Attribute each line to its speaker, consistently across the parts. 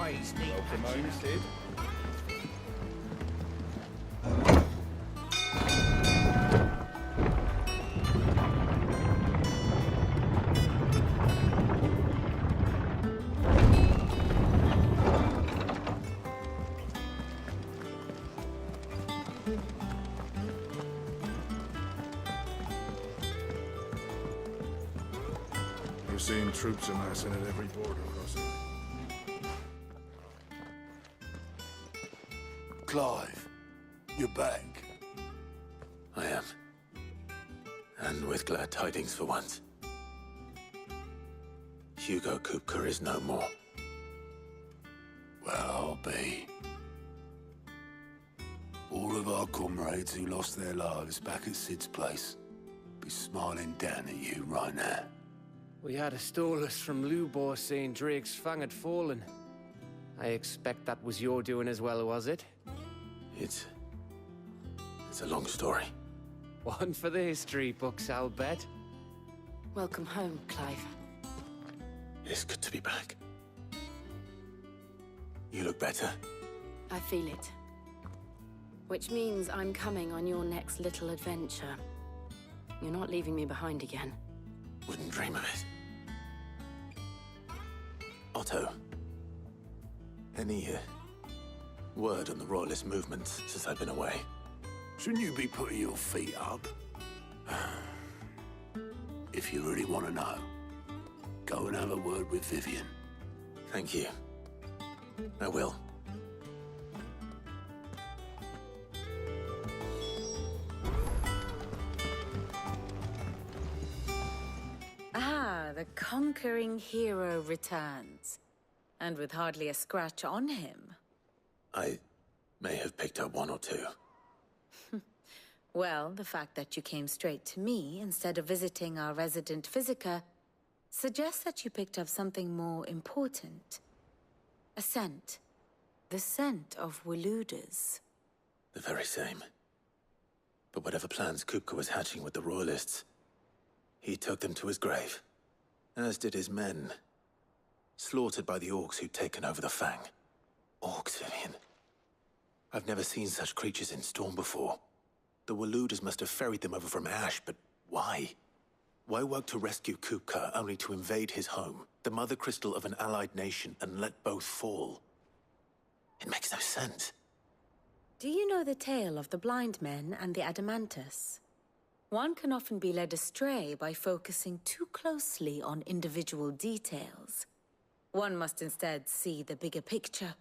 Speaker 1: always need
Speaker 2: Welcome home, Sid.
Speaker 3: We're seeing troops amassing at every border crossing.
Speaker 4: Clive, you're back.
Speaker 5: I am. And with glad tidings for once. Hugo Kupka is no more.
Speaker 4: Well, I'll be. All of our comrades who lost their lives back at Sid's place be smiling down at you right now.
Speaker 6: We had a stolus from Lubor saying Drake's fang had fallen. I expect that was your doing as well, was it?
Speaker 5: It's a long story.
Speaker 6: One for the history books, I'll bet.
Speaker 7: Welcome home, Clive.
Speaker 5: It's good to be back. You look better.
Speaker 7: I feel it. Which means I'm coming on your next little adventure. You're not leaving me behind again.
Speaker 5: Wouldn't dream of it. Otto. Any word on the Royalist movement since I've been away?
Speaker 4: Shouldn't you be putting your feet up? If you really want to know, go and have a word with Vivian.
Speaker 5: Thank you. I will.
Speaker 8: Ah, the conquering hero returns. And with hardly a scratch on him.
Speaker 5: I may have picked up one or two.
Speaker 8: Well, the fact that you came straight to me instead of visiting our resident physiker suggests that you picked up something more important. A scent. The scent of Waludas.
Speaker 5: The very same. But whatever plans Kupka was hatching with the Royalists, he took them to his grave. As did his men. Slaughtered by the orcs who'd taken over the Fang. Orcs, Vivian. I've never seen such creatures in Storm before. The Waludas must have ferried them over from Ash, but why? Why work to rescue Kupka only to invade his home, the mothercrystal of an allied nation, and let both fall? It makes no sense.
Speaker 8: Do you know the tale of the blind men and the Adamantus? One can often be led astray by focusing too closely on individual details. One must instead see the bigger picture.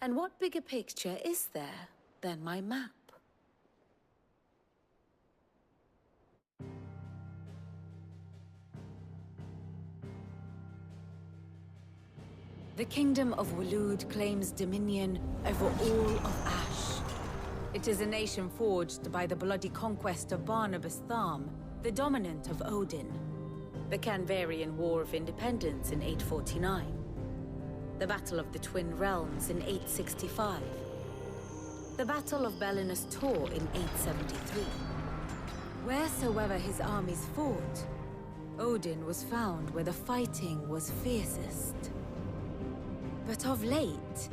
Speaker 8: And what bigger picture is there than my map? The Kingdom of Waloed claims dominion over all of Ash. It is a nation forged by the bloody conquest of Barnabas Tharm, the dominant of Odin. The Canvarian War of Independence in 849. The Battle of the Twin Realms in 865. The Battle of Belinus Tor in 873. Wheresoever his armies fought, Odin was found where the fighting was fiercest. But of late,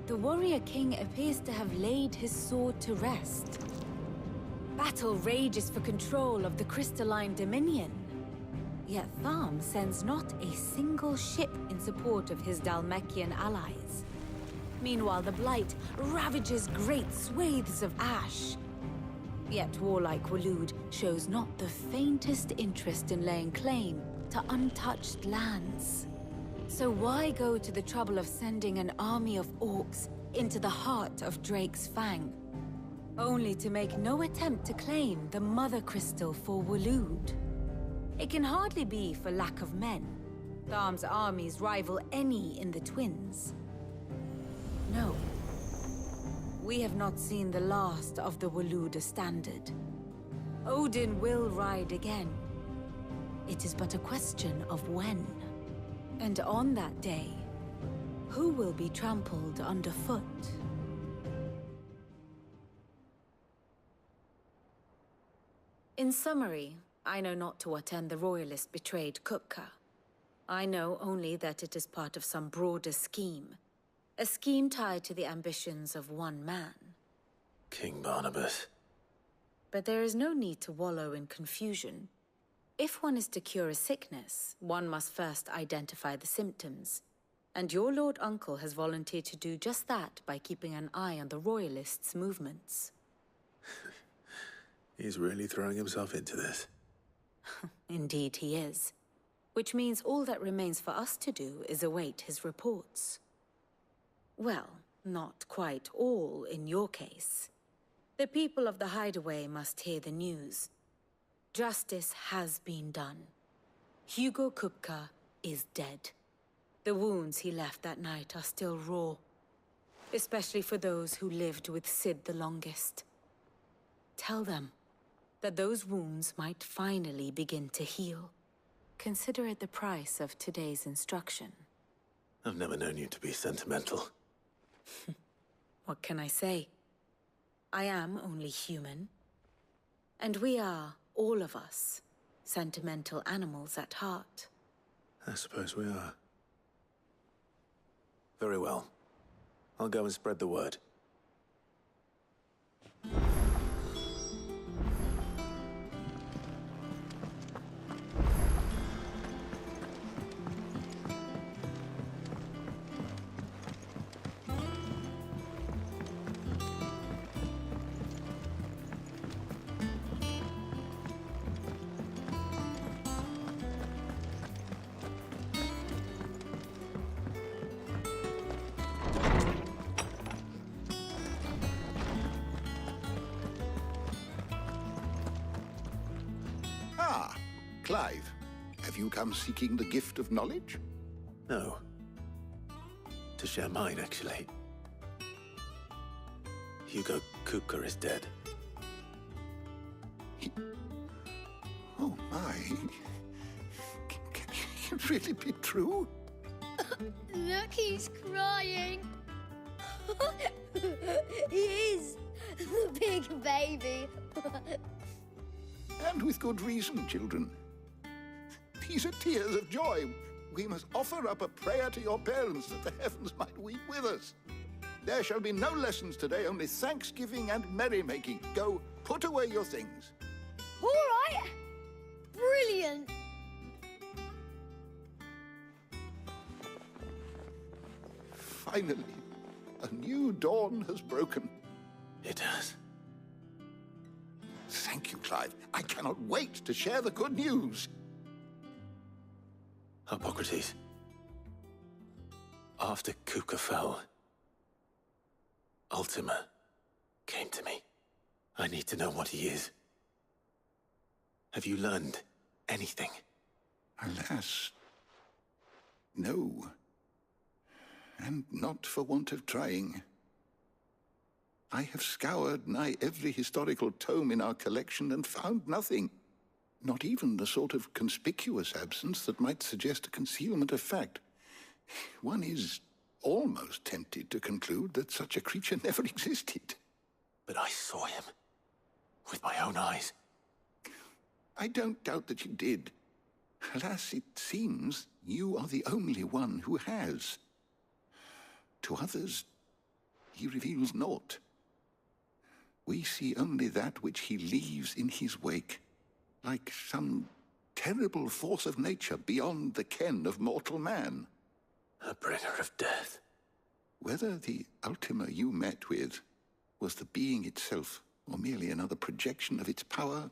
Speaker 8: the warrior king appears to have laid his sword to rest. Battle rages for control of the crystalline dominion. Yet Tharm sends not a single ship in support of his Dhalmekian allies. Meanwhile, the Blight ravages great swathes of Ash. Yet warlike Waloed shows not the faintest interest in laying claim to untouched lands. So why go to the trouble of sending an army of orcs into the heart of Drake's Fang, only to make no attempt to claim the Mother Crystal for Waloed? It can hardly be for lack of men. Tharm's armies rival any in the Twins. No. We have not seen the last of the Waluda standard. Odin will ride again. It is but a question of when. And on that day, who will be trampled underfoot? In summary, I know not to what end the Royalists betrayed Kupka. I know only that it is part of some broader scheme, A scheme tied to the ambitions of one man.
Speaker 5: King Barnabas.
Speaker 8: But there is no need to wallow in confusion. If one is to cure a sickness, one must first identify the symptoms. And your Lord Uncle has volunteered to do just that by keeping an eye on the Royalists' movements.
Speaker 5: He's really throwing himself into this.
Speaker 8: Indeed he is. Which means all that remains for us to do is await his reports. Well, not quite all in your case. The people of the Hideaway must hear the news. Justice has been done. Hugo Kupka is dead. The wounds he left that night are still raw, especially for those who lived with Sid the longest. Tell them that those wounds might finally begin to heal. Consider it the price of today's instruction.
Speaker 5: I've never known you to be sentimental.
Speaker 8: What can I say? I am only human. And we are, all of us, sentimental animals at heart.
Speaker 5: I suppose we are. Very well. I'll go and spread the word.
Speaker 1: Ah, Clive. Have you come seeking the gift of knowledge?
Speaker 5: No. To share mine, actually. Hugo Kupka is dead.
Speaker 1: Oh, my. Can it really be true?
Speaker 2: Look, he's crying. He is. The big baby.
Speaker 1: And with good reason, children. These are tears of joy. We must offer up a prayer to your parents that the heavens might weep with us. There shall be no lessons today, only thanksgiving and merrymaking. Go, put away your things.
Speaker 2: All right. Brilliant.
Speaker 1: Finally, a new dawn has broken.
Speaker 5: It has.
Speaker 1: Thank you, Clive. I cannot wait to share the good news.
Speaker 5: Hippocrates. After Kupka fell, Ultima came to me. I need to know what he is. Have you learned anything?
Speaker 1: Alas, no. And not for want of trying. I have scoured nigh every historical tome in our collection and found nothing. Not even the sort of conspicuous absence that might suggest a concealment of fact. One is almost tempted to conclude that such a creature never existed.
Speaker 5: But I saw him. With my own eyes.
Speaker 1: I don't doubt that you did. Alas, it seems you are the only one who has. To others, he reveals naught. We see only that which he leaves in his wake, like some terrible force of nature beyond the ken of mortal man.
Speaker 5: A bringer of death.
Speaker 1: Whether the Ultima you met with was the being itself, or merely another projection of its power,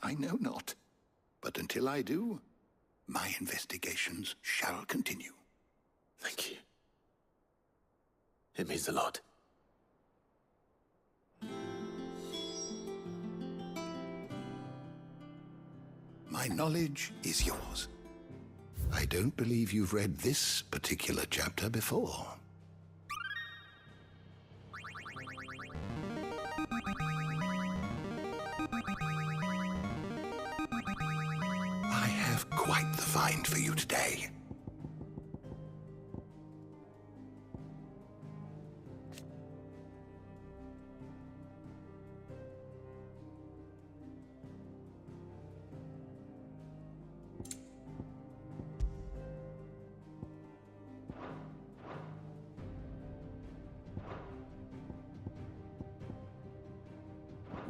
Speaker 1: I know not. But until I do, my investigations shall continue.
Speaker 5: Thank you. It means a lot.
Speaker 1: My knowledge is yours. I don't believe you've read this particular chapter before. I have quite the find for you today.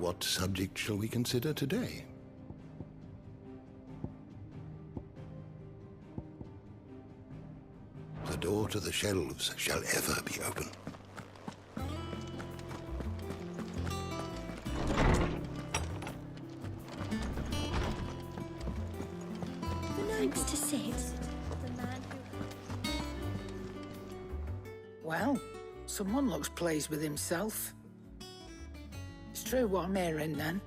Speaker 1: What subject shall we consider today? The door to the shelves shall ever be open.
Speaker 2: Thanks to Sid, the man who...
Speaker 9: Well, someone looks pleased with himself. It's true what I'm hearing, then.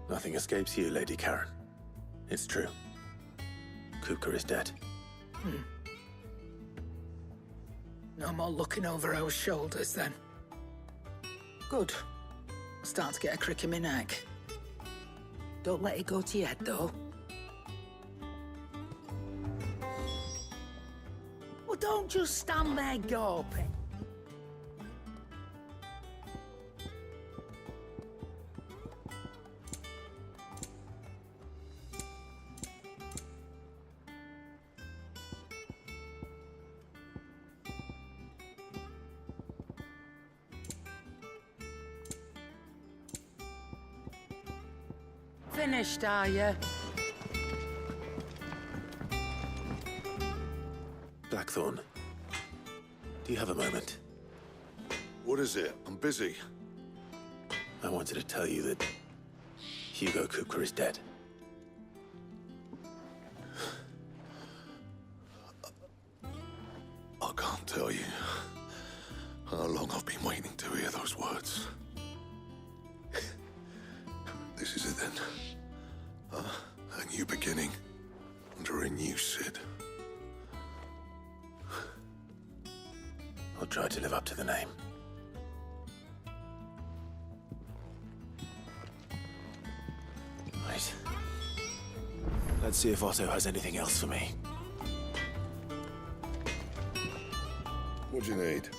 Speaker 5: Nothing escapes you, Lady Karen. It's true. Kupka is dead.
Speaker 9: No more looking over our shoulders, then. Good. I'm starting to get a crick in my neck. Don't let it go to your head, though. Well, don't just stand there gawping. Finished, are you?
Speaker 5: Blackthorn, do you have a moment?
Speaker 3: What is it? I'm busy.
Speaker 5: I wanted to tell you that Hugo Kupka is dead.
Speaker 3: I can't tell you how long I've been waiting to hear those words. This is it then. A new beginning under a new Sid.
Speaker 5: I'll try to live up to the name. Right. Let's see if Otto has anything else for me.
Speaker 3: What do you need?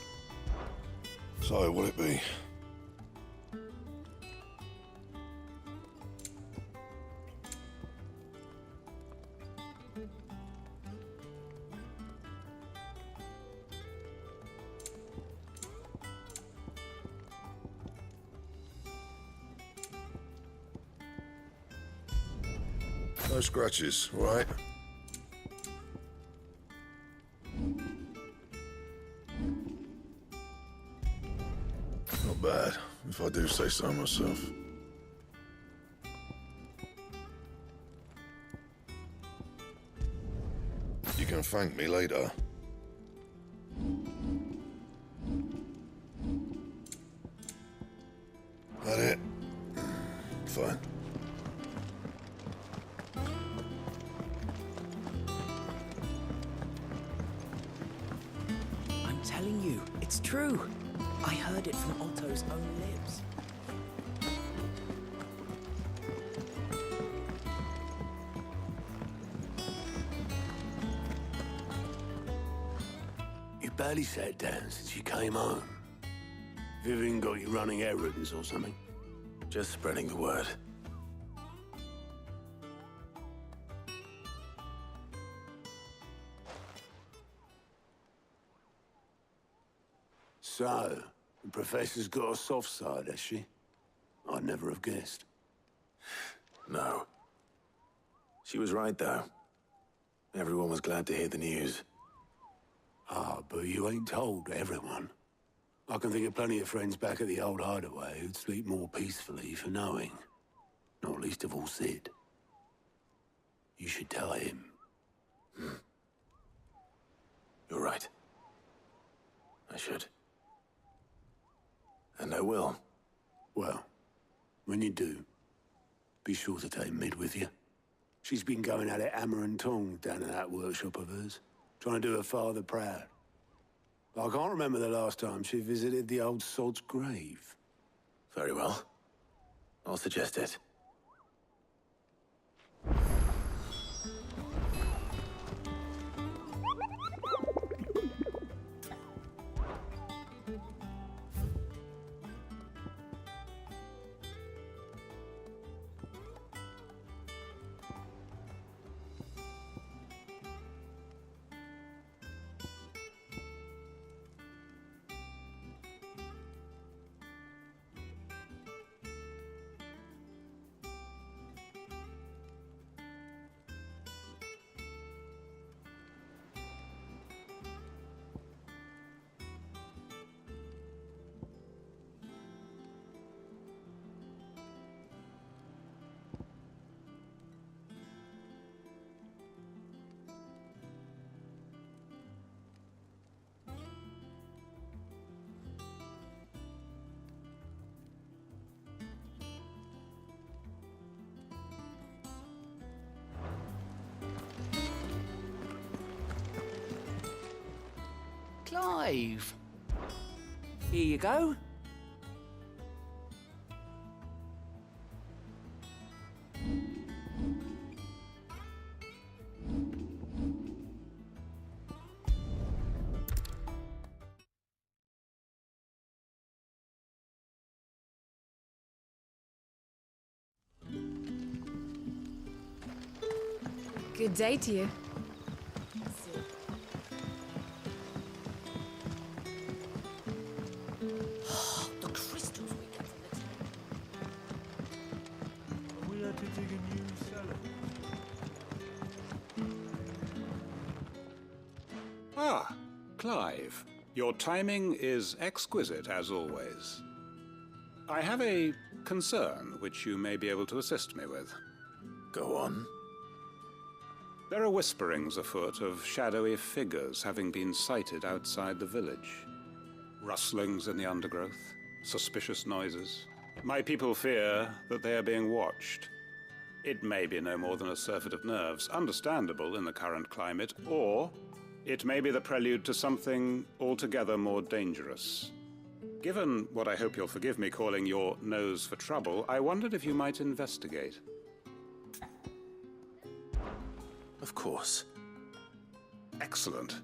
Speaker 3: So, what'll it be? No scratches, all right? Not bad, if I do say so myself. You can thank me later. That it? Fine.
Speaker 10: I'm telling you, it's true. I heard it from Otto's own lips.
Speaker 4: You barely sat down since you came home. Vivian got you running errands or something?
Speaker 5: Just spreading the word.
Speaker 4: So, the Professor's got a soft side, has she? I'd never have guessed.
Speaker 5: No. She was right, though. Everyone was glad to hear the news.
Speaker 4: Ah, but you ain't told everyone. I can think of plenty of friends back at the old Hideaway who'd sleep more peacefully for knowing. Not least of all Sid. You should tell him.
Speaker 5: You're right. I should. And I will.
Speaker 4: Well, when you do, be sure to take Mid with you. She's been going at it hammer and tongs down in that workshop of hers, trying to do her father proud. I can't remember the last time she visited the old sod's grave.
Speaker 5: Very well. I'll suggest it.
Speaker 10: Clive. Here you go.
Speaker 8: Good day to you.
Speaker 10: The crystals we get from the town.
Speaker 4: We had to dig a new cellar.
Speaker 11: Ah, Clive. Your timing is exquisite, as always. I have a concern which you may be able to assist me with.
Speaker 5: Go on.
Speaker 11: There are whisperings afoot of shadowy figures having been sighted outside the village. Rustlings in the undergrowth, suspicious noises. My people fear that they are being watched. It may be no more than a surfeit of nerves, understandable in the current climate, or it may be the prelude to something altogether more dangerous. Given what I hope you'll forgive me calling your nose for trouble, I wondered if you might investigate.
Speaker 5: Of course.
Speaker 11: Excellent.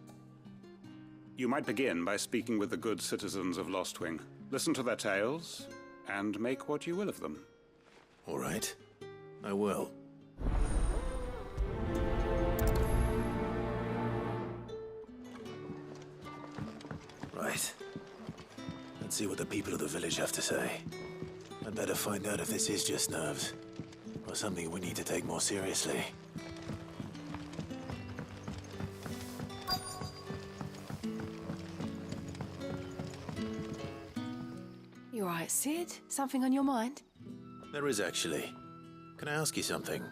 Speaker 11: You might begin by speaking with the good citizens of Lostwing. Listen to their tales, and make what you will of them.
Speaker 5: All right. I will. Right. Let's see what the people of the village have to say. I'd better find out if this is just nerves, or something we need to take more seriously.
Speaker 12: You all right, Sid? Something on your mind?
Speaker 5: There is actually. Can I ask you something?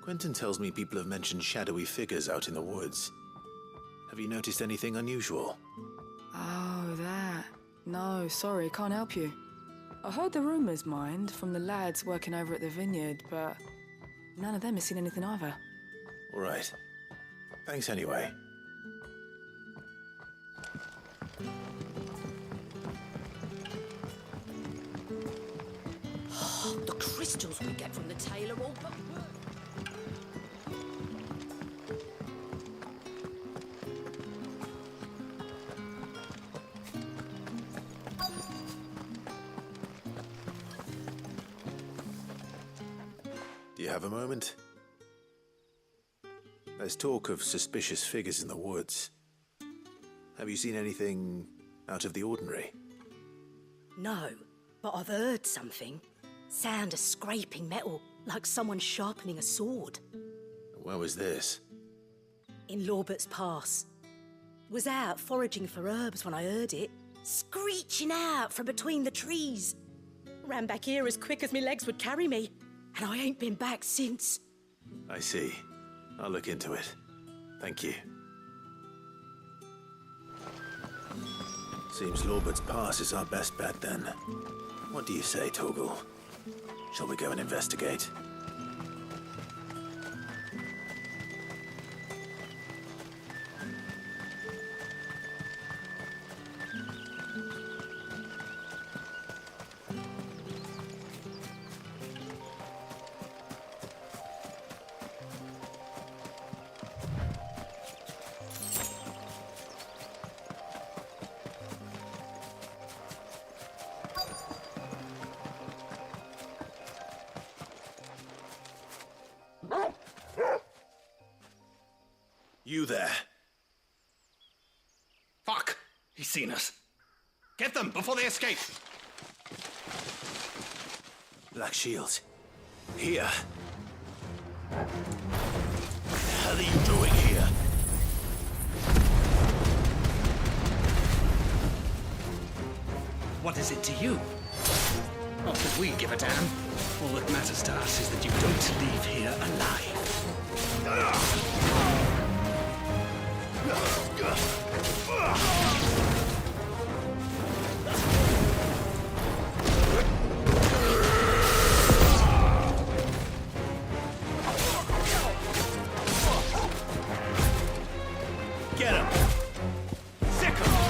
Speaker 5: Quentin tells me people have mentioned shadowy figures out in the woods. Have you noticed anything unusual?
Speaker 12: Oh, that. No, sorry, can't help you. I heard the rumours, mind, from the lads working over at the vineyard, but none of them has seen anything either.
Speaker 5: All right. Thanks anyway.
Speaker 10: The crystals we get from the tailor all but work.
Speaker 5: Do you have a moment? There's talk of suspicious figures in the woods. Have you seen anything out of the ordinary?
Speaker 10: No, but I've heard something. Sound of scraping metal, like someone sharpening a sword.
Speaker 5: Where was this?
Speaker 10: In Lorbert's Pass. Was out foraging for herbs when I heard it, screeching out from between the trees. Ran back here as quick as my legs would carry me, and I ain't been back since.
Speaker 5: I see. I'll look into it. Thank you. Seems Lorbert's Pass is our best bet then. What do you say, Torgal? Shall we go and investigate? You there.
Speaker 13: Fuck! He's seen us. Get them before they escape!
Speaker 5: Black Shield. Here. What the hell are you doing here?
Speaker 13: What is it to you? Not that we give a damn. All that matters to us is that you don't leave here alive.
Speaker 5: Get him!
Speaker 13: Sick 'em!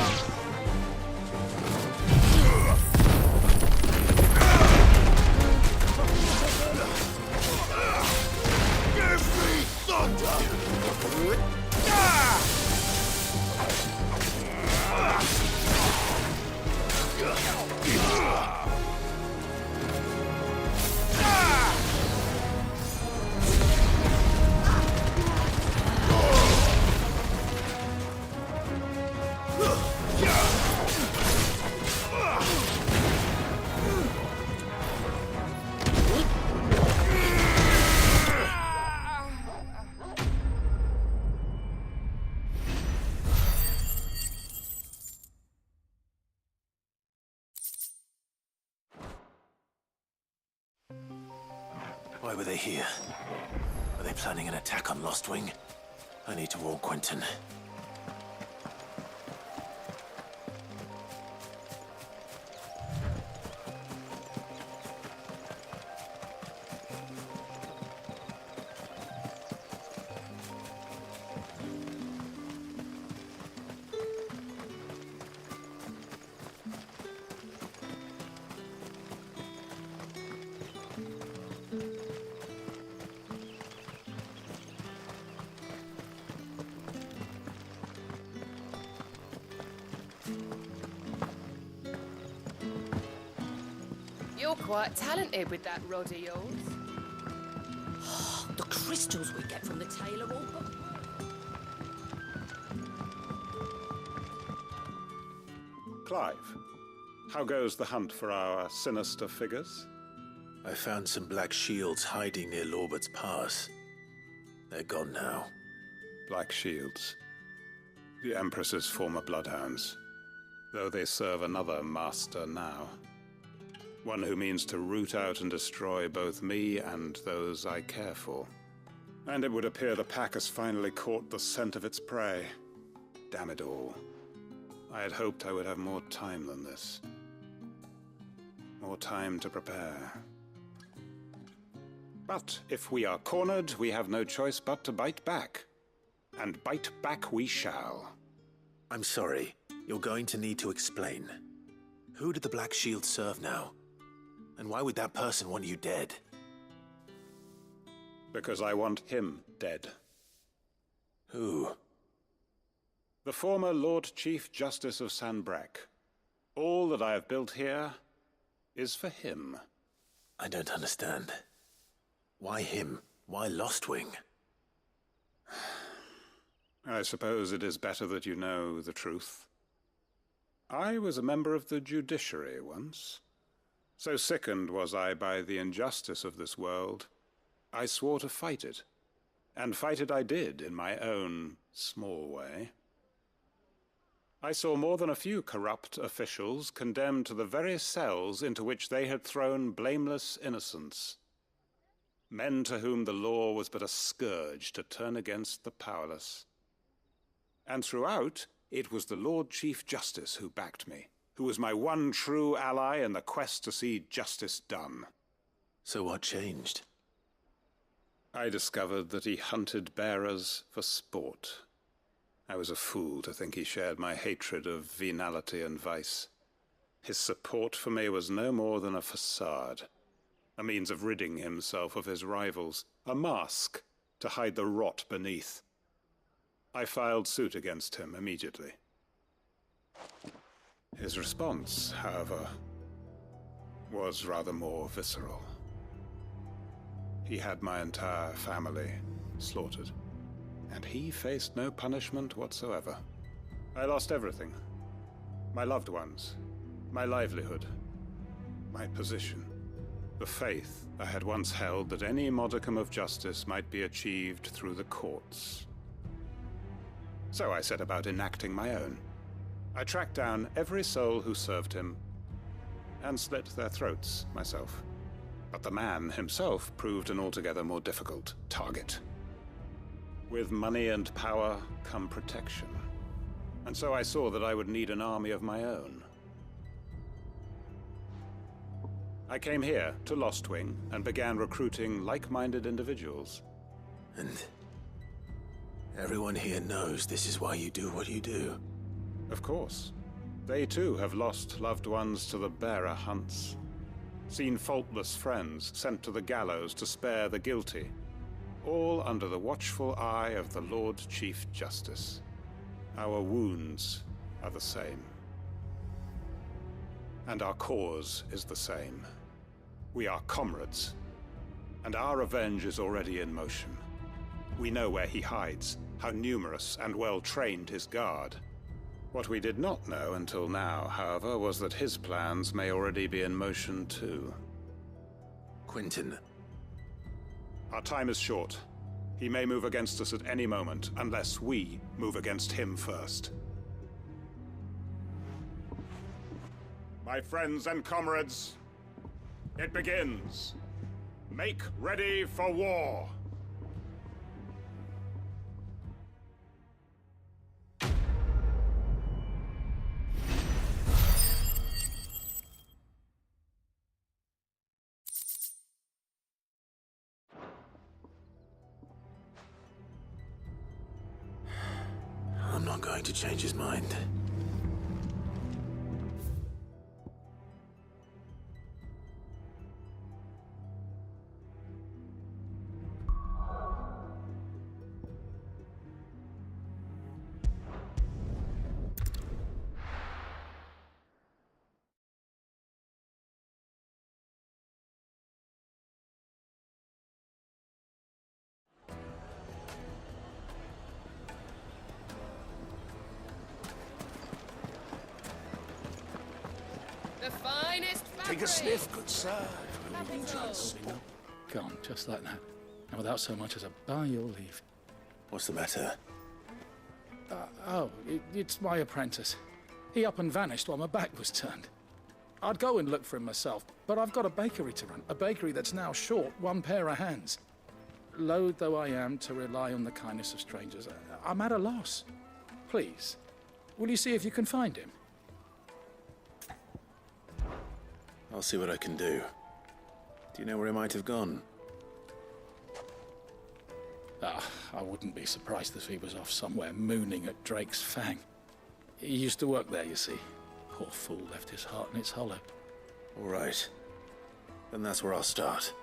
Speaker 5: Why were they here? Are they planning an attack on Lostwing? I need to warn Quentin.
Speaker 14: You're quite talented with that rod of yours.
Speaker 10: The crystals we get from the tailor all but...
Speaker 11: Clive, how goes the hunt for our sinister figures?
Speaker 5: I found some black shields hiding near Lorbert's Pass. They're gone now.
Speaker 11: Black shields. The Empress's former bloodhounds, though they serve another master now. One who means to root out and destroy both me and those I care for. And it would appear the pack has finally caught the scent of its prey. Damn it all. I had hoped I would have more time than this. More time to prepare. But if we are cornered, we have no choice but to bite back. And bite back we shall.
Speaker 5: I'm sorry. You're going to need to explain. Who did the Black Shield serve now? And why would that person want you dead?
Speaker 11: Because I want him dead.
Speaker 5: Who?
Speaker 11: The former Lord Chief Justice of Sanbreque. All that I have built here is for him.
Speaker 5: I don't understand. Why him? Why Lostwing?
Speaker 11: I suppose it is better that you know the truth. I was a member of the judiciary once. So sickened was I by the injustice of this world, I swore to fight it. And fight it I did, in my own small way. I saw more than a few corrupt officials condemned to the very cells into which they had thrown blameless innocents. Men to whom the law was but a scourge to turn against the powerless. And throughout, it was the Lord Chief Justice who backed me, who was my one true ally in the quest to see justice done.
Speaker 5: So what changed?
Speaker 11: I discovered that he hunted bearers for sport. I was a fool to think he shared my hatred of venality and vice. His support for me was no more than a facade, a means of ridding himself of his rivals, a mask to hide the rot beneath. I filed suit against him immediately. His response, however, was rather more visceral. He had my entire family slaughtered, and he faced no punishment whatsoever. I lost everything. My loved ones, my livelihood, my position, the faith I had once held that any modicum of justice might be achieved through the courts. So I set about enacting my own. I tracked down every soul who served him, and slit their throats myself. But the man himself proved an altogether more difficult target. With money and power come protection. And so I saw that I would need an army of my own. I came here to Lostwing and began recruiting like-minded individuals.
Speaker 5: And everyone here knows this is why you do what you do.
Speaker 11: Of course. They too have lost loved ones to the bearer hunts. Seen faultless friends sent to the gallows to spare the guilty. All under the watchful eye of the Lord Chief Justice. Our wounds are the same. And our cause is the same. We are comrades. And our revenge is already in motion. We know where he hides, how numerous and well-trained his guard. What we did not know until now, however, was that his plans may already be in motion too.
Speaker 5: Quentin.
Speaker 11: Our time is short. He may move against us at any moment, unless we move against him first. My friends and comrades, it begins Make ready for war.
Speaker 5: I'm not going to change his mind.
Speaker 14: The finest fabric.
Speaker 4: Take a sniff, good sir.
Speaker 13: Gone, just like that. And without so much as a by your leave.
Speaker 5: What's the matter?
Speaker 13: It's my apprentice. He up and vanished while my back was turned. I'd go and look for him myself, but I've got a bakery to run. A bakery that's now short one pair of hands. Loath though I am to rely on the kindness of strangers, I'm at a loss. Please, will you see if you can find him?
Speaker 5: I'll see what I can do. Do you know where he might have gone?
Speaker 13: I wouldn't be surprised if he was off somewhere mooning at Drake's Fang. He used to work there, you see. Poor fool left his heart in its hollow.
Speaker 5: All right. Then that's where I'll start.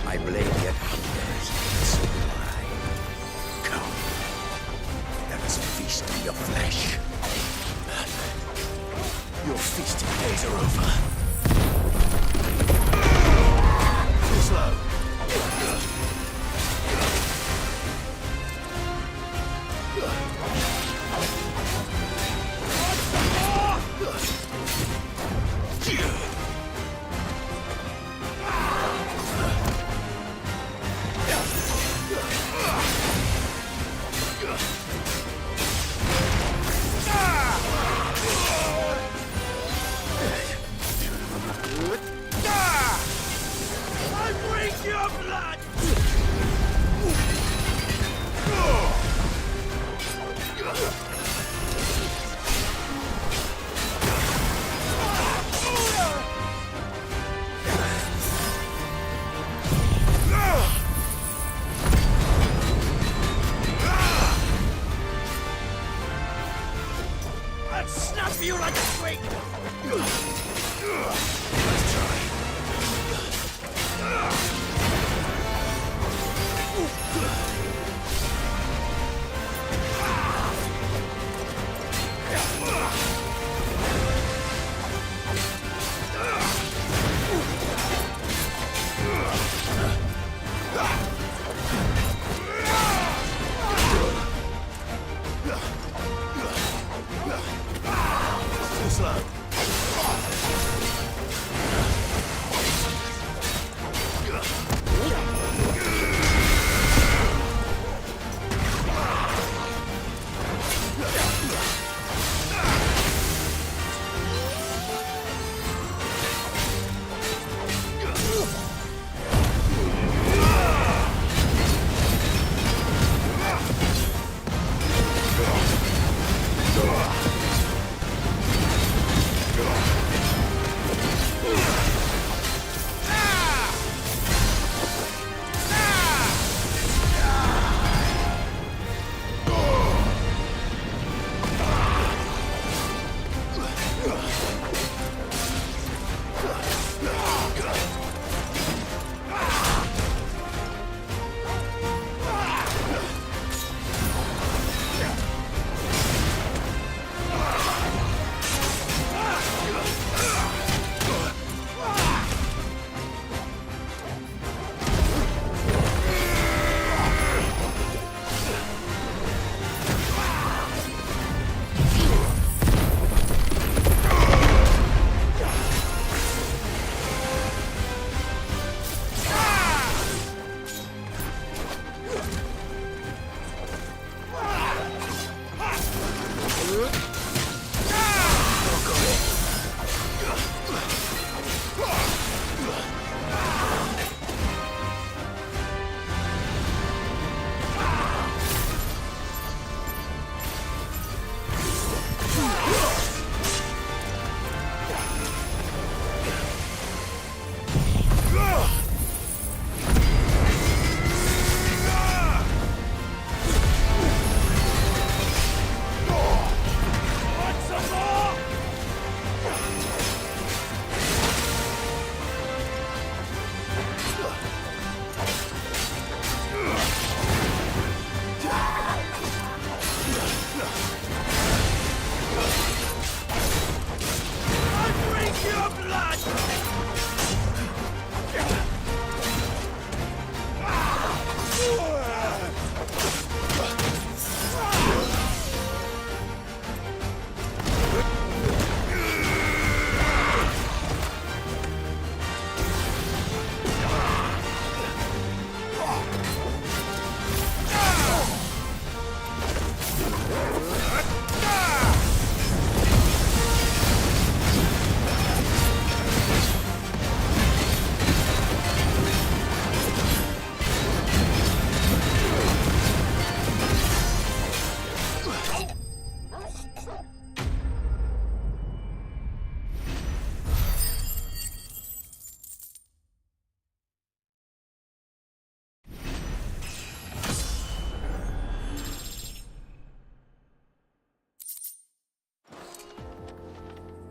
Speaker 15: I blame your hunters, so do I. Come, let us feast on your flesh. Your feasting days are over. Too slow.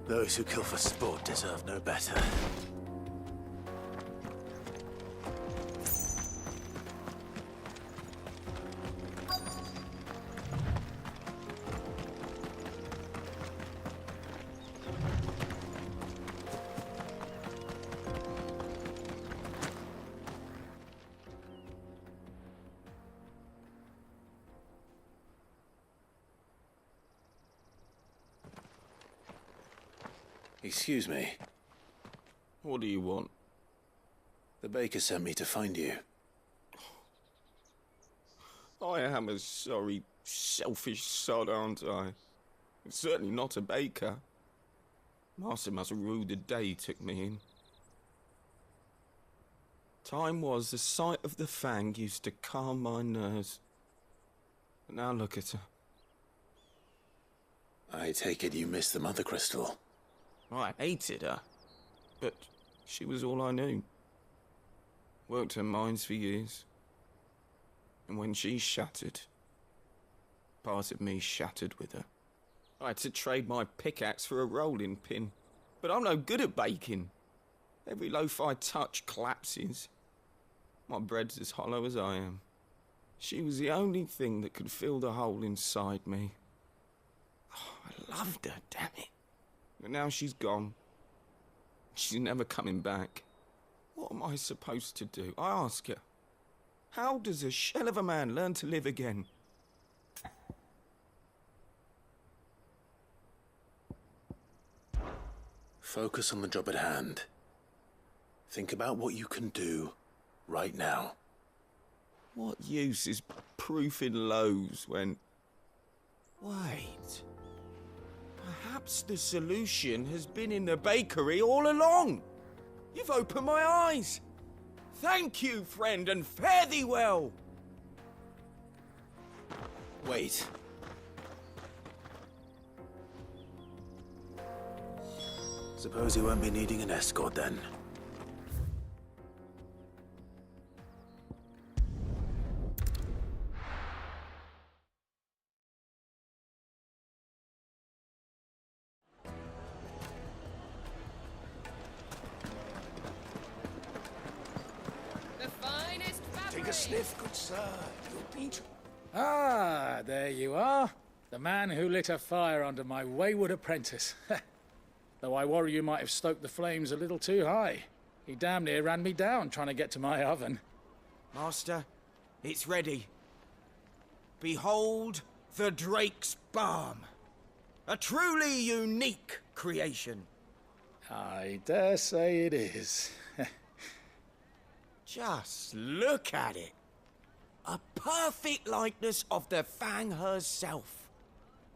Speaker 5: Those who kill for sport deserve no better. Excuse me.
Speaker 16: What do you want?
Speaker 5: The baker sent me to find you.
Speaker 16: I am a sorry, selfish sod, aren't I? Certainly not a baker. Master must have ruled the day he took me in. Time was the sight of the Fang used to calm my nerves. But now look at her.
Speaker 5: I take it you miss the mothercrystal.
Speaker 16: I hated her, but she was all I knew. Worked her mines for years. And when she shattered, part of me shattered with her. I had to trade my pickaxe for a rolling pin, but I'm no good at baking. Every loaf I touch collapses. My bread's as hollow as I am. She was the only thing that could fill the hole inside me. Oh, I loved her, damn it. But now she's gone. She's never coming back. What am I supposed to do? I ask her. How does a shell of a man learn to live again?
Speaker 5: Focus on the job at hand. Think about what you can do right now.
Speaker 16: What use is proofing loaves when... Wait... Perhaps the solution has been in the bakery all along. You've opened my eyes. Thank you, friend, and fare thee well.
Speaker 5: Wait. Suppose you won't be needing an escort then.
Speaker 15: Take a sniff, good sir. You'll beat.
Speaker 13: Ah, there you are. The man who lit a fire under my wayward apprentice. Though I worry you might have stoked the flames a little too high. He damn near ran me down trying to get to my oven.
Speaker 17: Master, it's ready. Behold the Drake's Balm. A truly unique creation.
Speaker 13: I dare say it is.
Speaker 17: Just look at it. A perfect likeness of the Fang herself.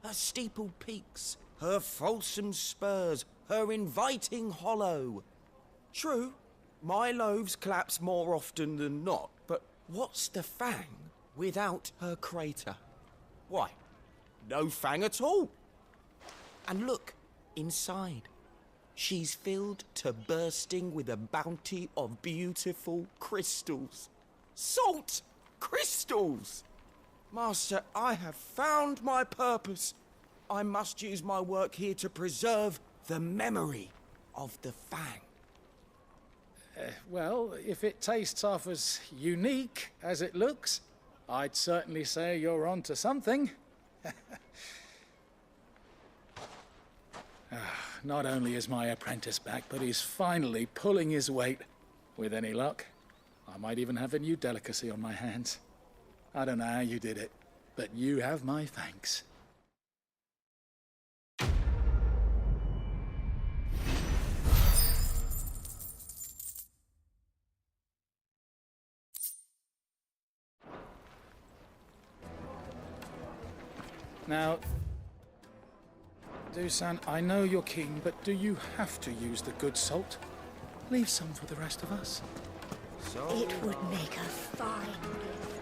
Speaker 17: Her steepled peaks, her fulsome spurs, her inviting hollow. True, my loaves collapse more often than not, but what's the Fang without her crater? Why, no Fang at all. And look, inside. She's filled to bursting with a bounty of beautiful crystals. Salt crystals! Master, I have found my purpose. I must use my work here to preserve the memory of the Fang.
Speaker 13: Well, if it tastes half as unique as it looks, I'd certainly say you're onto something. Not only is my apprentice back, but he's finally pulling his weight. With any luck, I might even have a new delicacy on my hands. I don't know how you did it, but you have my thanks. Now, Dusan, I know you're keen, but do you have to use the good salt? Leave some for the rest of us.
Speaker 10: It would make a fine gift.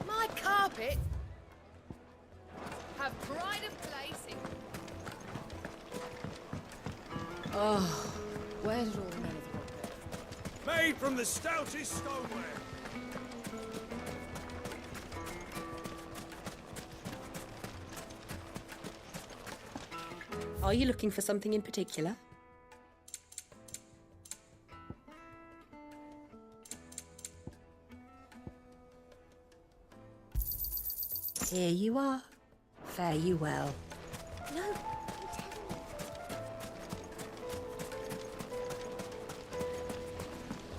Speaker 14: My carpet have pride of place in...
Speaker 12: Oh, where did all the men of the world go?
Speaker 17: Made from the stoutest stoneware.
Speaker 10: Are you looking for something in particular? Here you are. Fare you well.
Speaker 2: No,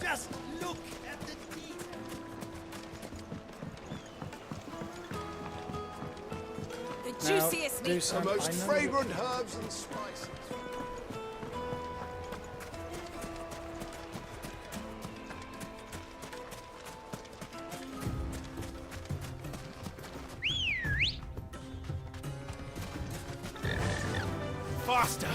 Speaker 17: Just look at the detail.
Speaker 8: The juiciest meat.
Speaker 3: The most fragrant herbs and spices.
Speaker 17: Faster!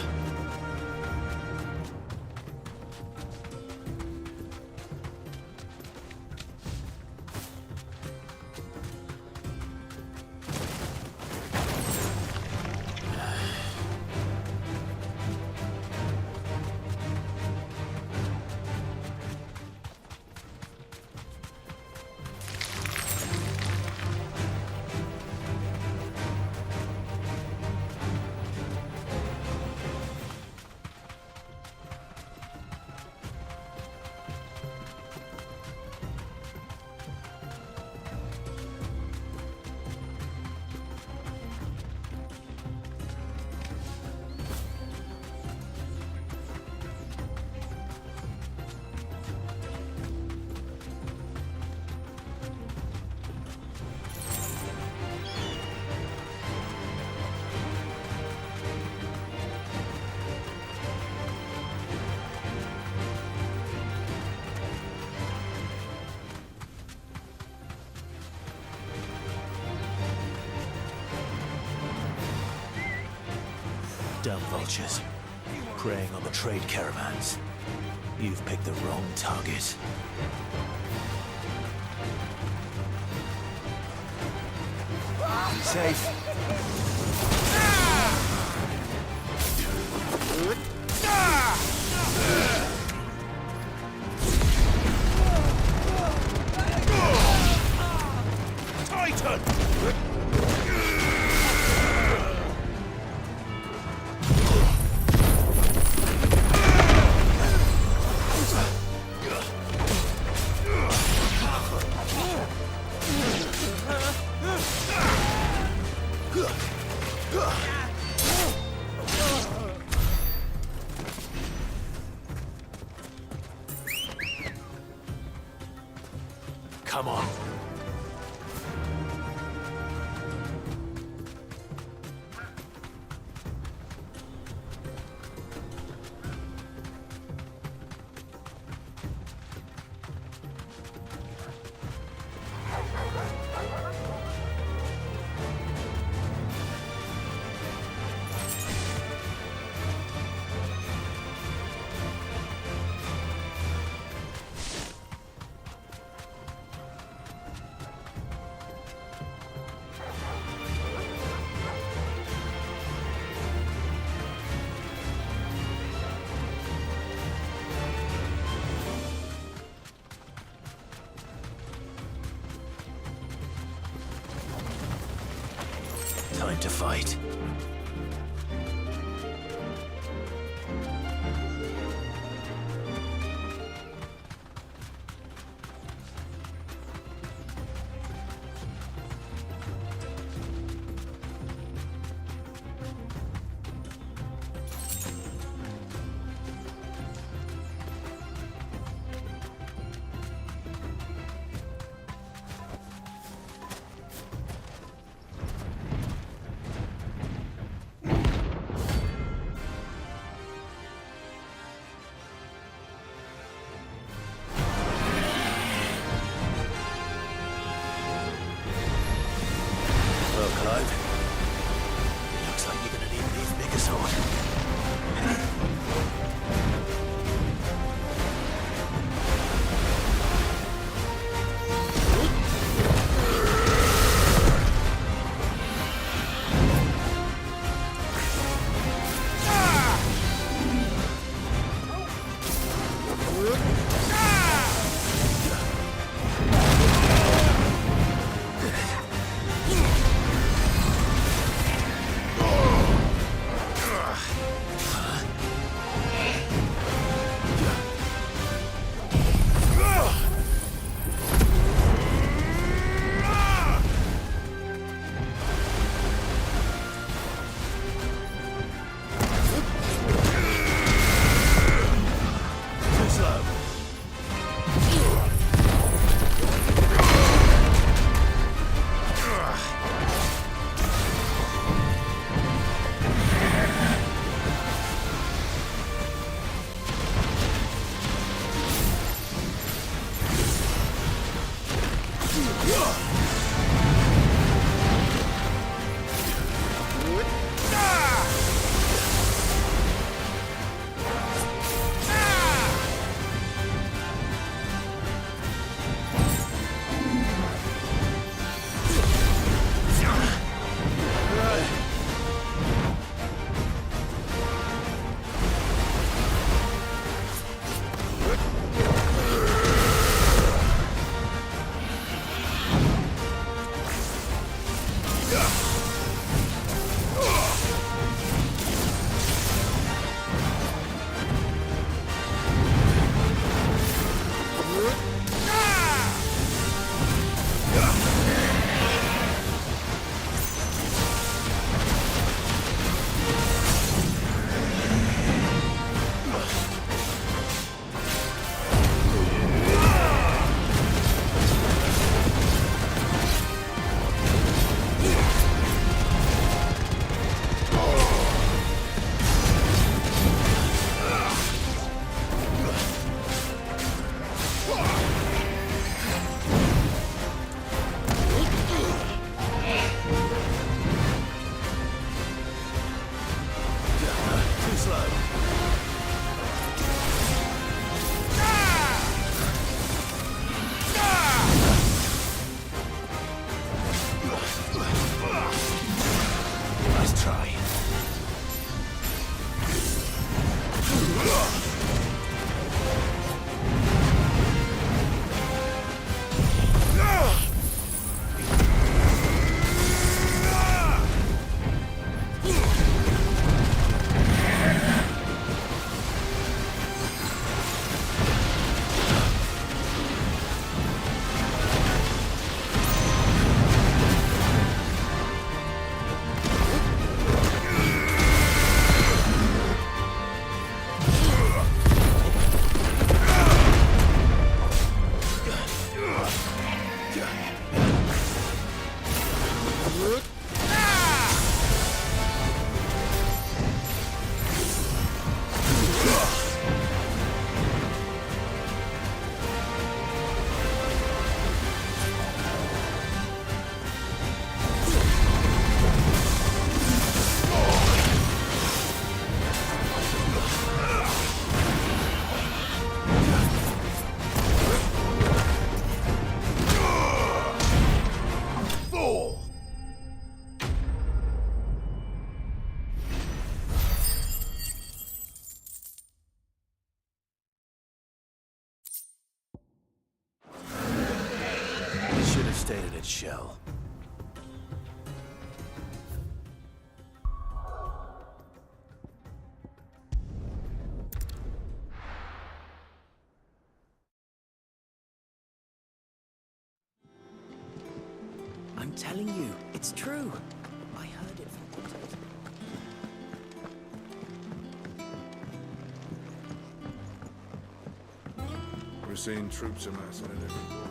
Speaker 5: Dumb vultures, preying on the trade caravans. You've picked the wrong target. Be safe.
Speaker 17: Titan!
Speaker 15: Come on.
Speaker 5: Time to fight. Well, Clive, looks like you're gonna need an even bigger sword. stayed in its shell.
Speaker 17: I'm telling you, it's true. I heard it from Walters.
Speaker 3: We're seeing troops amassing at every door.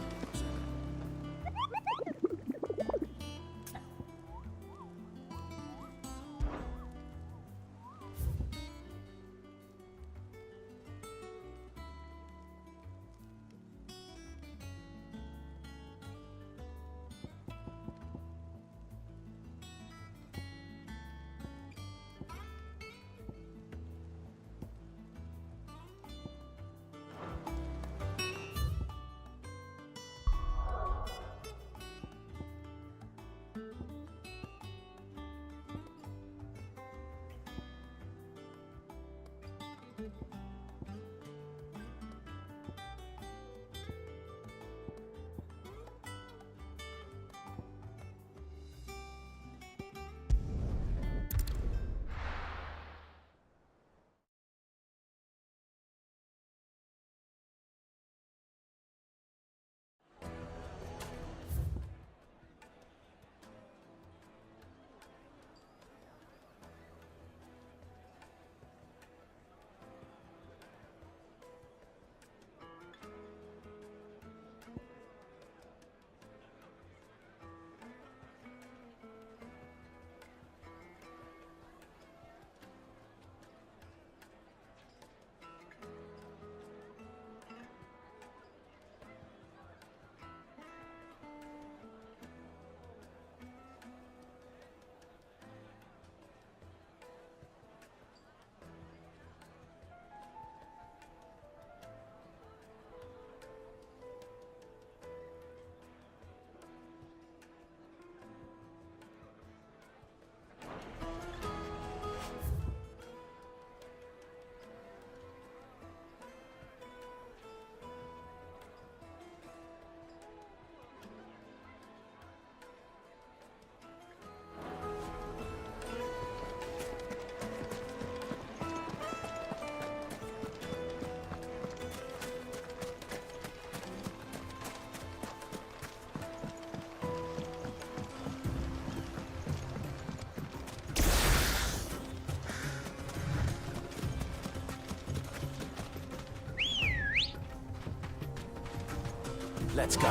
Speaker 5: Let's go.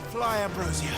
Speaker 17: Fly, Ambrosia.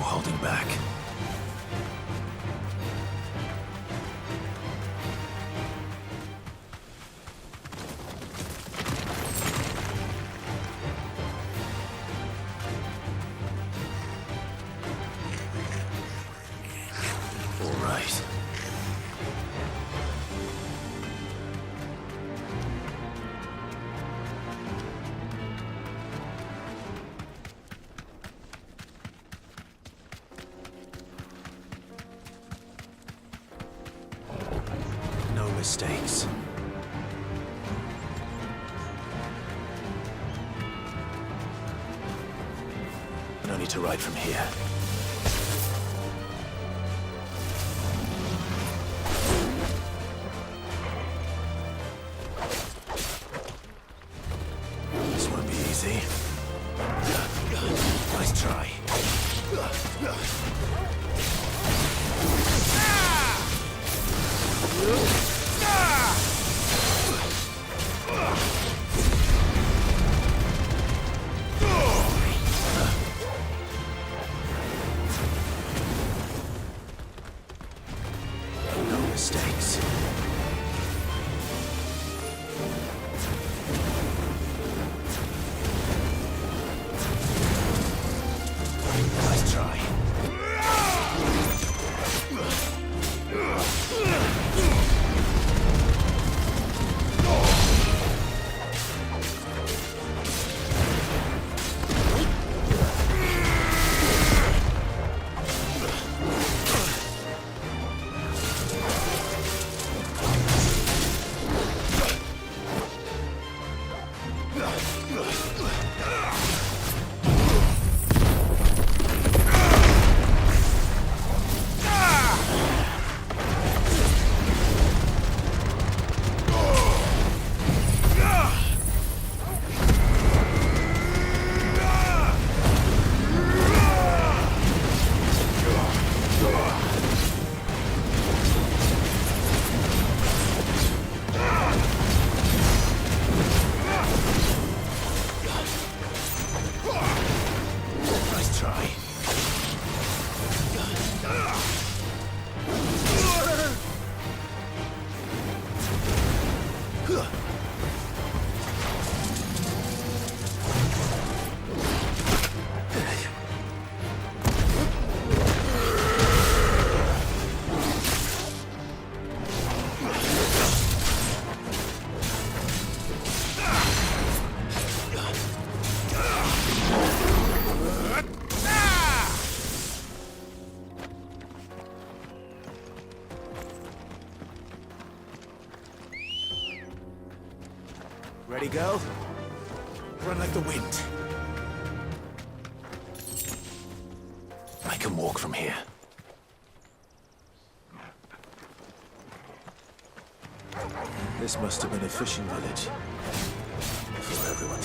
Speaker 5: Holding back. All right. mistakes. But only to ride from here. This won't be easy. Nice try. No mistakes. Nice try. Nice try. Ready, girl? Run like the wind. I can walk from here. This must have been a fishing village. Before everyone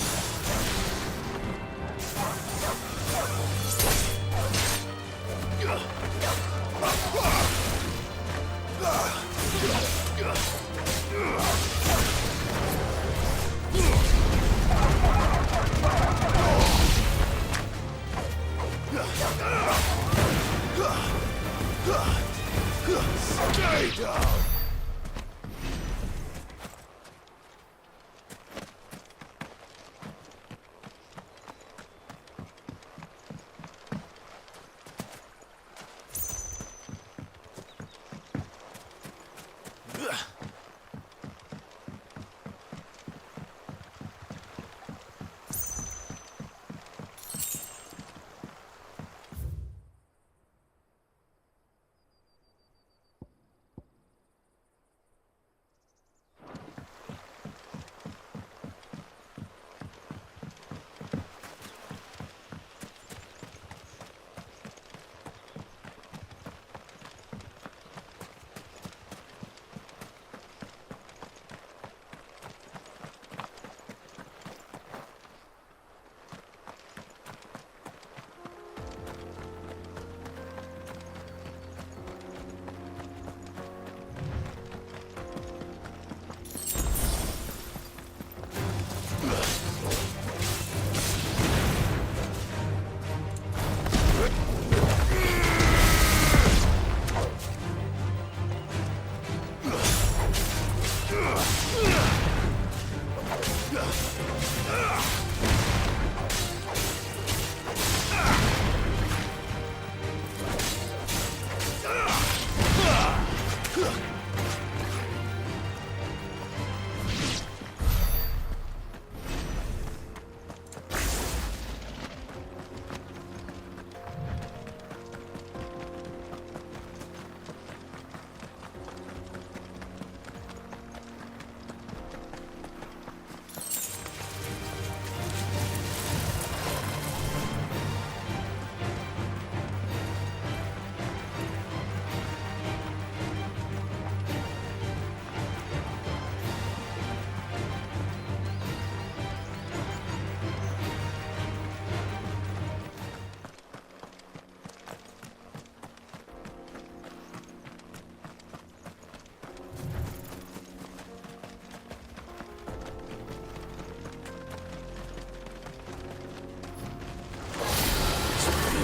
Speaker 5: Stay down!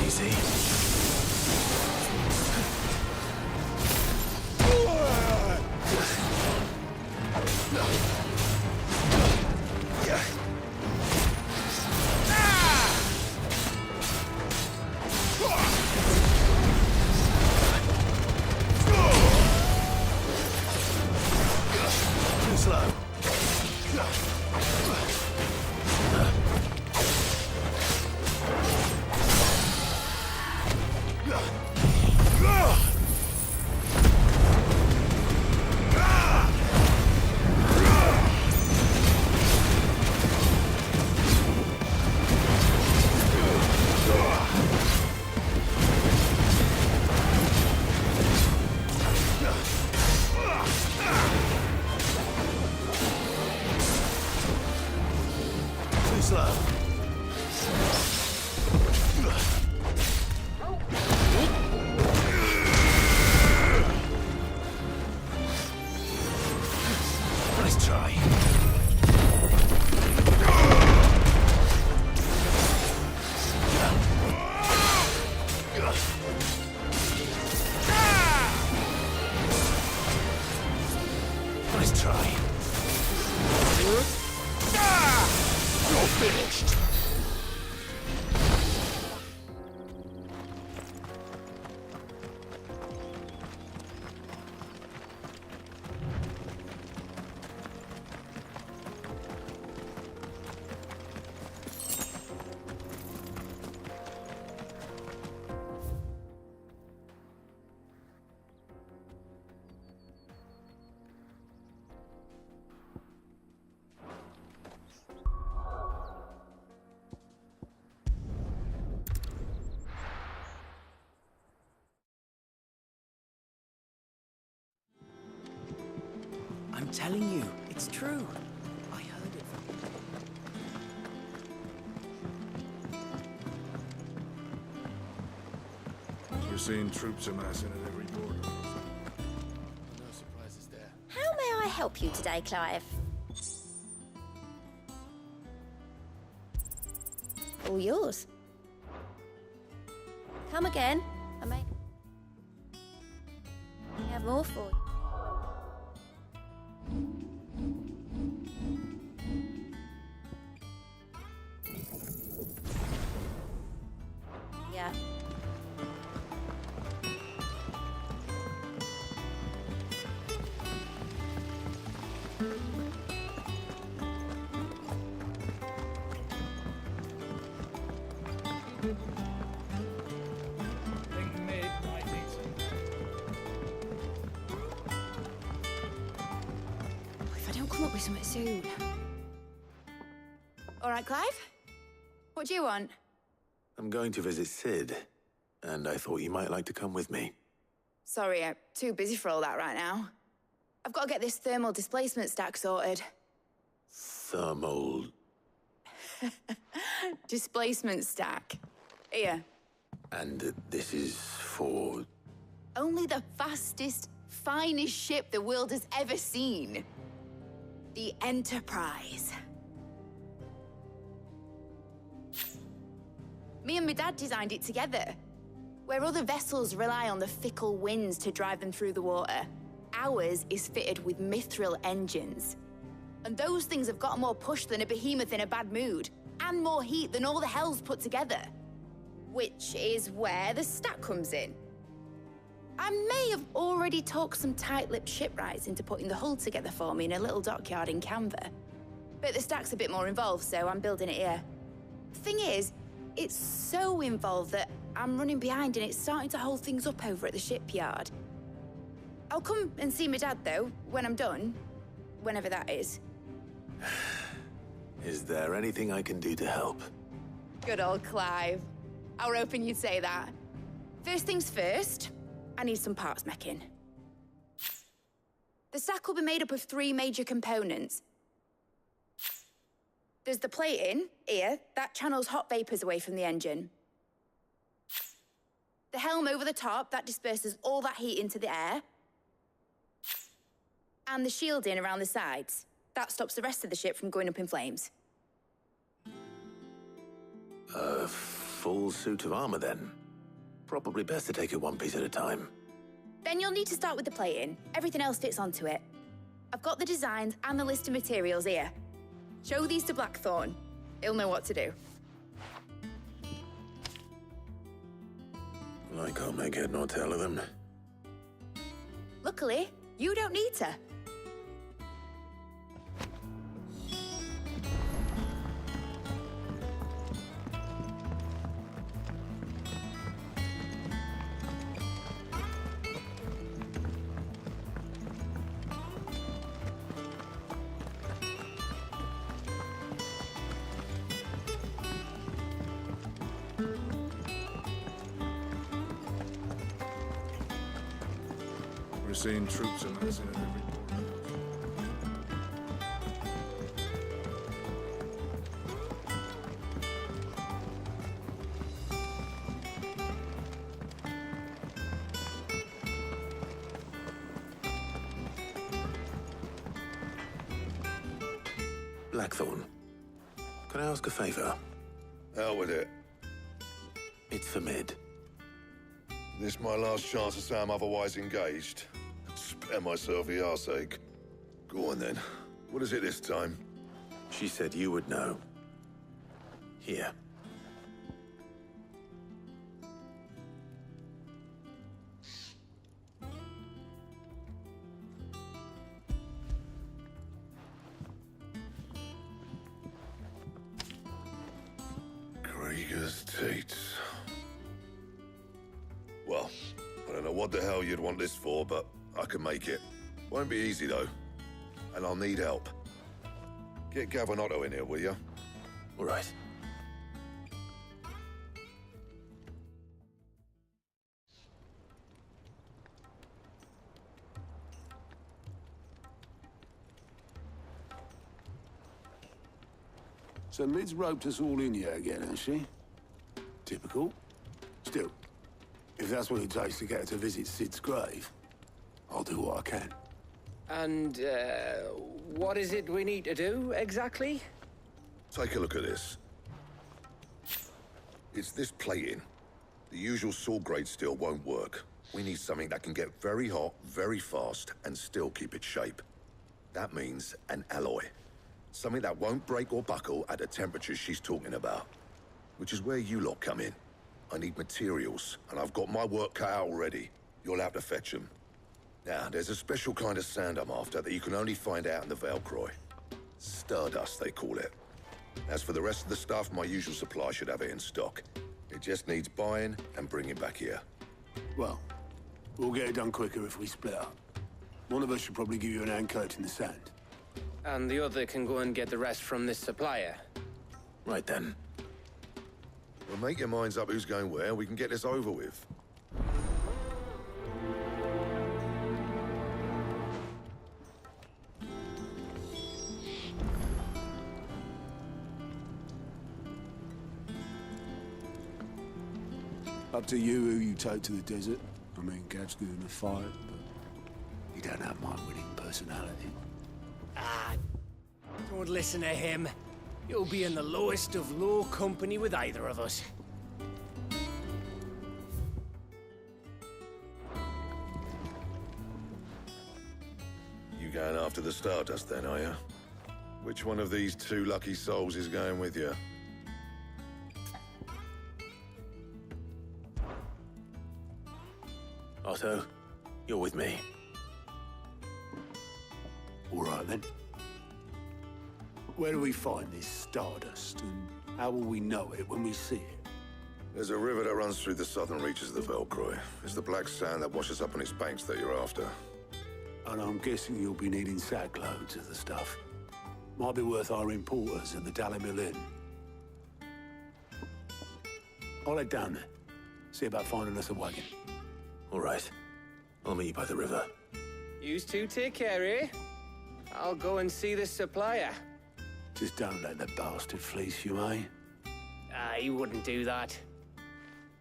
Speaker 5: easy.
Speaker 15: Too slow. Too slow. Nice try. Nice try. You're finished.
Speaker 17: I'm telling you, it's true. I heard it from...
Speaker 3: You're seeing troops amassing at every border.
Speaker 6: No surprises there.
Speaker 2: How may I help you today, Clive? All yours. Come again. I may have more for you. Yeah.
Speaker 13: Think mid might need some.
Speaker 18: If I don't come up with something soon. All right, Clive? What do you want?
Speaker 5: I'm going to visit Sid, and I thought you might like to come with me.
Speaker 18: Sorry, I'm too busy for all that right now. I've got to get this thermal displacement stack sorted.
Speaker 5: Thermal...
Speaker 18: Displacement stack. Here.
Speaker 5: And this is for...
Speaker 18: Only the fastest, finest ship the world has ever seen. The Enterprise. Me and my dad designed it together. Where other vessels rely on the fickle winds to drive them through the water, ours is fitted with mithril engines. And those things have got more push than a behemoth in a bad mood, and more heat than all the hells put together. Which is where the stack comes in. I may have already talked some tight-lipped shipwrights into putting the hull together for me in a little dockyard in Canva. But the stack's a bit more involved, so I'm building it here. Thing is, it's so involved that I'm running behind and it's starting to hold things up over at the shipyard. I'll come and see my dad, though, when I'm done. Whenever that is.
Speaker 5: Is there anything I can do to help?
Speaker 18: Good old Clive. I were hoping you'd say that. First things first, I need some parts meching. The stack will be made up of 3 major components. There's the plating, here, that channels hot vapors away from the engine. The helm over the top, that disperses all that heat into the air. And the shielding around the sides. That stops the rest of the ship from going up in flames.
Speaker 5: full suit of armor, then. Probably best to take it one piece at a time.
Speaker 18: Then you'll need to start with the plating. Everything else fits onto it. I've got the designs and the list of materials here. Show these to Blackthorn. He'll know what to do.
Speaker 5: I can't make head nor tail of them.
Speaker 18: Luckily, you don't need to.
Speaker 3: We're seeing troops amassing at every corner.
Speaker 5: Blackthorn, can I ask a favor?
Speaker 3: Hell with it.
Speaker 5: It's for Mid.
Speaker 3: This my last chance to say I'm otherwise engaged. Spare myself the arseache. Go on then. What is it this time?
Speaker 5: She said you would know. Here.
Speaker 3: Krieger's teats. Well, I don't know what the hell you'd want this for, but I can make it. Won't be easy, though. And I'll need help. Get Gavinotto in here, will you?
Speaker 5: All right.
Speaker 4: So Mid's roped us all in here again, hasn't she? Typical. Still, if that's what it takes to get her to visit Sid's grave, I'll do what I can.
Speaker 6: And, what is it we need to do, exactly?
Speaker 3: Take a look at this. It's this plating. The usual sword-grade steel won't work. We need something that can get very hot, very fast, and still keep its shape. That means an alloy. Something that won't break or buckle at the temperatures she's talking about. Which is where you lot come in. I need materials, and I've got my work cut out already. You'll have to fetch them. Now, there's a special kind of sand I'm after that you can only find out in the Valcroy. Stardust, they call it. As for the rest of the stuff, my usual supply should have it in stock. It just needs buying and bringing back here.
Speaker 4: Well, we'll get it done quicker if we split up. One of us should probably give you an hand coat in the sand.
Speaker 6: And the other can go and get the rest from this supplier.
Speaker 5: Right then.
Speaker 3: Well, make your minds up who's going where. We can get this over with.
Speaker 4: Up to you who you take to the desert. I mean, Gav's good in a fight, but he don't have my winning personality.
Speaker 6: Ah, don't listen to him. You'll be in the lowest of low company with either of us.
Speaker 3: You going after the Stardust then, are you? Which one of these two lucky souls is going with you?
Speaker 5: Otto, you're with me.
Speaker 4: All right, then. Where do we find this Stardust, and how will we know it when we see it?
Speaker 3: There's a river that runs through the southern reaches of the Valcroy. It's the black sand that washes up on its banks that you're after.
Speaker 4: And I'm guessing you'll be needing sack loads of the stuff. Might be worth our importers at the Dalimil Inn. I'll head down there. See about finding us a wagon.
Speaker 5: All right. I'll meet you by the river.
Speaker 6: Yous two take care, eh? I'll go and see this supplier.
Speaker 4: Just don't let the bastard fleece you, eh?
Speaker 6: Ah, he wouldn't do that.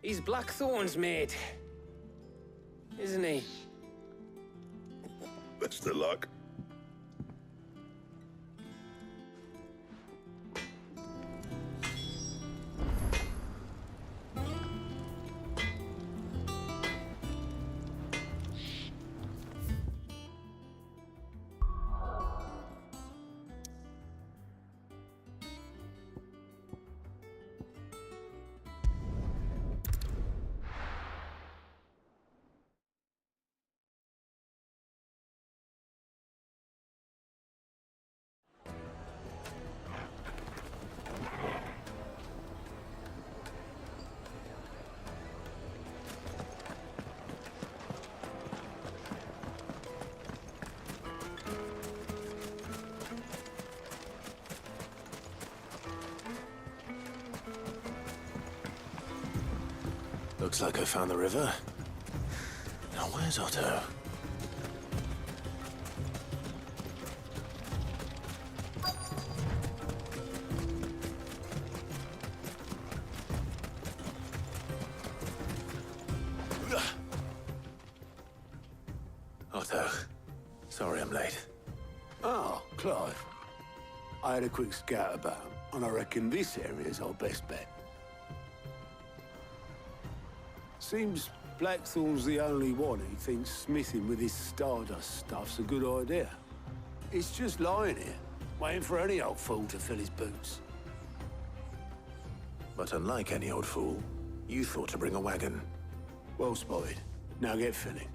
Speaker 6: He's Blackthorn's mate. Isn't he?
Speaker 3: Best of luck.
Speaker 5: Looks like I found the river. Now where's Otto? Otto, sorry I'm late.
Speaker 4: Oh, Clive. I had a quick scout about, and I reckon this area's our best bet. Seems Blackthorn's the only one who thinks smithing with this Stardust stuff's a good idea. It's just lying here, waiting for any old fool to fill his boots.
Speaker 5: But unlike any old fool, you thought to bring a wagon.
Speaker 4: Well spotted. Now get filling.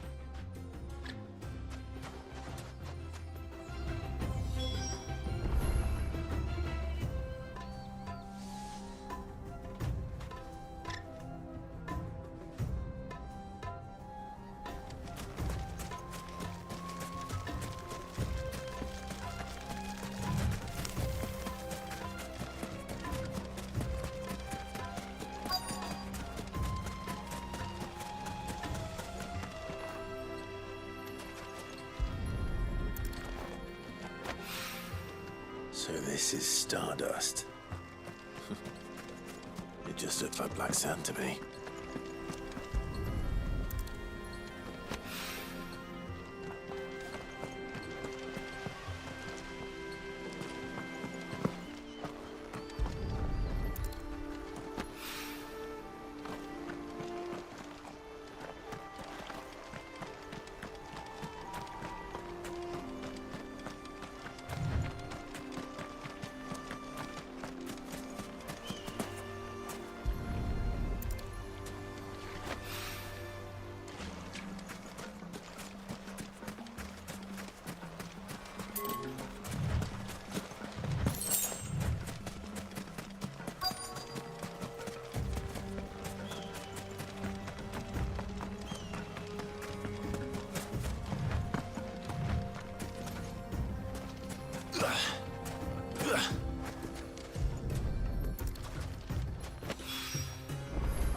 Speaker 5: So this is Stardust. It just looks like black sand to me.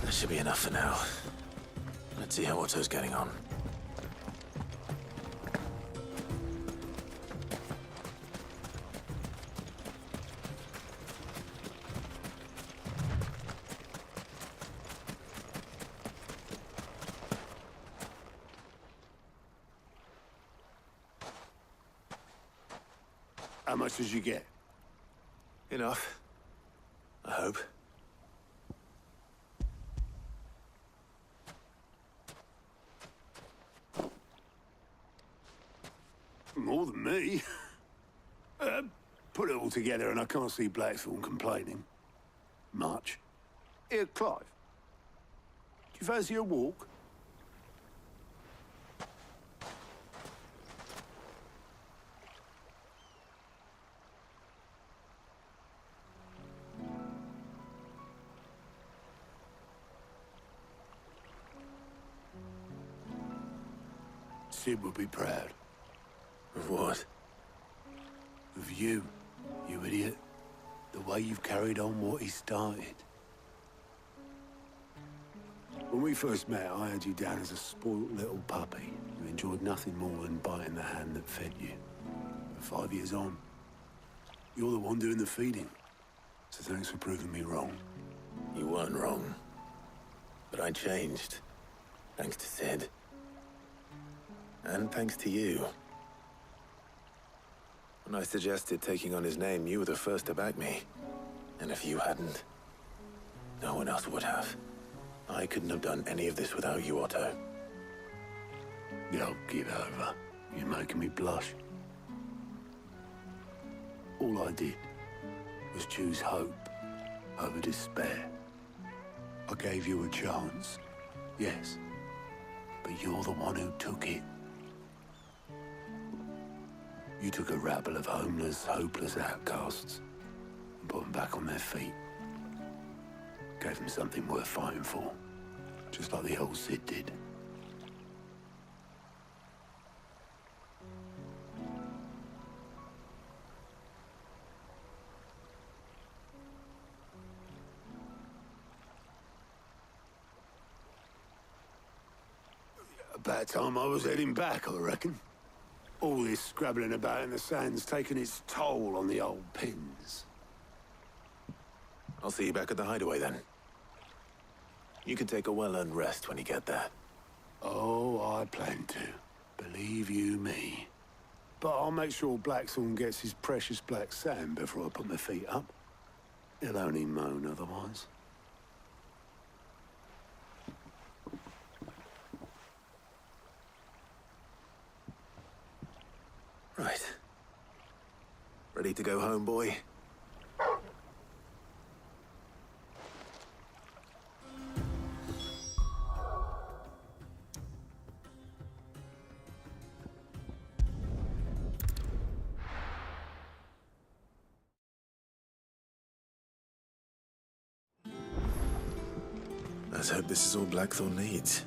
Speaker 5: That should be enough for now. Let's see how Otto's getting on.
Speaker 4: How much did you get?
Speaker 5: Enough. I hope.
Speaker 4: More than me. Put it all together and I can't see Blackthorn complaining. Much. Here, Clive. Do you fancy a walk? Sid would be proud.
Speaker 5: Of what?
Speaker 4: Of you, you idiot. The way you've carried on what he started. When we first met, I had you down as a spoilt little puppy who enjoyed nothing more than biting the hand that fed you. But 5 years on, you're the one doing the feeding. So thanks for proving me wrong.
Speaker 5: You weren't wrong. But I changed. Thanks to Sid. And thanks to you. When I suggested taking on his name, you were the first to back me. And if you hadn't, no one else would have. I couldn't have done any of this without you, Otto.
Speaker 4: Yo, give over. You're making me blush. All I did was choose hope over despair. I gave you a chance, yes, but you're the one who took it. You took a rabble of homeless, hopeless outcasts and put them back on their feet. Gave them something worth fighting for, just like the old Sid did. About time I was heading back, I reckon. All this scrabbling about in the sand's taken its toll on the old pins.
Speaker 5: I'll see you back at the Hideaway then. You can take a well-earned rest when you get there.
Speaker 4: Oh, I plan to. Believe you me. But I'll make sure Blackthorn gets his precious black sand before I put my feet up. He'll only moan otherwise.
Speaker 5: Right. Ready to go home, boy? Let's hope this is all Blackthorn needs.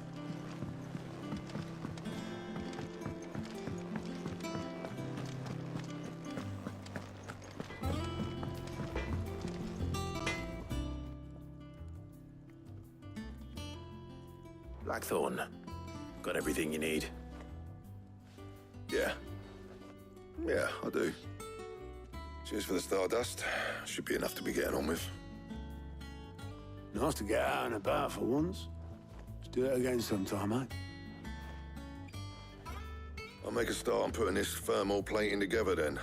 Speaker 5: Blackthorn, got everything you need?
Speaker 3: Yeah. Yeah, I do. Cheers for the stardust. Should be enough to be getting on with.
Speaker 4: Nice to get out and about for once. Let's do it again sometime, mate.
Speaker 3: I'll make a start on putting this thermal plating together then.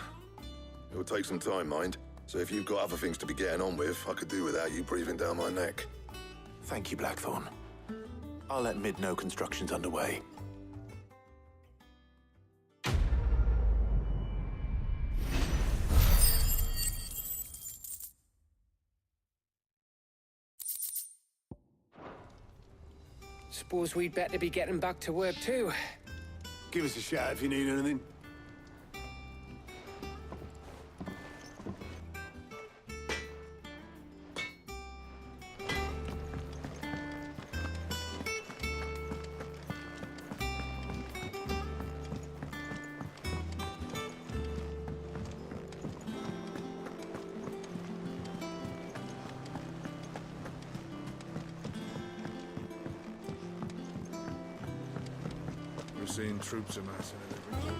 Speaker 3: It'll take some time, mind. So if you've got other things to be getting on with, I could do without you breathing down my neck.
Speaker 5: Thank you, Blackthorn. I'll let Mid know construction's underway.
Speaker 6: Suppose we'd better be getting back to work too.
Speaker 4: Give us a shout if you need anything.
Speaker 19: We're seeing troops amassing at every corner.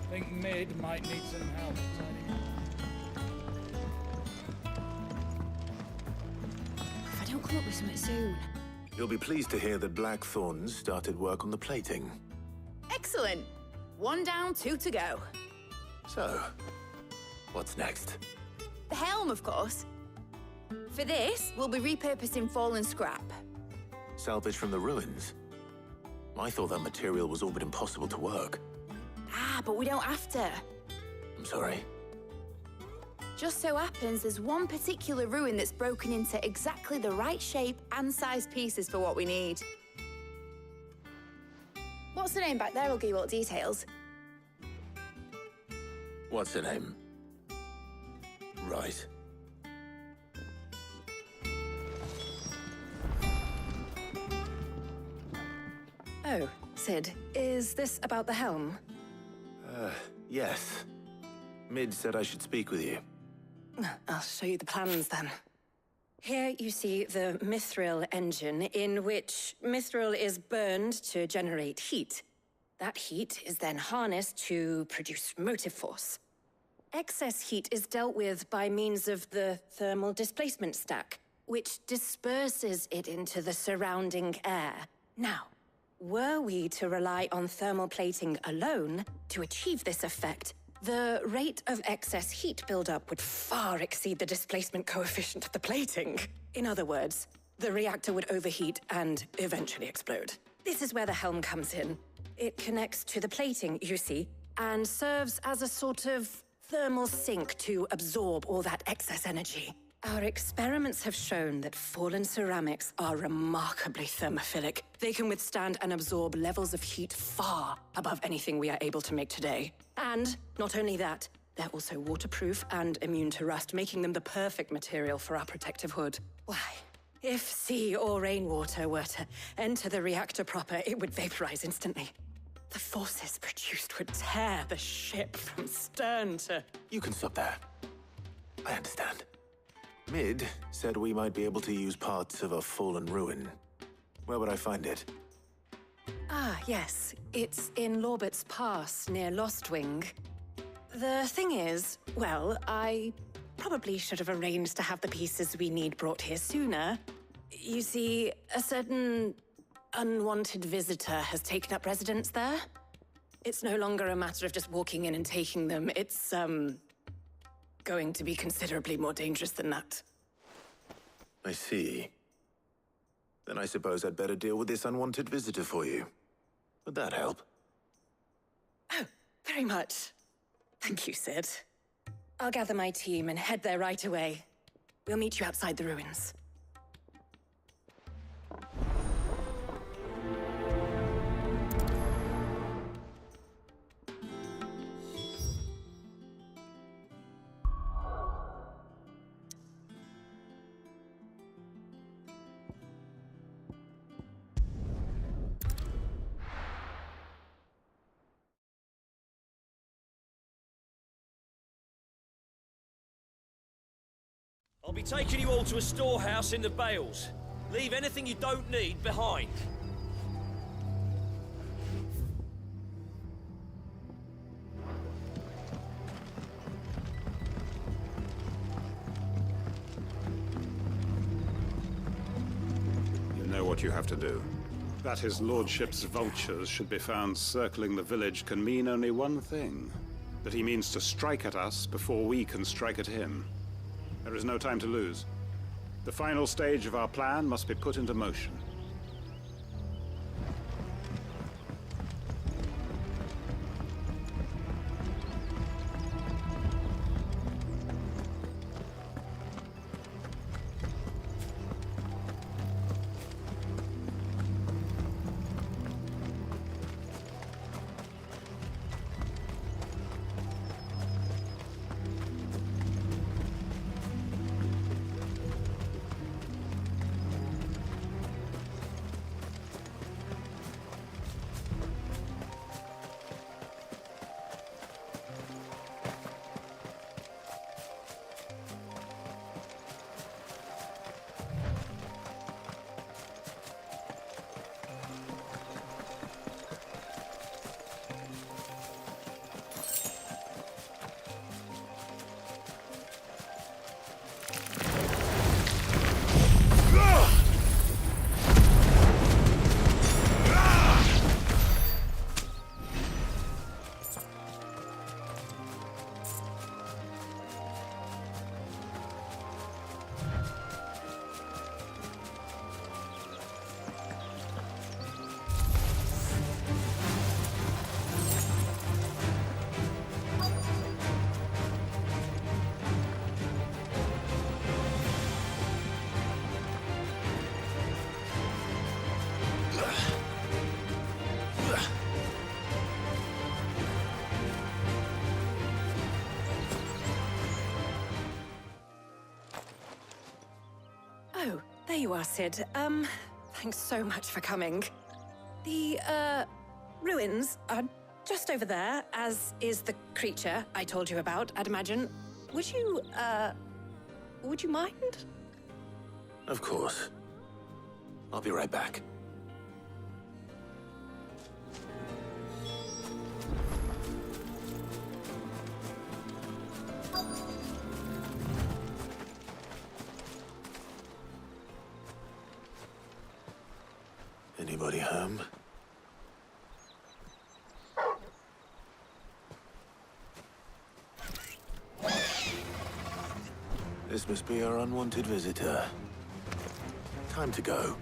Speaker 13: Think Mid might need some help tidying up.
Speaker 7: If I don't come up with something soon.
Speaker 5: You'll be pleased to hear that Blackthorn's started work on the plating.
Speaker 18: Excellent. 1 down, 2 to go.
Speaker 5: So, what's next?
Speaker 18: The helm, of course. For this, we'll be repurposing fallen scrap.
Speaker 5: Salvage from the ruins? I thought that material was all but impossible to work.
Speaker 18: Ah, but we don't have to.
Speaker 5: I'm sorry.
Speaker 18: Just so happens there's one particular ruin that's broken into exactly the right shape and size pieces for what we need. What's the name back there? I'll give you all the details.
Speaker 5: What's her name? Right.
Speaker 10: Oh, Sid, is this about the helm?
Speaker 5: Yes. Mid said I should speak with you.
Speaker 10: I'll show you the plans then. Here you see the mithril engine, in which mithril is burned to generate heat. That heat is then harnessed to produce motive force. Excess heat is dealt with by means of the thermal displacement stack, which disperses it into the surrounding air. Now, were we to rely on thermal plating alone to achieve this effect, the rate of excess heat buildup would far exceed the displacement coefficient of the plating. In other words, the reactor would overheat and eventually explode. This is where the helm comes in. It connects to the plating, you see, and serves as a sort of thermal sink to absorb all that excess energy. Our experiments have shown that fallen ceramics are remarkably thermophilic. They can withstand and absorb levels of heat far above anything we are able to make today. And not only that, they're also waterproof and immune to rust, making them the perfect material for our protective hood. Why, if sea or rainwater were to enter the reactor proper, it would vaporize instantly. the forces produced would tear the ship from stern to...
Speaker 5: You can stop there. I understand. Mid said we might be able to use parts of a fallen ruin. Where would I find it?
Speaker 10: Ah, yes. It's in Lorbert's Pass, near Lostwing. The thing is, well, I probably should have arranged to have the pieces we need brought here sooner. You see, a certain unwanted visitor has taken up residence there. It's no longer a matter of just walking in and taking them. It's, going to be considerably more dangerous than that.
Speaker 5: I see. Then I suppose I'd better deal with this unwanted visitor for you. Would that help?
Speaker 10: Oh, very much. Thank you, Sid. I'll gather my team and head there right away. We'll meet you outside the ruins.
Speaker 20: I'll be taking you all to a storehouse in the Bales. Leave anything you don't need behind.
Speaker 11: You know what you have to do. That his lordship's vultures should be found circling the village can mean only one thing. That he means to strike at us before we can strike at him. There is no time to lose. The final stage of our plan must be put into motion.
Speaker 10: Oh, there you are, Sid. Thanks so much for coming. The, ruins are just over there, as is the creature I told you about, I'd imagine. Would you mind?
Speaker 5: Of course. I'll be right back. Anybody home? This must be our unwanted visitor. Time to go.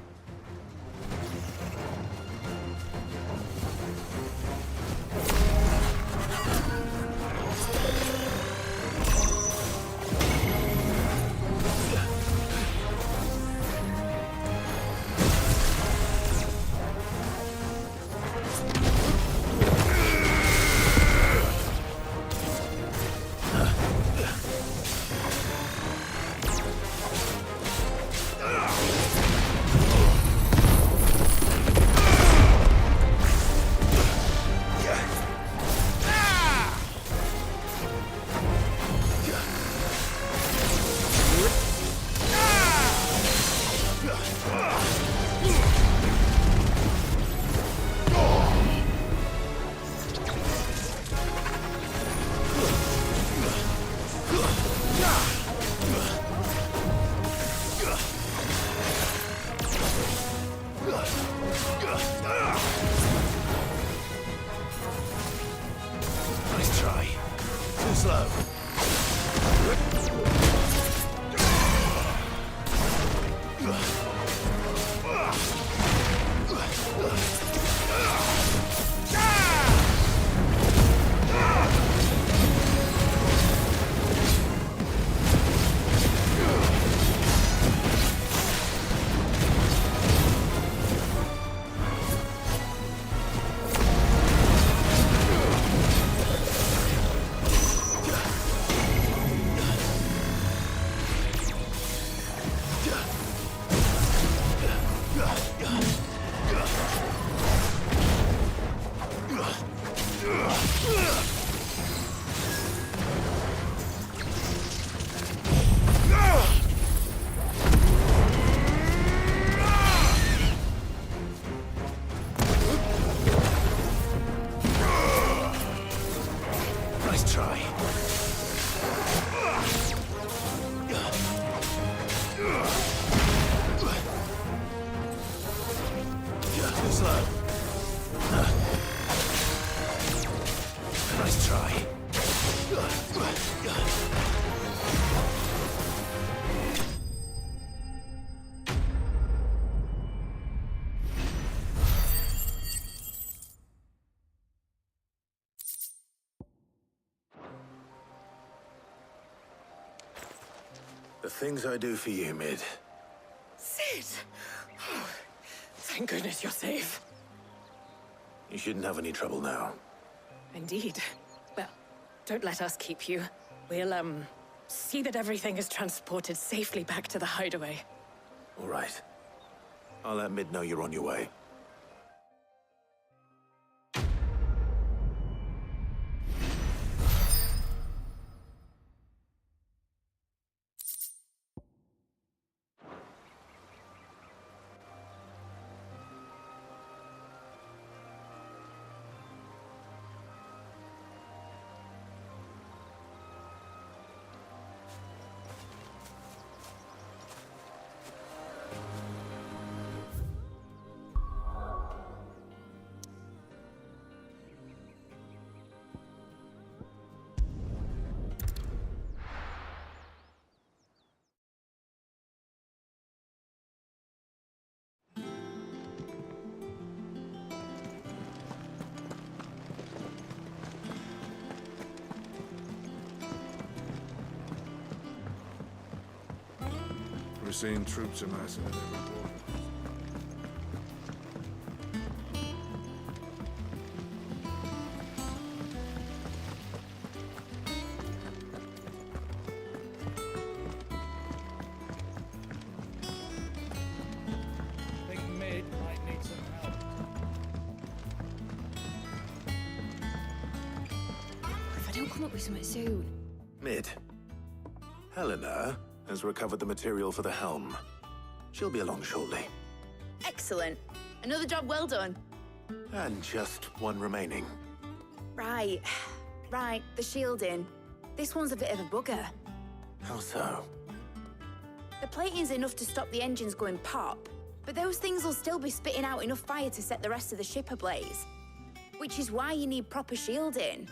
Speaker 15: slow. Nice try. Too slow. Nice try.
Speaker 5: The things I do for you, Mid.
Speaker 10: Sid! Oh, thank goodness you're safe.
Speaker 5: You shouldn't have any trouble now.
Speaker 10: Indeed. Well, don't let us keep you. We'll, see that everything is transported safely back to the Hideaway.
Speaker 5: All right. I'll let Mid know you're on your way.
Speaker 19: We're seeing troops amassing at every border.
Speaker 13: I think Mid might need some help.
Speaker 18: If I don't come up with something soon.
Speaker 5: Mid. Helena has recovered the material for the helm. She'll be along shortly.
Speaker 18: Excellent. Another job well done.
Speaker 5: And just one remaining.
Speaker 18: Right. Right, the shielding. This one's a bit of a bugger.
Speaker 5: How so?
Speaker 18: The plating's enough to stop the engines going pop, but those things will still be spitting out enough fire to set the rest of the ship ablaze. Which is why you need proper shielding.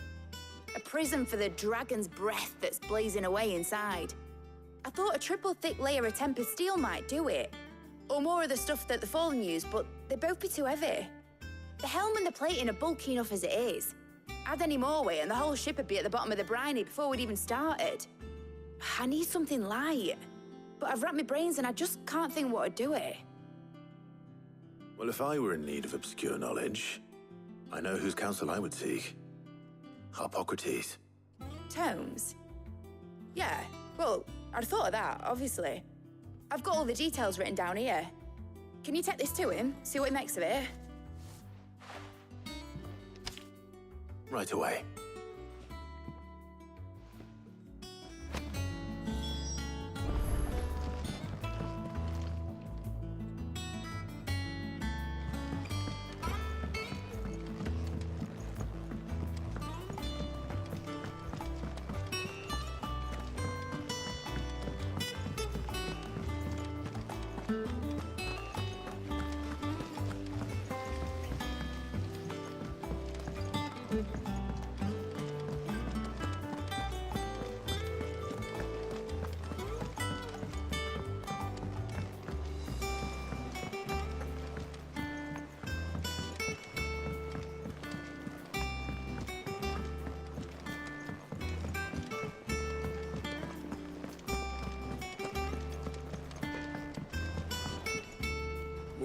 Speaker 18: A prison for the dragon's breath that's blazing away inside. I thought a triple thick layer of tempered steel might do it. Or more of the stuff that the Fallen use, but they'd both be too heavy. The helm and the plating are bulky enough as it is. Add any more weight and the whole ship would be at the bottom of the briny before we'd even started. I need something light. But I've wrapped my brains and I just can't think what would do it.
Speaker 5: Well, if I were in need of obscure knowledge, I know whose counsel I would seek. Harpocrates.
Speaker 18: Tomes? Yeah, well, I'd thought of that, obviously. I've got all the details written down here. Can you take this to him, see what he makes of it?
Speaker 5: Right away.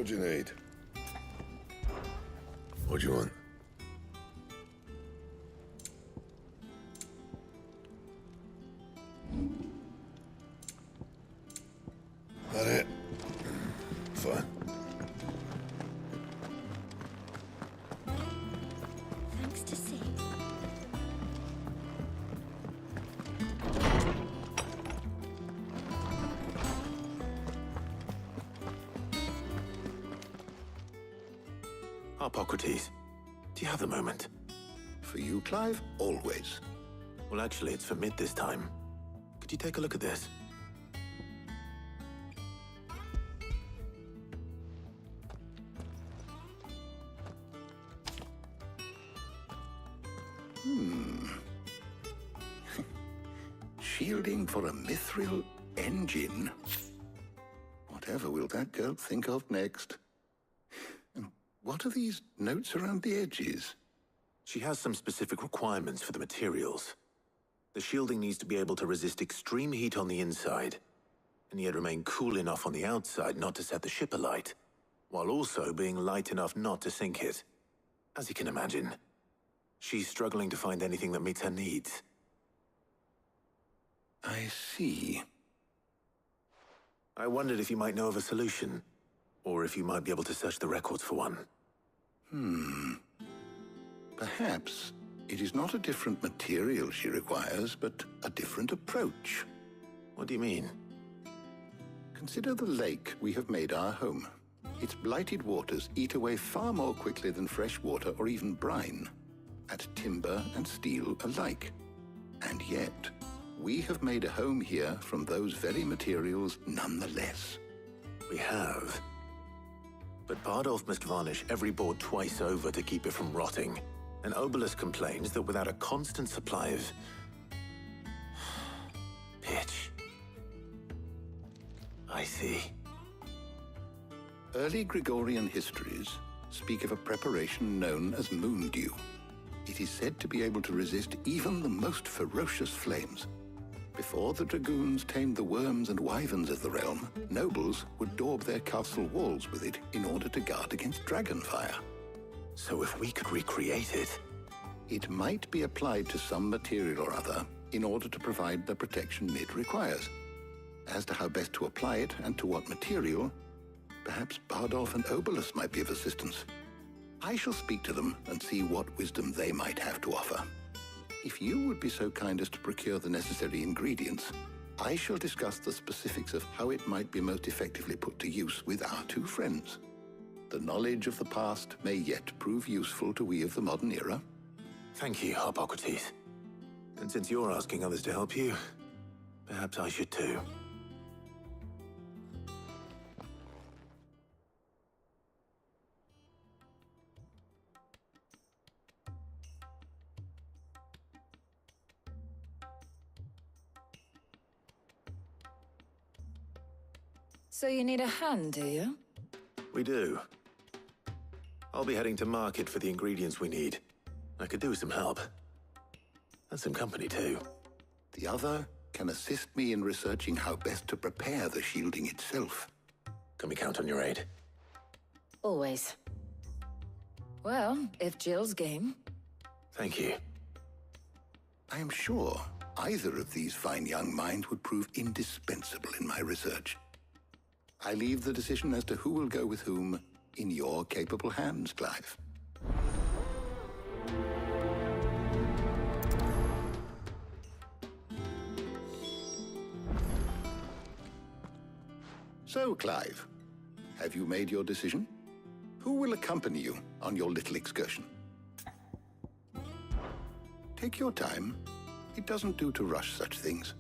Speaker 3: What do you need? What do you want? That it? Fine.
Speaker 2: Thanks to see.
Speaker 5: Hippocrates, do you have a moment?
Speaker 1: For you, Clive, always.
Speaker 5: Well, actually, it's for mid this time. Could you take a look at this?
Speaker 1: Shielding for a mithril engine. Whatever will that girl think of next? And what are these notes around the edges?
Speaker 5: She has some specific requirements for the materials. The shielding needs to be able to resist extreme heat on the inside, and yet remain cool enough on the outside not to set the ship alight, while also being light enough not to sink it. As you can imagine, she's struggling to find anything that meets her needs.
Speaker 1: I see.
Speaker 5: I wondered if you might know of a solution, or if you might be able to search the records for one.
Speaker 1: Perhaps it is not a different material she requires, but a different approach.
Speaker 5: What do you mean?
Speaker 1: Consider the lake we have made our home. Its blighted waters eat away far more quickly than fresh water or even brine, at timber and steel alike. And yet, we have made a home here from those very materials nonetheless.
Speaker 5: We have. But Bardolph must varnish every board twice over to keep it from rotting. And Obelisk complains that without a constant supply of pitch. I see.
Speaker 1: Early Gregorian histories speak of a preparation known as moon dew. It is said to be able to resist even the most ferocious flames. Before the dragoons tamed the worms and wyverns of the realm, nobles would daub their castle walls with it in order to guard against dragonfire.
Speaker 5: So if we could recreate it...
Speaker 1: It might be applied to some material or other in order to provide the protection Mid requires. As to how best to apply it and to what material, perhaps Bardolph and Obelisk might be of assistance. I shall speak to them and see what wisdom they might have to offer. If you would be so kind as to procure the necessary ingredients, I shall discuss the specifics of how it might be most effectively put to use with our two friends. The knowledge of the past may yet prove useful to we of the modern era.
Speaker 5: Thank you, Hippocrates. And since you're asking others to help you, perhaps I should too.
Speaker 12: So you need a hand, do you?
Speaker 5: We do. I'll be heading to market for the ingredients we need. I could do with some help. And some company, too.
Speaker 1: The other can assist me in researching how best to prepare the shielding itself.
Speaker 5: Can we count on your aid?
Speaker 12: Always. Well, if Jill's game.
Speaker 5: Thank you.
Speaker 1: I am sure either of these fine young minds would prove indispensable in my research. I leave the decision as to who will go with whom in your capable hands, Clive. So, Clive, have you made your decision? Who will accompany you on your little excursion? Take your time. It doesn't do to rush such things.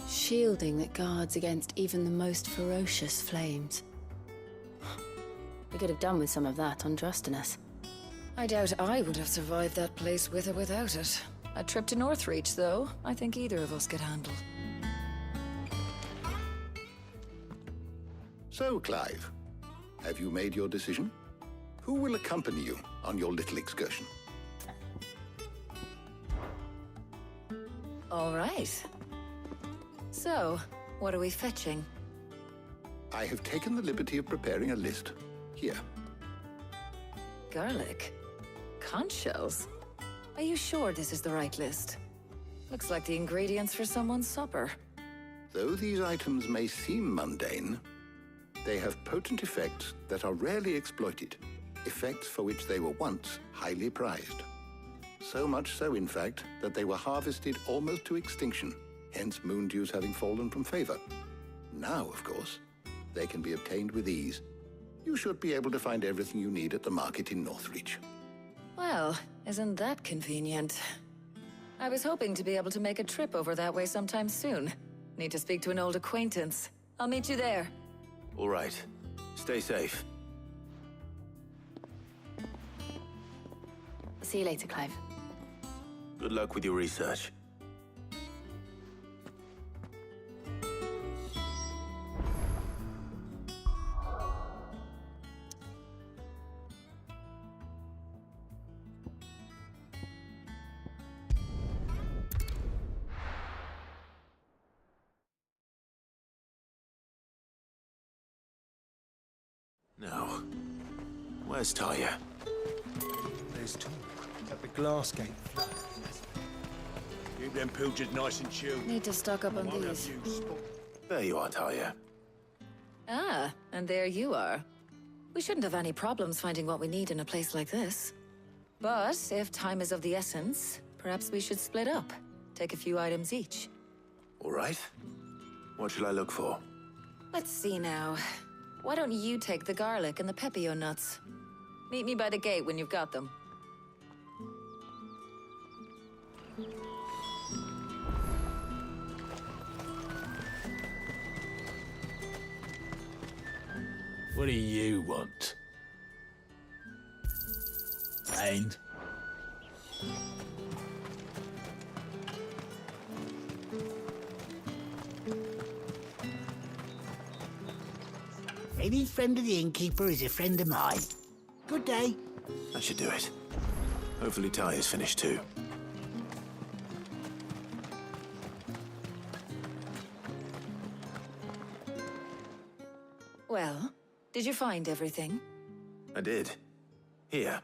Speaker 7: Shielding that guards against even the most ferocious flames. We could have done with some of that on Drustinus.
Speaker 12: I doubt I would have survived that place with or without it. A trip to Northreach, though, I think either of us could handle.
Speaker 1: So, Clive, have you made your decision? Who will accompany you on your little excursion?
Speaker 12: All right. So,
Speaker 8: What are we fetching?
Speaker 1: I have taken the liberty of preparing a list. Here.
Speaker 8: Garlic? Conch shells? Are you sure this is the right list? Looks like the ingredients for someone's supper.
Speaker 1: Though these items may seem mundane, they have potent effects that are rarely exploited, effects for which they were once highly prized. So much so, in fact, that they were harvested almost to extinction, hence moon dews having fallen from favor. Now, of course, they can be obtained with ease. You should be able to find everything you need at the market in Northreach.
Speaker 8: Well, isn't that convenient? I was hoping to be able to make a trip over that way sometime soon. Need to speak to an old acquaintance. I'll meet you there.
Speaker 5: All right. Stay safe.
Speaker 18: See you later, Clive.
Speaker 5: Good luck with your research. Now, where's Talia?
Speaker 17: There's talk at the glass gate.
Speaker 15: Keep them pilchers nice and chilled.
Speaker 8: Need to stock up on these.
Speaker 5: There you are, Talia.
Speaker 8: Ah, and there you are. We shouldn't have any problems finding what we need in a place like this. But if time is of the essence, perhaps we should split up. Take a few items each.
Speaker 5: All right. What shall I look for?
Speaker 8: Let's see now. Why don't you take the garlic and the pepio nuts? Meet me by the gate when you've got them.
Speaker 15: What do you want? And?
Speaker 2: Any friend of the innkeeper is a friend of mine. Good day.
Speaker 5: That should do it. Hopefully Talia's finished too.
Speaker 8: Well, did you find everything?
Speaker 5: I did. Here.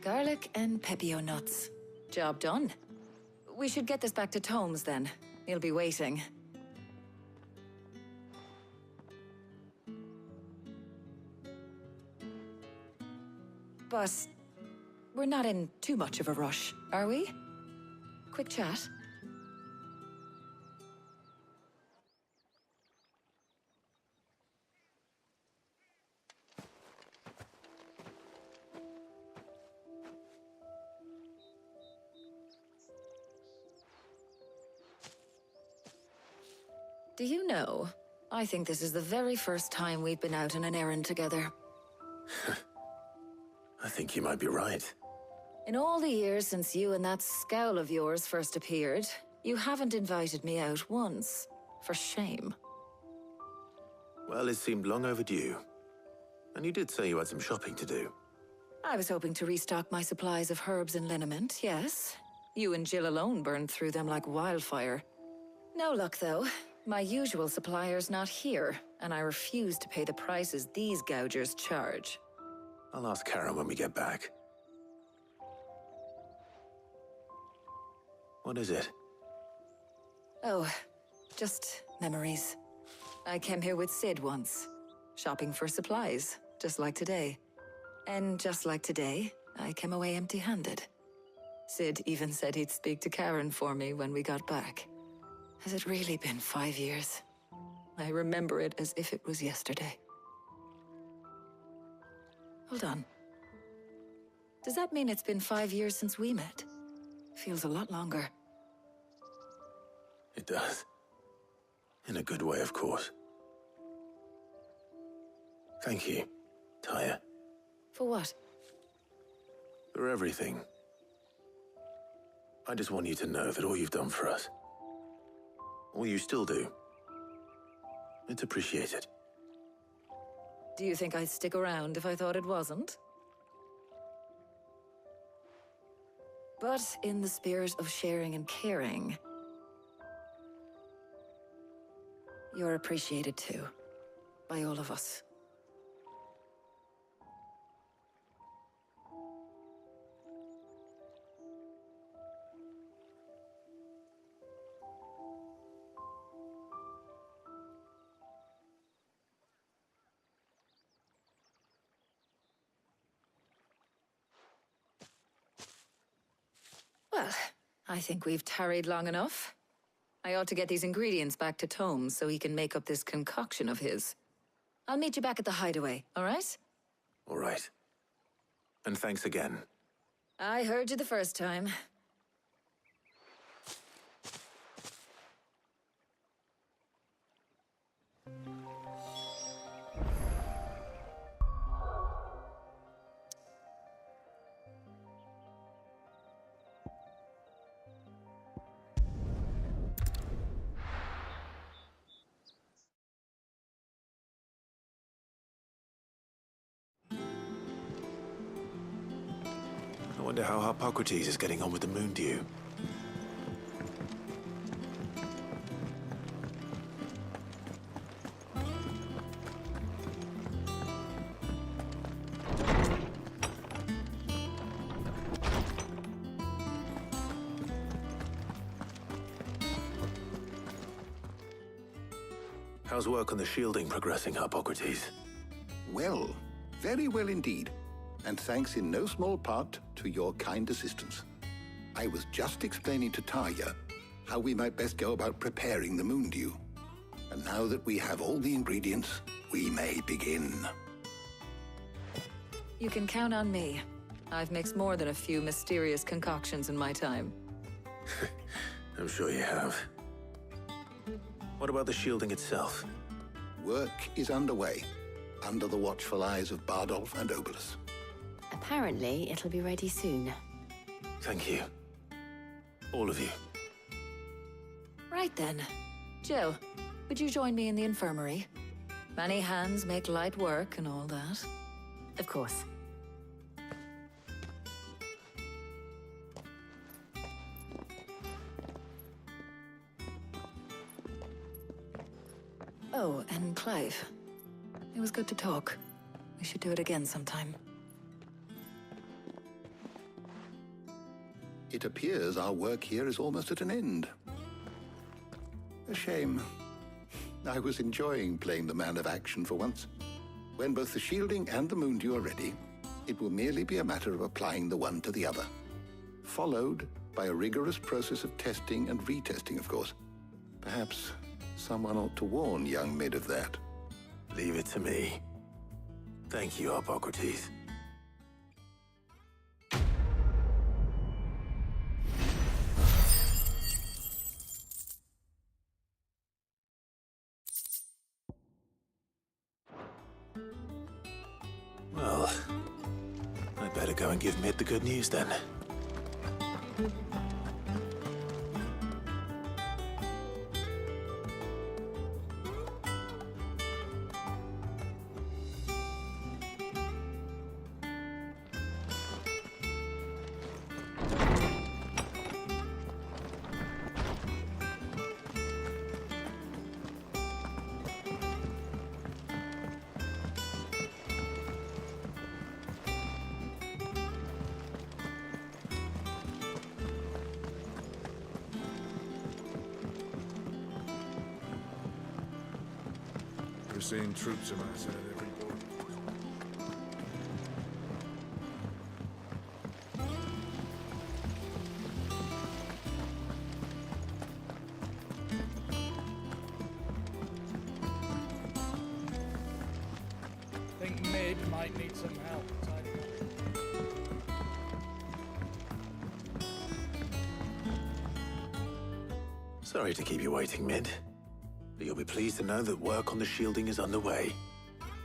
Speaker 8: Garlic and pepio nuts. Job done. We should get this back to Tomes then. He'll be waiting. But we're not in too much of a rush, are we? Quick chat. Do you know, I think this is the very first time we've been out on an errand together.
Speaker 5: I think you might be right.
Speaker 8: In all the years since you and that scowl of yours first appeared, you haven't invited me out once. For shame.
Speaker 5: Well, it seemed long overdue. And you did say you had some shopping to do.
Speaker 8: I was hoping to restock my supplies of herbs and liniment, yes. You and Jill alone burned through them like wildfire. No luck, though. My usual supplier's not here, and I refuse to pay the prices these gougers charge.
Speaker 5: I'll ask Karen when we get back. What is it?
Speaker 8: Oh, just memories. I came here with Sid once, shopping for supplies, just like today. And just like today, I came away empty-handed. Sid even said he'd speak to Karen for me when we got back. Has it really been 5 years? I remember it as if it was yesterday. Hold on. Does that mean it's been 5 years since we met? Feels a lot longer.
Speaker 5: It does. In a good way, of course. Thank you, Taya.
Speaker 8: For what?
Speaker 5: For everything. I just want you to know that all you've done for us, all you still do, it's appreciated.
Speaker 8: Do you think I'd stick around if I thought it wasn't?
Speaker 21: But in the spirit of sharing and caring, you're appreciated too, by all of us. Well, I think we've tarried long enough. I ought to get these ingredients back to Tome so he can make up this concoction of his. I'll meet you back at the Hideaway, all right?
Speaker 5: All right. And thanks again.
Speaker 21: I heard you the first time.
Speaker 5: I wonder how Hippocrates is getting on with the moon dew. How's work on the shielding progressing, Hippocrates?
Speaker 1: Well, very well indeed. And thanks in no small part to your kind assistance. I was just explaining to Tarja how we might best go about preparing the moon dew. And now that we have all the ingredients, we may begin.
Speaker 21: You can count on me. I've mixed more than a few mysterious concoctions in my time.
Speaker 5: I'm sure you have. What about the shielding itself?
Speaker 1: Work is underway, under the watchful eyes of Bardolph and Obolus.
Speaker 7: Apparently, it'll be ready soon.
Speaker 5: Thank you. All of you.
Speaker 21: Right then. Jill, would you join me in the infirmary? Many hands make light work and all that.
Speaker 7: Of course.
Speaker 21: Oh, and Clive. It was good to talk. We should do it again sometime.
Speaker 1: It appears our work here is almost at an end. A shame. I was enjoying playing the man of action for once. When both the shielding and the moon dew are ready, it will merely be a matter of applying the one to the other. Followed by a rigorous process of testing and retesting, of course. Perhaps someone ought to warn young Mid of that.
Speaker 5: Leave it to me. Thank you, Hippocrates. Well, I'd better go and give Mid the good news then.
Speaker 19: We're seeing troops amassing at every port.
Speaker 13: Think Mid might need some help tidying up.
Speaker 5: Sorry to keep you waiting, Mid. But you'll be pleased to know that work on the shielding is underway.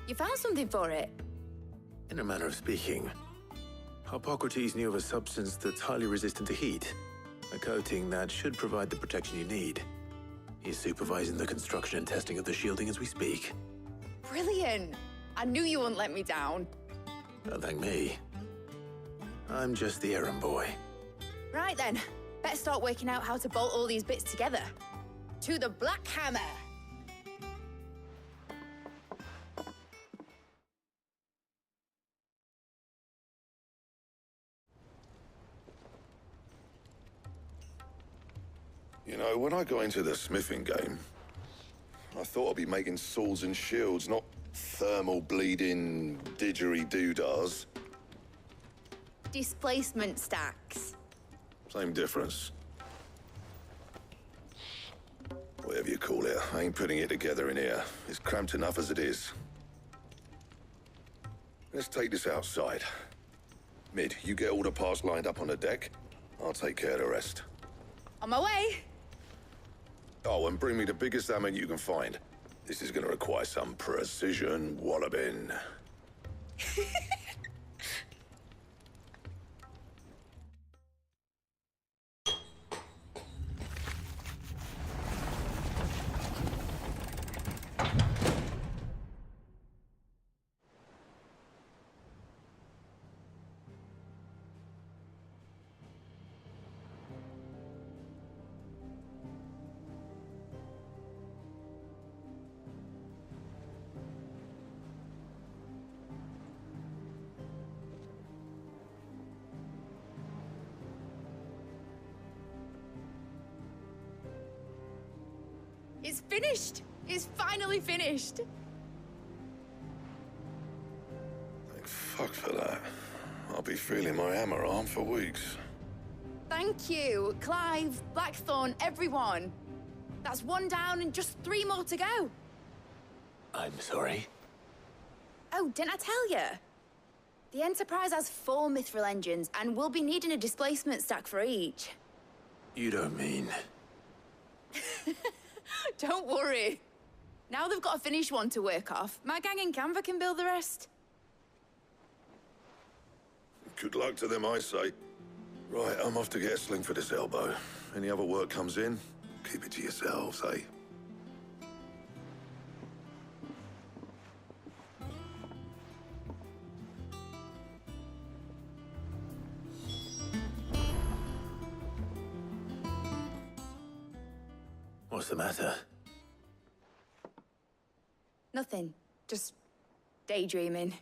Speaker 18: You found something for it?
Speaker 5: In a manner of speaking, Hippocrates knew of a substance that's highly resistant to heat, a coating that should provide the protection you need. He's supervising the construction and testing of the shielding as we speak.
Speaker 18: Brilliant! I knew you wouldn't let me down.
Speaker 5: Don't thank me. I'm just the errand boy.
Speaker 18: Right then, better start working out how to bolt all these bits together. To the Black Hammer!
Speaker 3: You know, when I got into the smithing game, I thought I'd be making swords and shields, not thermal bleeding didgeridoo-dahs.
Speaker 18: Displacement stacks.
Speaker 3: Same difference. Whatever you call it, I ain't putting it together in here. It's cramped enough as it is. Let's take this outside. Mid, you get all the parts lined up on the deck. I'll take care of the rest.
Speaker 18: On my way!
Speaker 3: Oh, and bring me the biggest hammer you can find. This is gonna require some precision walloping.
Speaker 18: It's finished! It's finally finished!
Speaker 3: Thank fuck for that. I'll be feeling my hammer arm for weeks.
Speaker 18: Thank you, Clive, Blackthorn, everyone. That's one down and just 3 more to go.
Speaker 5: I'm sorry.
Speaker 18: Oh, didn't I tell you? The Enterprise has 4 mithril engines, and we'll be needing a displacement stack for each.
Speaker 5: You don't mean...
Speaker 18: Don't worry. Now they've got a finished one to work off, my gang in Canva can build the rest.
Speaker 3: Good luck to them, I say. Right, I'm off to get a sling for this elbow. Any other work comes in, keep it to yourselves, eh?
Speaker 5: What's the matter?
Speaker 18: Nothing. Just daydreaming.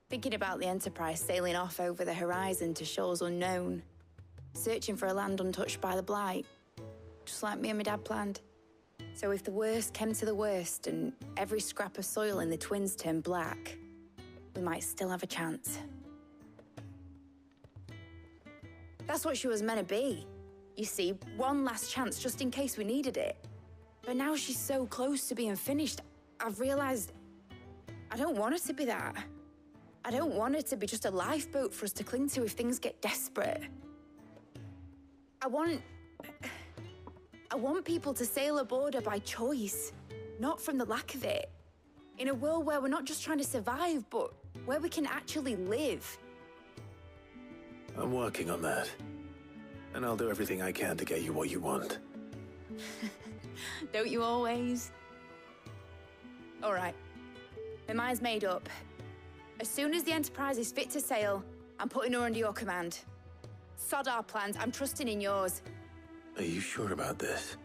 Speaker 18: Thinking about the Enterprise sailing off over the horizon to shores unknown. Searching for a land untouched by the Blight. Just like me and my dad planned. So if the worst came to the worst and every scrap of soil in the Twins turned black, we might still have a chance. That's what she was meant to be. You see, one last chance just in case we needed it. But now she's so close to being finished, I've realized I don't want her to be that. I don't want her to be just a lifeboat for us to cling to if things get desperate. I want people to sail aboard her by choice, not from the lack of it. In a world where we're not just trying to survive, but where we can actually live.
Speaker 5: I'm working on that. And I'll do everything I can to get you what you want.
Speaker 18: Don't you always? All right. My mind's made up. As soon as the Enterprise is fit to sail, I'm putting her under your command. Sod our plans, I'm trusting in yours.
Speaker 5: Are you sure about this?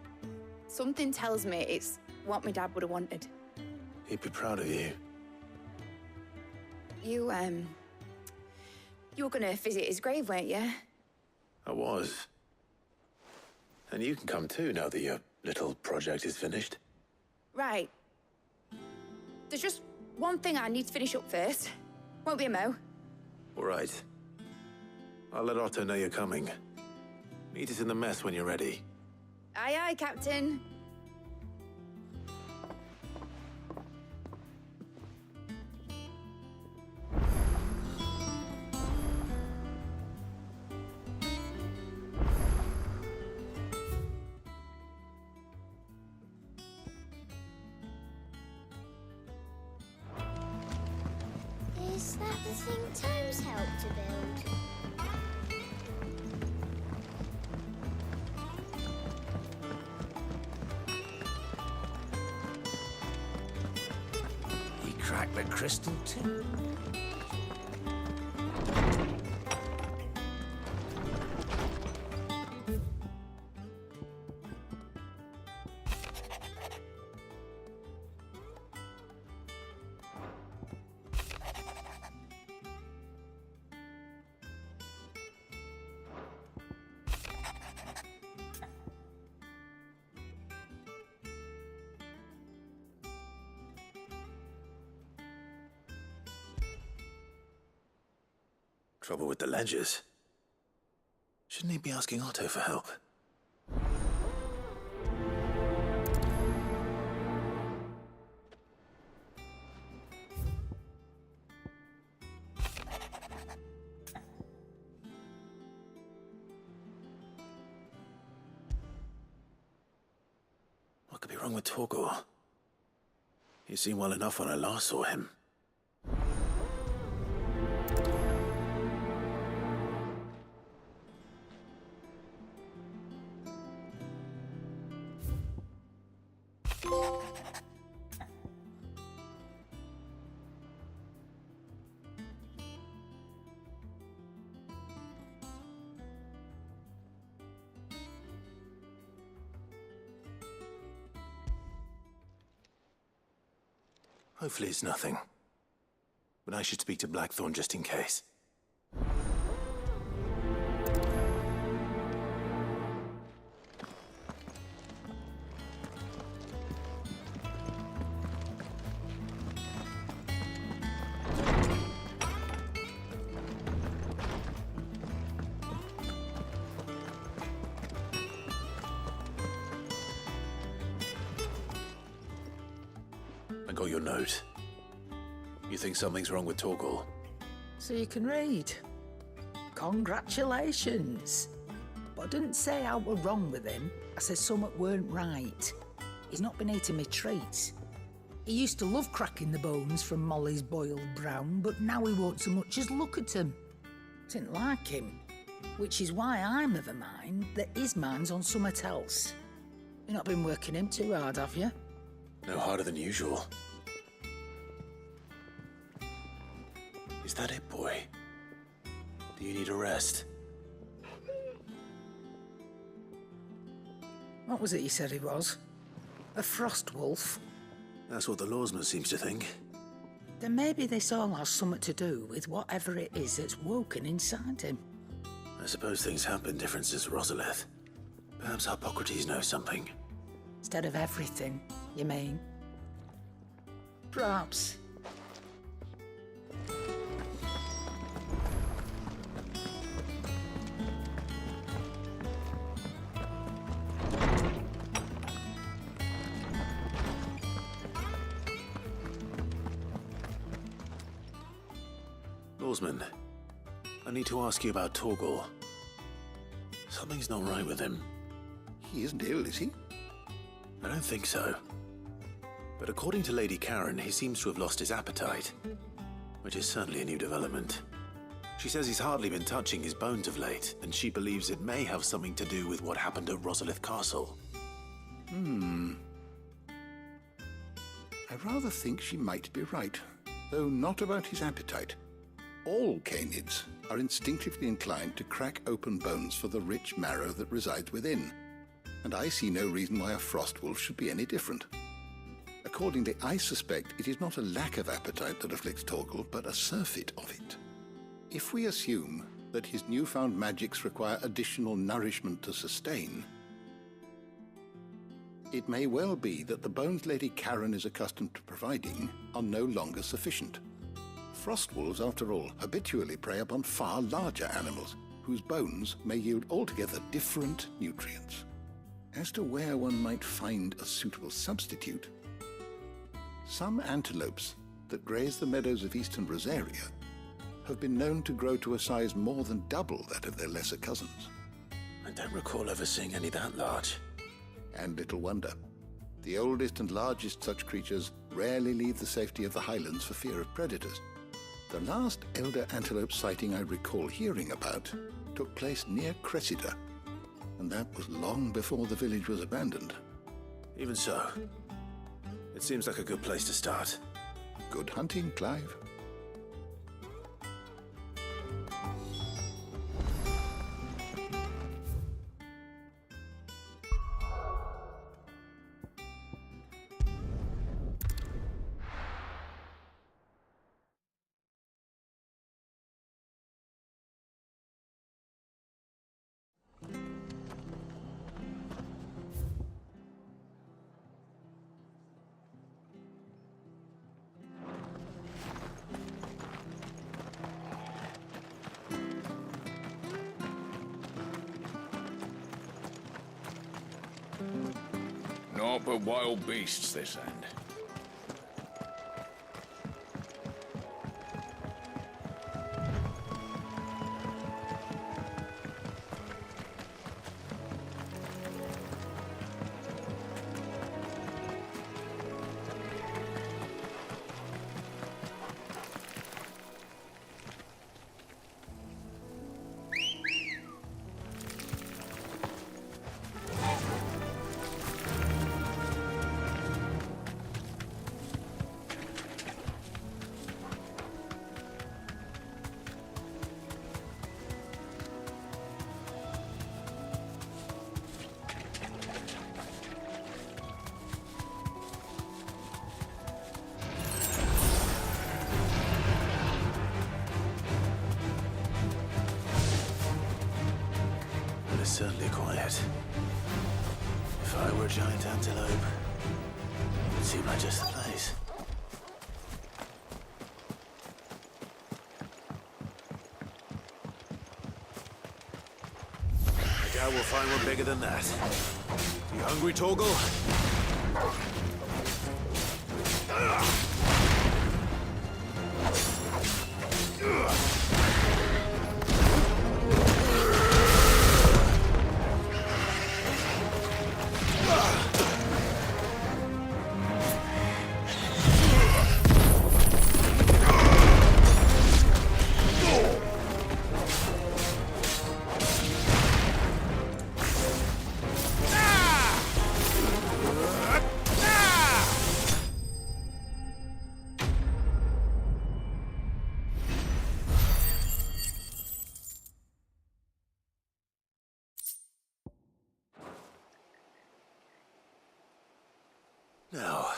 Speaker 18: Something tells me it's what my dad would have wanted.
Speaker 5: He'd be proud of you.
Speaker 18: You were gonna visit his grave, weren't you?
Speaker 5: I was. And you can come too now that your little project is finished.
Speaker 18: Right. There's just one thing I need to finish up first. Won't be a mo.
Speaker 5: All right. I'll let Otto know you're coming. Meet us in the mess when you're ready.
Speaker 18: Aye, aye, Captain.
Speaker 2: Is that the thing Tom's helped to build?
Speaker 15: He cracked the crystal too.
Speaker 5: Trouble with the ledgers. Shouldn't he be asking Otto for help? What could be wrong with Torgor? He seemed well enough when I last saw him. Hopefully it's nothing. But I should speak to Blackthorn just in case. I got your note. You think something's wrong with Torgor?
Speaker 9: So you can read. Congratulations. But I didn't say I were wrong with him. I said something weren't right. He's not been eating me treats. He used to love cracking the bones from Molly's boiled brown, but now he won't so much as look at them. Didn't like him. Which is why I'm of a mind that his mind's on something else. You've not been working him too hard, have you?
Speaker 5: No harder than usual. Is that it, boy? Do you need a rest?
Speaker 9: What was it you said he was? A frost wolf?
Speaker 5: That's what the lawsman seems to think.
Speaker 9: Then maybe this all has something to do with whatever it is that's woken inside him.
Speaker 5: I suppose things have been different since Rosalith. Perhaps Hippocrates knows something.
Speaker 9: Instead of everything, you mean? Perhaps.
Speaker 5: Lawsman, I need to ask you about Torgor. Something's not right with him.
Speaker 1: He isn't ill, is he?
Speaker 5: I don't think so. But according to Lady Karen, he seems to have lost his appetite, which is certainly a new development. She says he's hardly been touching his bones of late, and she believes it may have something to do with what happened at Rosalith Castle.
Speaker 1: I rather think she might be right, though not about his appetite. All canids are instinctively inclined to crack open bones for the rich marrow that resides within, and I see no reason why a frost wolf should be any different. Accordingly, I suspect it is not a lack of appetite that afflicts Torgor, but a surfeit of it. If we assume that his newfound magics require additional nourishment to sustain, it may well be that the bones Lady Karen is accustomed to providing are no longer sufficient. Frost wolves, after all, habitually prey upon far larger animals, whose bones may yield altogether different nutrients. As to where one might find a suitable substitute, some antelopes that graze the meadows of eastern Rosaria have been known to grow to a size more than double that of their lesser cousins.
Speaker 5: I don't recall ever seeing any that large.
Speaker 1: And little wonder. The oldest and largest such creatures rarely leave the safety of the highlands for fear of predators. The last elder antelope sighting I recall hearing about took place near Cressida, and that was long before the village was abandoned.
Speaker 5: Even so, it seems like a good place to start.
Speaker 1: Good hunting, Clive.
Speaker 15: Naught but wild beasts this end.
Speaker 5: Certainly quiet. If I were a giant antelope, it would seem like just the place. I doubt we'll find one bigger than that. You hungry, Torgal? Now,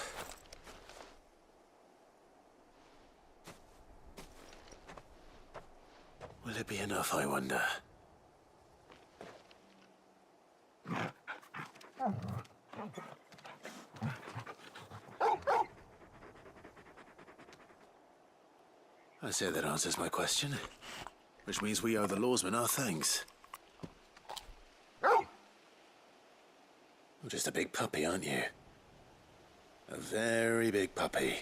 Speaker 5: will it be enough, I wonder? I say that answers my question, which means we owe the lawsmen our thanks. You're just a big puppy, aren't you? A very big puppy.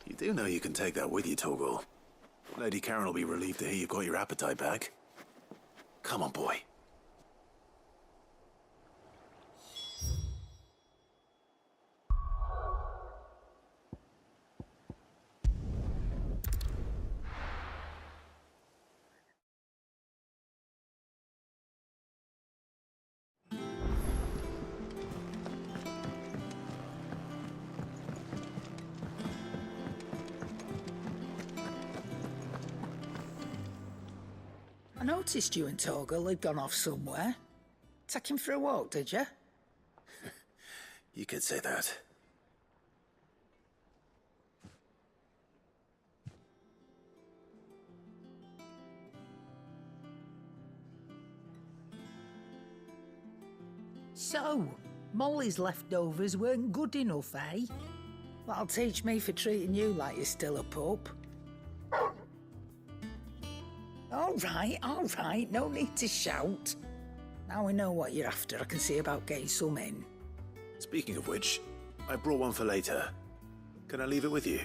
Speaker 5: You do know you can take that with you, Torgal. Lady Karen will be relieved to hear you've got your appetite back. Come on, boy.
Speaker 9: I noticed you and Torgal had gone off somewhere. Take him for a walk, did you?
Speaker 5: You could say that.
Speaker 9: So, Molly's leftovers weren't good enough, eh? That'll teach me for treating you like you're still a pup. All right, no need to shout. Now we know what you're after, I can see about getting some in.
Speaker 5: Speaking of which, I brought one for later. Can I leave it with you?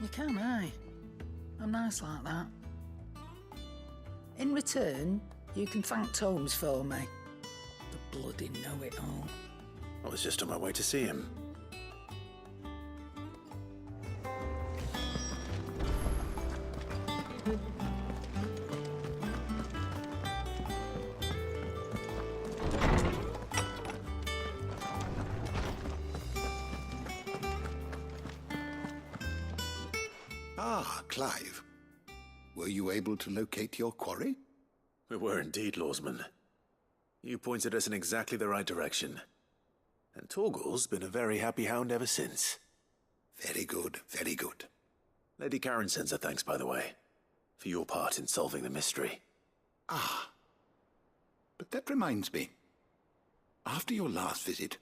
Speaker 9: You can, aye. I'm nice like that. In return, you can thank Tomes for me. The bloody know-it-all.
Speaker 5: I was just on my way to see him.
Speaker 1: Ah, Clive. Were you able to locate your quarry?
Speaker 5: We were indeed, Lawsman. You pointed us in exactly the right direction. And Torgal's been a very happy hound ever since.
Speaker 1: Very good, very good.
Speaker 5: Lady Karen sends her thanks, by the way, for your part in solving the mystery.
Speaker 1: Ah. But that reminds me. After your last visit,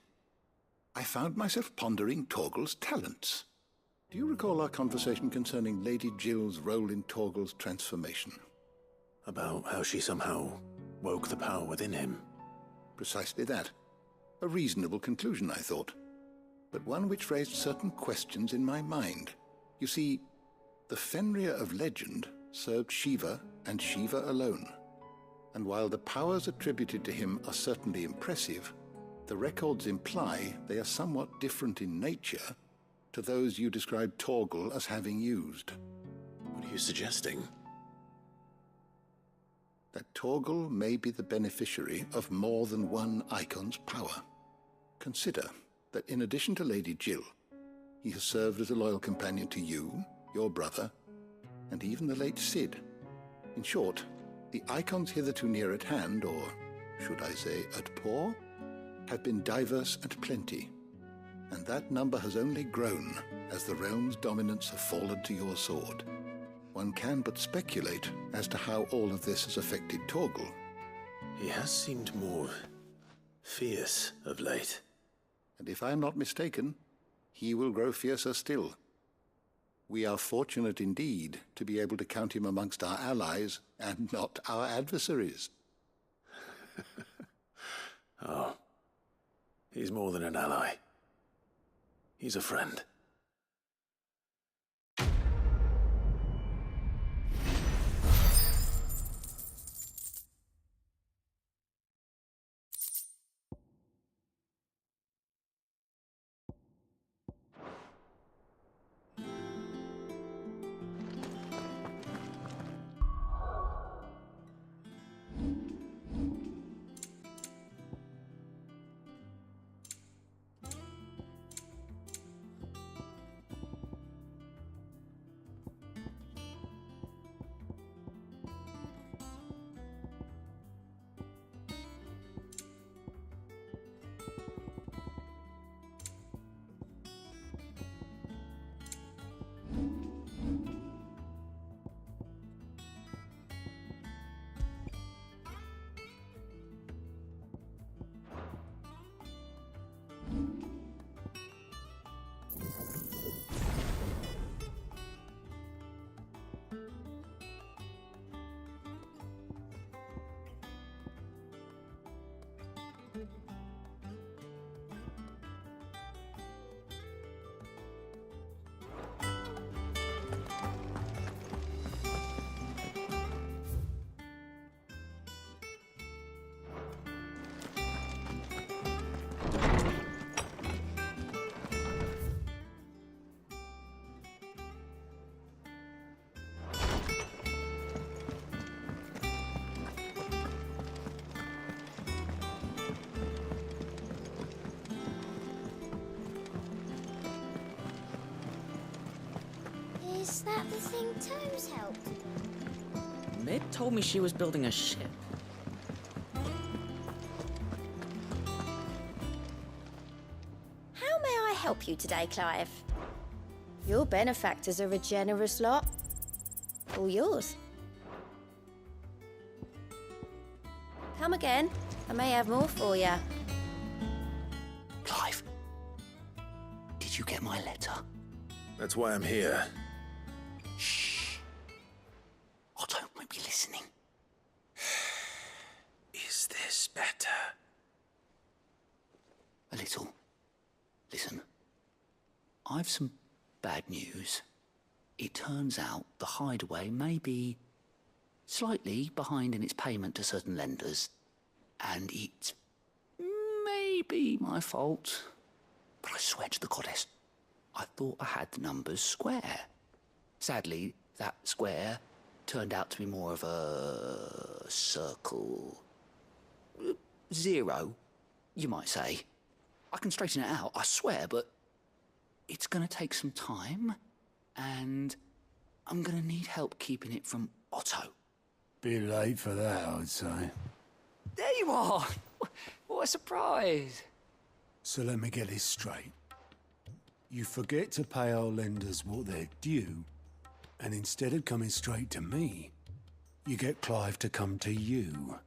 Speaker 1: I found myself pondering Torgal's talents. Do you recall our conversation concerning Lady Jill's role in Torgal's transformation?
Speaker 5: About how she somehow woke the power within him.
Speaker 1: Precisely that. A reasonable conclusion, I thought, but one which raised certain questions in my mind. You see, the Fenrir of legend served Shiva and Shiva alone. And while the powers attributed to him are certainly impressive, the records imply they are somewhat different in nature to those you described Torgal as having used.
Speaker 5: What are you suggesting?
Speaker 1: That Torgal may be the beneficiary of more than one icon's power. Consider that in addition to Lady Jill, he has served as a loyal companion to you, your brother, and even the late Cid. In short, the icons hitherto near at hand, or should I say at paw, have been diverse and plenty, and that number has only grown as the realm's dominance have fallen to your sword. One can but speculate as to how all of this has affected Torgal.
Speaker 5: He has seemed more fierce of late.
Speaker 1: And if I am not mistaken, he will grow fiercer still. We are fortunate indeed to be able to count him amongst our allies and not our adversaries.
Speaker 5: Oh, he's more than an ally. He's a friend.
Speaker 2: Is that the thing Tomes helped?
Speaker 10: Mid told me she was building a ship.
Speaker 2: How may I help you today, Clive? Your benefactors are a generous lot. All yours. Come again. I may have more for you.
Speaker 15: Clive, did you get my letter?
Speaker 5: That's why I'm here.
Speaker 15: Shh. Otto might be listening.
Speaker 5: Is this better?
Speaker 15: A little. Listen, I've some bad news. It turns out the Hideaway may be slightly behind in its payment to certain lenders, and it may be my fault. But I swear to the goddess, I thought I had the numbers square. Sadly, that square turned out to be more of a circle. Zero, you might say. I can straighten it out, I swear, but it's gonna take some time, and I'm gonna need help keeping it from Otto.
Speaker 4: Bit late for that, I'd say.
Speaker 15: There you are! What a surprise!
Speaker 4: So let me get this straight. You forget to pay our lenders what they're due, and instead of coming straight to me, you get Clive to come to you.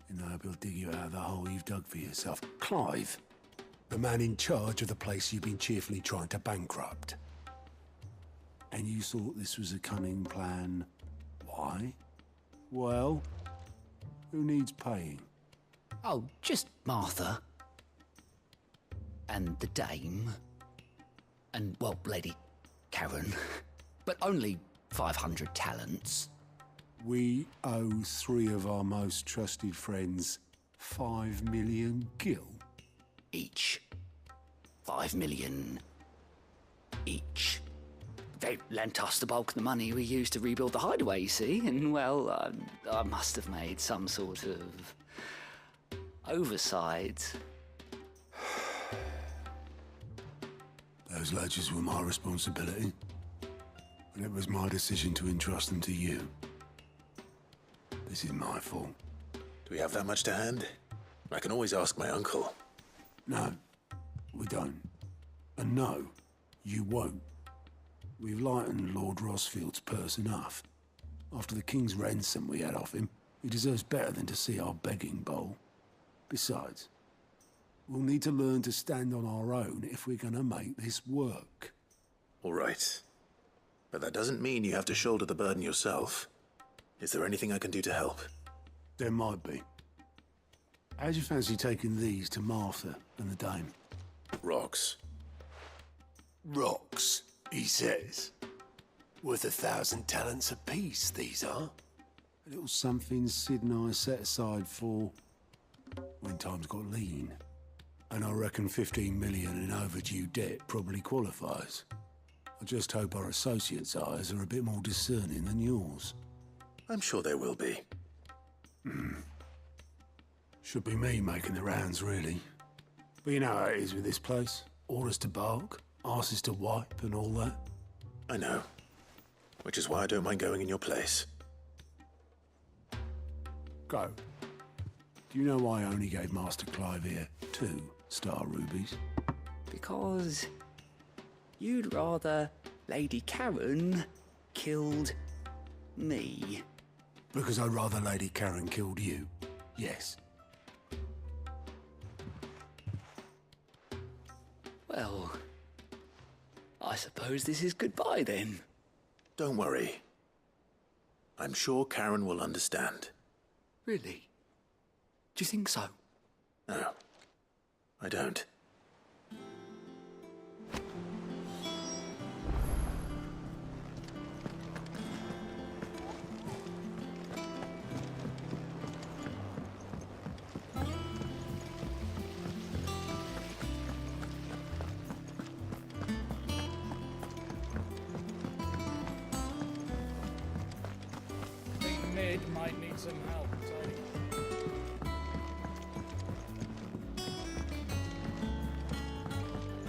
Speaker 4: And I hope he'll dig you out of the hole you've dug for yourself. Clive, The man in charge of the place you've been cheerfully trying to bankrupt. And you thought this was a cunning plan. Why? Well, who needs paying?
Speaker 15: Oh, just Martha. And the dame. And, well, Lady Karen. But only 500 talents.
Speaker 4: We owe 3 of our most trusted friends 5 million gil.
Speaker 15: Each. 5 million each. They lent us the bulk of the money we used to rebuild the Hideaway, you see, and, well, I must have made some sort of oversight.
Speaker 4: Those ledgers were my responsibility, and it was my decision to entrust them to you. This is my fault.
Speaker 5: Do we have that much to hand? I can always ask my uncle.
Speaker 4: No, we don't. And no, you won't. We've lightened Lord Rosfield's purse enough. After the king's ransom we had off him, he deserves better than to see our begging bowl. Besides, we'll need to learn to stand on our own if we're gonna make this work.
Speaker 5: All right. But that doesn't mean you have to shoulder the burden yourself. Is there anything I can do to help?
Speaker 4: There might be. How'd you fancy taking these to Martha and the dame?
Speaker 5: Rocks.
Speaker 4: Rocks, he says. Worth 1,000 talents apiece, these are. A little something Sid and I set aside for when times got lean. And I reckon 15 million in overdue debt probably qualifies. I just hope our associates' eyes are a bit more discerning than yours.
Speaker 5: I'm sure they will be.
Speaker 4: Should be me making the rounds, really. But you know how it is with this place. Orders to bark, arses to wipe, and all that.
Speaker 5: I know. Which is why I don't mind going in your place.
Speaker 4: Go. Do you know why I only gave Master Clive here 2 star rubies?
Speaker 15: Because you'd rather Lady Karen killed me.
Speaker 4: Because I'd rather Lady Karen killed you. Yes.
Speaker 15: Well, I suppose this is goodbye then.
Speaker 5: Don't worry. I'm sure Karen will understand.
Speaker 15: Really? Do you think so?
Speaker 5: No, I don't.
Speaker 13: Mid might need some help,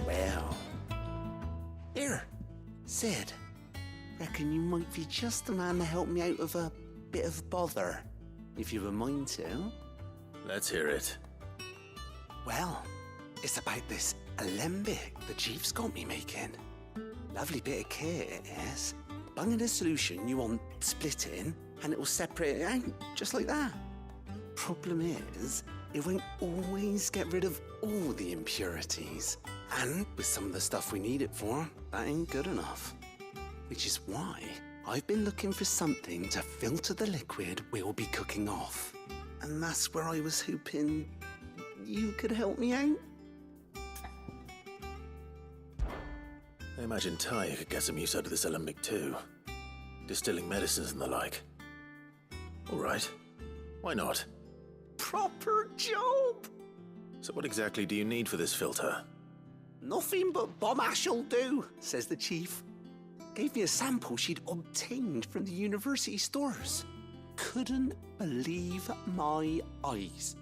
Speaker 16: Well. Here, Sid. Reckon you might be just the man to help me out of a bit of bother, if you've a mind to.
Speaker 5: Let's hear it.
Speaker 16: Well, it's about this alembic the chief's got me making. Lovely bit of kit it is. Bung in a solution you want splitting, and it will separate it out, just like that. Problem is, it won't always get rid of all the impurities. And with some of the stuff we need it for, that ain't good enough. Which is why I've been looking for something to filter the liquid we'll be cooking off. And that's where I was hoping you could help me out.
Speaker 5: I imagine Ty could get some use out of this alembic too. Distilling medicines and the like. All right. Why not?
Speaker 16: Proper job!
Speaker 5: So what exactly do you need for this filter?
Speaker 16: Nothing but bomb ash'll do, says the chief. Gave me a sample she'd obtained from the university stores. Couldn't believe my eyes.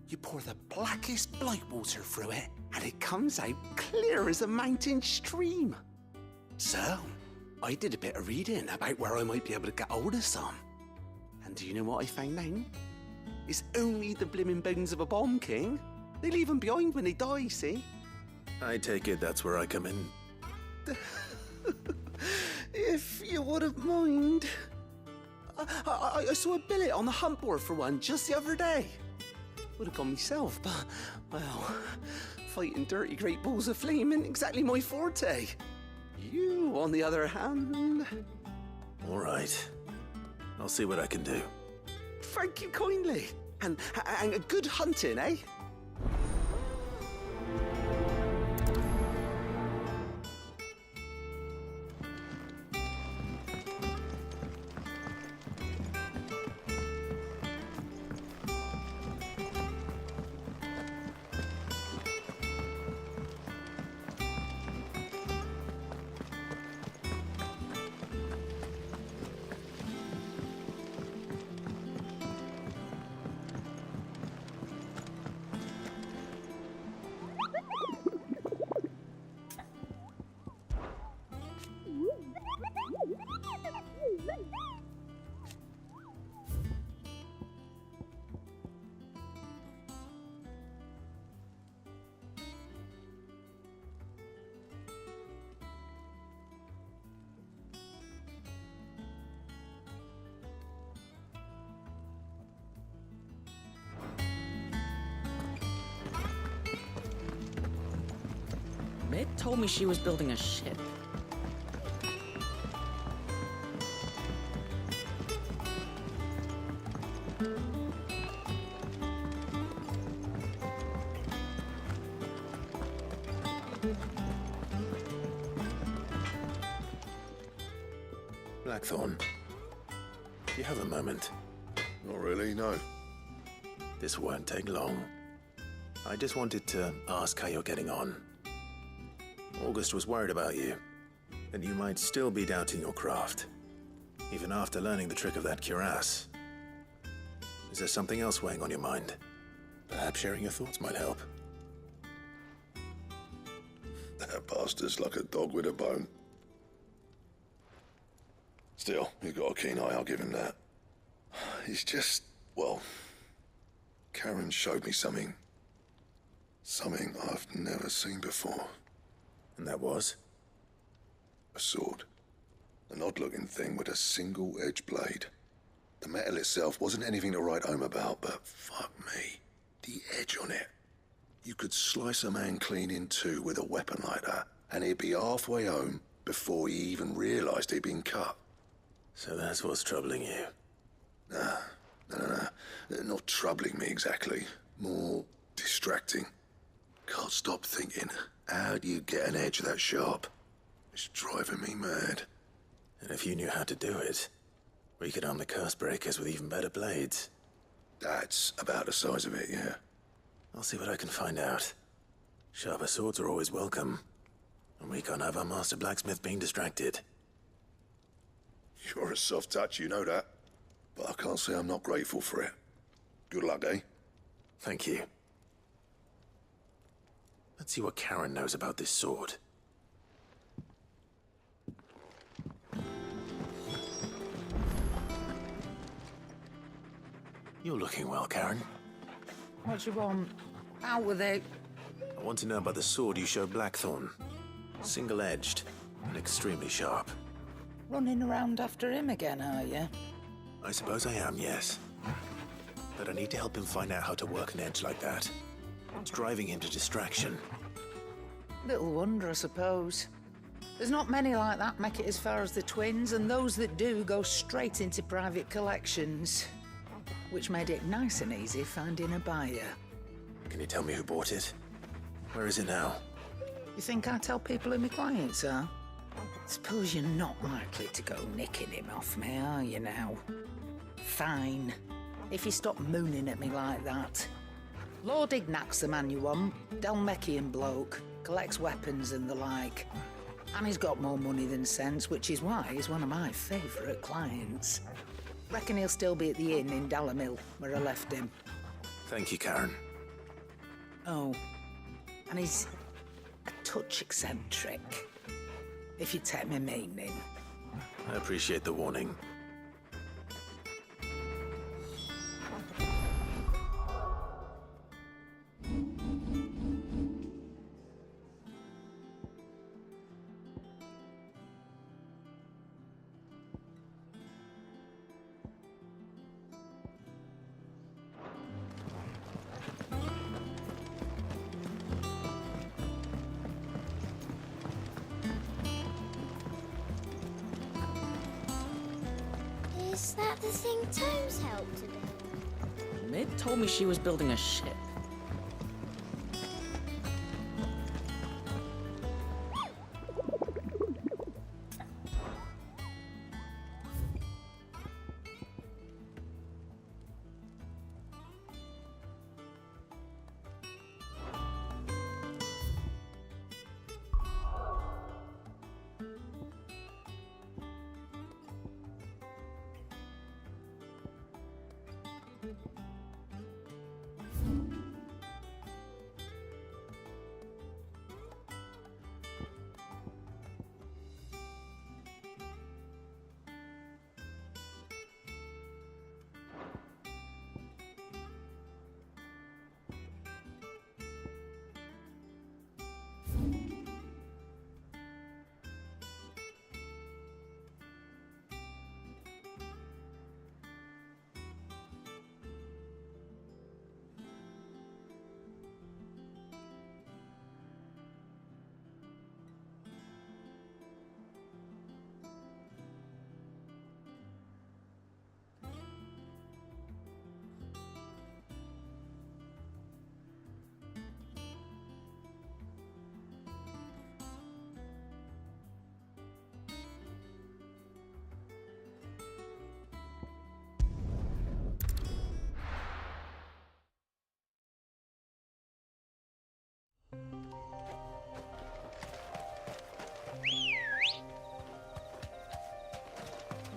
Speaker 16: You pour the blackest blight water through it, and it comes out clear as a mountain stream. So, I did a bit of reading about where I might be able to get hold of some. And do you know what I found out? It's only the blimmin' bones of a bomb king. They leave them behind when they die, see?
Speaker 5: I take it that's where I come in.
Speaker 16: If you wouldn't mind. I saw a billet on the hunt board for one just the other day. Would have gone myself, but, well, fighting dirty great balls of flame ain't exactly my forte. You, on the other hand...
Speaker 5: All right. I'll see what I can do.
Speaker 16: Thank you kindly. And good hunting, eh?
Speaker 14: Meg told me she was building a ship.
Speaker 5: Blackthorn, do you have a moment?
Speaker 3: Not really, no.
Speaker 5: This won't take long. I just wanted to ask how you're getting on. August was worried about you, that you might still be doubting your craft, even after learning the trick of that cuirass. Is there something else weighing on your mind? Perhaps sharing your thoughts might help.
Speaker 3: That bastard's like a dog with a bone. Still, you've got a keen eye, I'll give him that. He's just, well, Karen showed me something. Something I've never seen before.
Speaker 5: And that was?
Speaker 3: A sword. An odd-looking thing with a single-edged blade. The metal itself wasn't anything to write home about, but fuck me. The edge on it. You could slice a man clean in two with a weapon like that, and he'd be halfway home before he even realized he'd been cut.
Speaker 5: So that's what's troubling you?
Speaker 3: Nah. Not troubling me exactly. More distracting. Can't stop thinking, how do you get an edge that sharp? It's driving me mad.
Speaker 5: And if you knew how to do it, we could arm the curse breakers with even better blades.
Speaker 3: That's about the size of it, yeah.
Speaker 5: I'll see what I can find out. Sharper swords are always welcome. And we can't have our master blacksmith being distracted.
Speaker 3: You're a soft touch, you know that. But I can't say I'm not grateful for it. Good luck, eh?
Speaker 5: Thank you. Let's see what Karen knows about this sword. You're looking well, Karen.
Speaker 9: What do you want? Out with it.
Speaker 5: I want to know about the sword you showed Blackthorn. Single-edged and extremely sharp.
Speaker 9: Running around after him again, are you?
Speaker 5: I suppose I am, yes. But I need to help him find out how to work an edge like that. It's driving him to distraction.
Speaker 9: Little wonder, I suppose. There's not many like that make it as far as the twins, and those that do go straight into private collections. Which made it nice and easy finding a buyer.
Speaker 5: Can you tell me who bought it? Where is it now?
Speaker 9: You think I tell people who my clients are? Suppose you're not likely to go nicking him off me, are you now? Fine. If you stop mooning at me like that. Lord Ignac's the man you want. Dalmekian bloke. Collects weapons and the like. And he's got more money than sense, which is why he's one of my favourite clients. Reckon he'll still be at the inn in Dalamil, where I left him.
Speaker 5: Thank you, Karen.
Speaker 9: Oh, and he's a touch eccentric, if you take my meaning.
Speaker 5: I appreciate the warning.
Speaker 2: Is that the thing Tomes helped to do?
Speaker 14: Mid told me she was building a ship.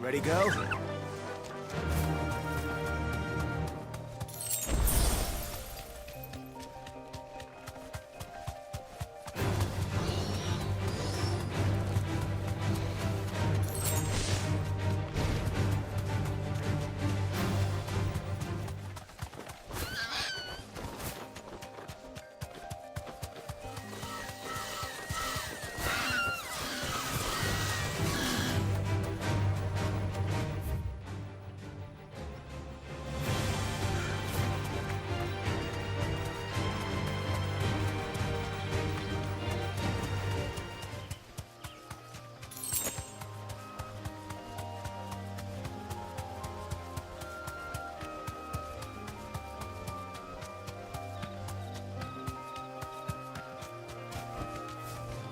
Speaker 17: Ready, go?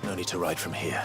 Speaker 5: No need to ride from here.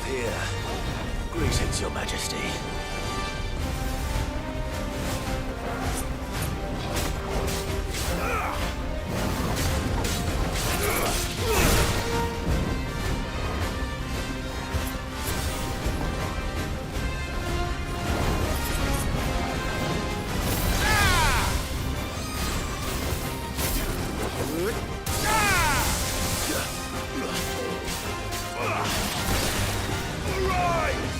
Speaker 5: Here. Greetings, Your Majesty.
Speaker 17: Rise!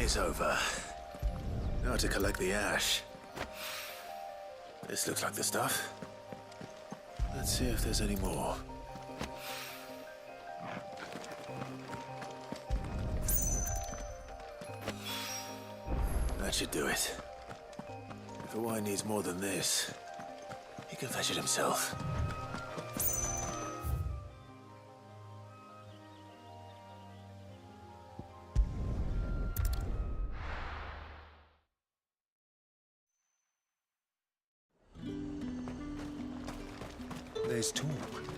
Speaker 5: is over. Now to collect the ash. This looks like the stuff. Let's see if there's any more. That should do it. If the wine needs more than this, he can fetch it himself.
Speaker 6: There's talk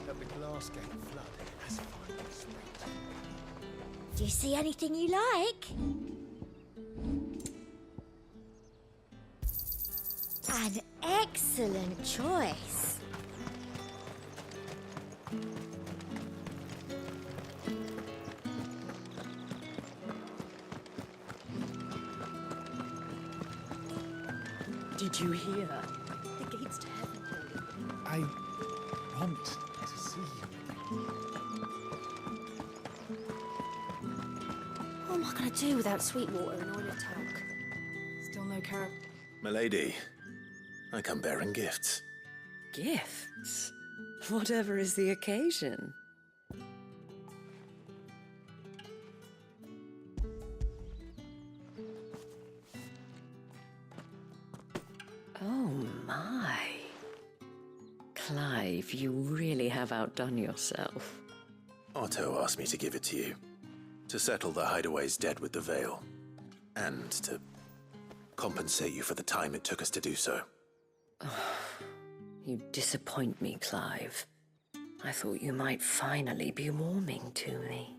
Speaker 6: that the Glassgate flood has finally spread.
Speaker 2: Do you see anything you like? An excellent choice.
Speaker 10: Did you hear? The gates to heaven.
Speaker 6: I want to see you.
Speaker 2: What am I going to do without Sweetwater and oil of talc?
Speaker 12: Still no carrot.
Speaker 5: Milady, I come bearing gifts.
Speaker 22: Gifts? Whatever is the occasion. Oh my. Clive, you really have outdone yourself.
Speaker 5: Otto asked me to give it to you. To settle the Hideaway's debt with the Veil. And to compensate you for the time it took us to do so.
Speaker 22: You disappoint me, Clive. I thought you might finally be warming to me.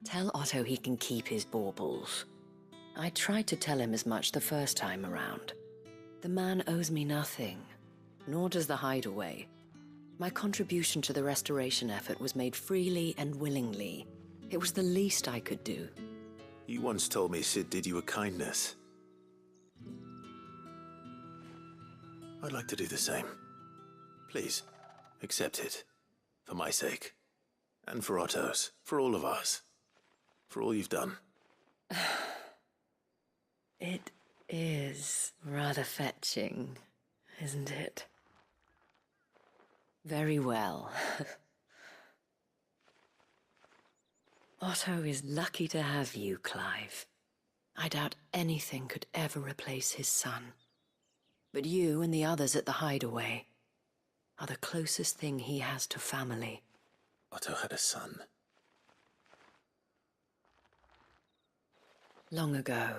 Speaker 22: Tell Otto he can keep his baubles. I tried to tell him as much the first time around. The man owes me nothing, nor does the Hideaway. My contribution to the restoration effort was made freely and willingly. It was the least I could do.
Speaker 5: You once told me Sid did you a kindness. I'd like to do the same. Please, accept it. For my sake. And for Otto's. For all of us. For all you've done.
Speaker 22: It is rather fetching, isn't it? Very well. Otto is lucky to have you, Clive. I doubt anything could ever replace his son. But you and the others at the Hideaway are the closest thing he has to family.
Speaker 5: Otto had a son.
Speaker 22: Long ago,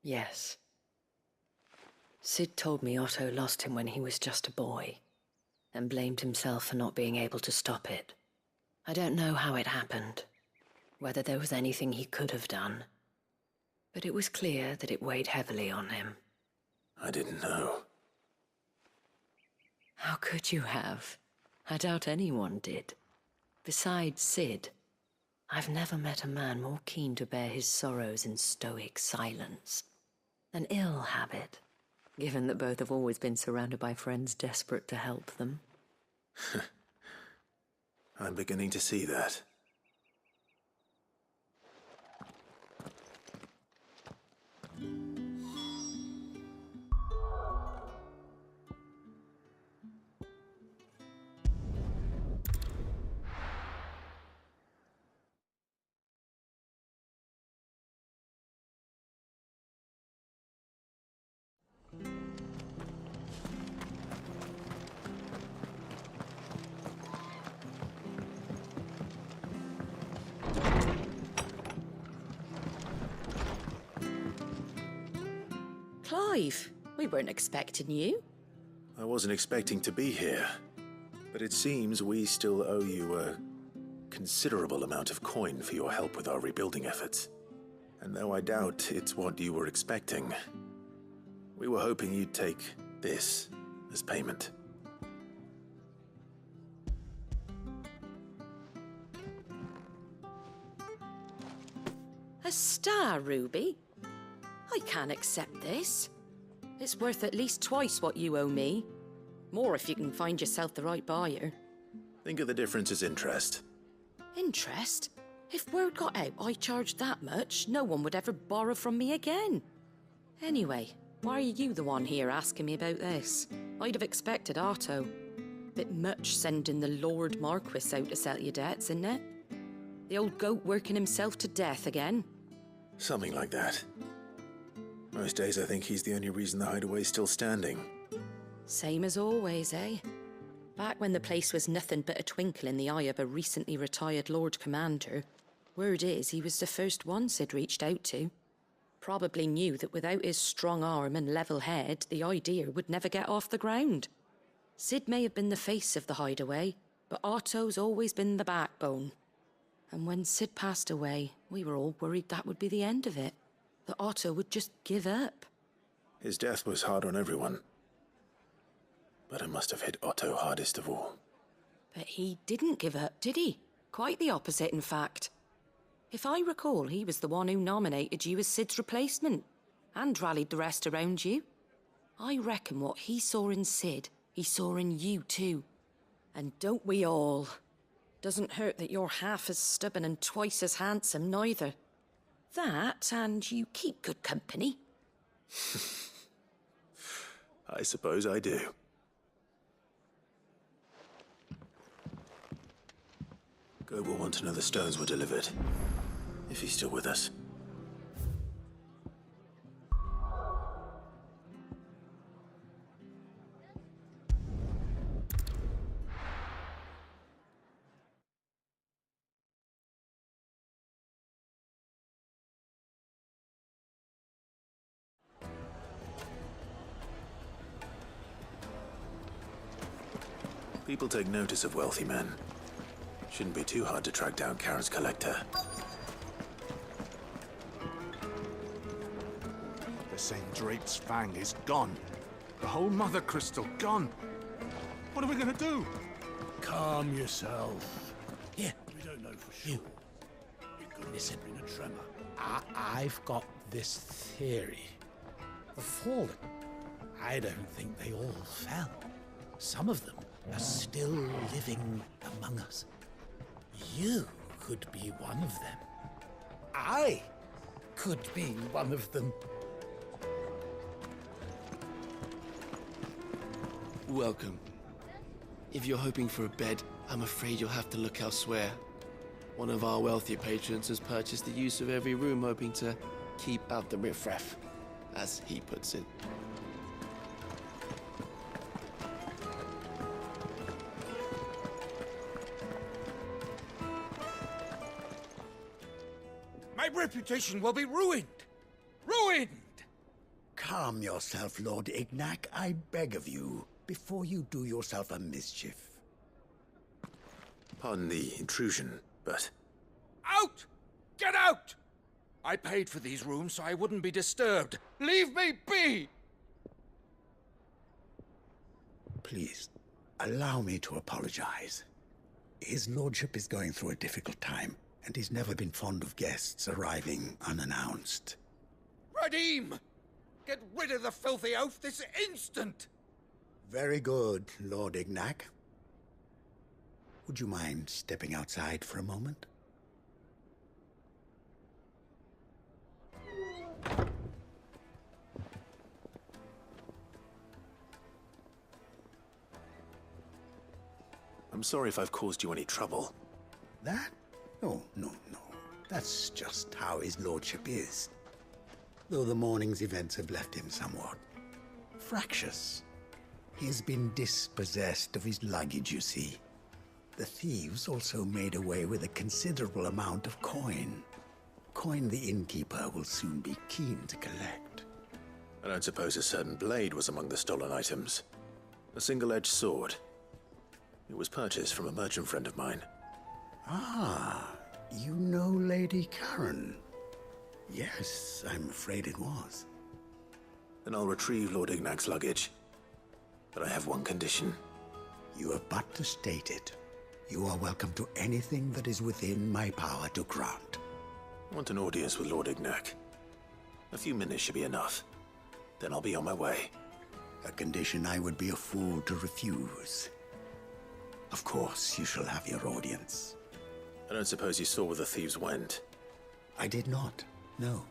Speaker 22: yes. Sid told me Otto lost him when he was just a boy, and blamed himself for not being able to stop it. I don't know how it happened, whether there was anything he could have done, but it was clear that it weighed heavily on him.
Speaker 5: I didn't know.
Speaker 22: How could you have? I doubt anyone did. Besides Sid, I've never met a man more keen to bear his sorrows in stoic silence. An ill habit, given that both have always been surrounded by friends desperate to help them.
Speaker 5: I'm beginning to see that.
Speaker 10: Clive, we weren't expecting you.
Speaker 5: I wasn't expecting to be here, but it seems we still owe you a considerable amount of coin for your help with our rebuilding efforts. And though I doubt it's what you were expecting, we were hoping you'd take this as payment.
Speaker 10: A star ruby? I can't accept this. It's worth at least twice what you owe me. More if you can find yourself the right buyer.
Speaker 5: Think of the difference as interest.
Speaker 10: Interest? If word got out I charged that much, no one would ever borrow from me again. Anyway, why are you the one here asking me about this? I'd have expected Otto. Bit much sending the Lord Marquis out to settle your debts, isn't it? The old goat working himself to death again?
Speaker 5: Something like that. Most days I think he's the only reason the Hideaway's still standing.
Speaker 10: Same as always, eh? Back when the place was nothing but a twinkle in the eye of a recently retired Lord Commander, word is he was the first one Sid reached out to. Probably knew that without his strong arm and level head, the idea would never get off the ground. Sid may have been the face of the Hideaway, but Otto's always been the backbone. And when Sid passed away, we were all worried that would be the end of it. That Otto would just give up.
Speaker 5: His death was hard on everyone. But it must have hit Otto hardest of all.
Speaker 10: But he didn't give up, did he? Quite the opposite, in fact. If I recall, he was the one who nominated you as Sid's replacement, and rallied the rest around you. I reckon what he saw in Sid, he saw in you too. And don't we all? Doesn't hurt that you're half as stubborn and twice as handsome, neither. That, and you keep good company.
Speaker 5: I suppose I do. Goat will want to know the stones were delivered. If he's still with us. People take notice of wealthy men. Shouldn't be too hard to track down Karen's collector.
Speaker 6: They're saying Drake's Fang is gone. The whole mothercrystal gone. What are we gonna do?
Speaker 4: Calm yourself.
Speaker 11: Here.
Speaker 4: We don't know for sure. It could
Speaker 11: Listen.
Speaker 4: have been a tremor.
Speaker 11: I've got this theory. The Fallen, I don't think they all fell. Some of them are still living among us. You could be one of them. I could be one of them.
Speaker 20: Welcome. If you're hoping for a bed, I'm afraid you'll have to look elsewhere. One of our wealthier patrons has purchased the use of every room, hoping to keep out the riffraff, as he puts it.
Speaker 11: My reputation will be ruined! Ruined!
Speaker 23: Calm yourself, Lord Ignac, I beg of you, before you do yourself a mischief.
Speaker 5: Pardon the intrusion, but...
Speaker 11: Out! Get out! I paid for these rooms so I wouldn't be disturbed. Leave me be!
Speaker 23: Please, allow me to apologize. His lordship is going through a difficult time, and he's never been fond of guests arriving unannounced.
Speaker 11: Radim! Get rid of the filthy oaf this instant!
Speaker 23: Very good, Lord Ignac. Would you mind stepping outside for a moment?
Speaker 5: I'm sorry if I've caused you any trouble.
Speaker 23: That? No. That's just how his lordship is. Though the morning's events have left him somewhat fractious. He has been dispossessed of his luggage, you see. The thieves also made away with a considerable amount of coin. Coin the innkeeper will soon be keen to collect.
Speaker 5: I don't suppose a certain blade was among the stolen items. A single-edged sword. It was purchased from a merchant friend of mine.
Speaker 23: Ah, you know Lady Karen. Yes, I'm afraid it was.
Speaker 5: Then I'll retrieve Lord Ignac's luggage. But I have one condition.
Speaker 23: You have but to state it. You are welcome to anything that is within my power to grant.
Speaker 5: I want an audience with Lord Ignac. A few minutes should be enough. Then I'll be on my way.
Speaker 23: A condition I would be a fool to refuse. Of course, you shall have your audience.
Speaker 5: I don't suppose you saw where the thieves went?
Speaker 23: I did not, no.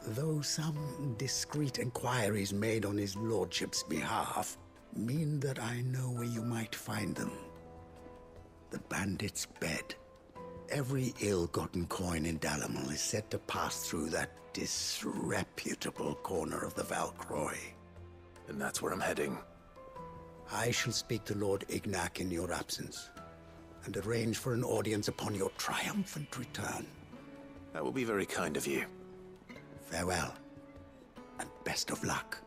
Speaker 23: Though some discreet inquiries made on his lordship's behalf mean that I know where you might find them. The bandit's bed. Every ill-gotten coin in Dalamil is said to pass through that disreputable corner of the Valcroy.
Speaker 5: And that's where I'm heading.
Speaker 23: I shall speak to Lord Ignac in your absence, and arrange for an audience upon your triumphant return.
Speaker 5: That will be very kind of you.
Speaker 23: Farewell, and best of luck.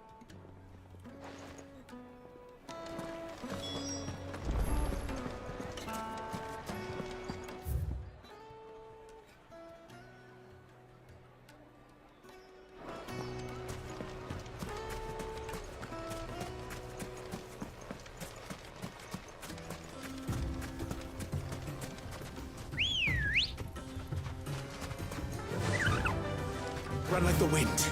Speaker 5: Run like the wind.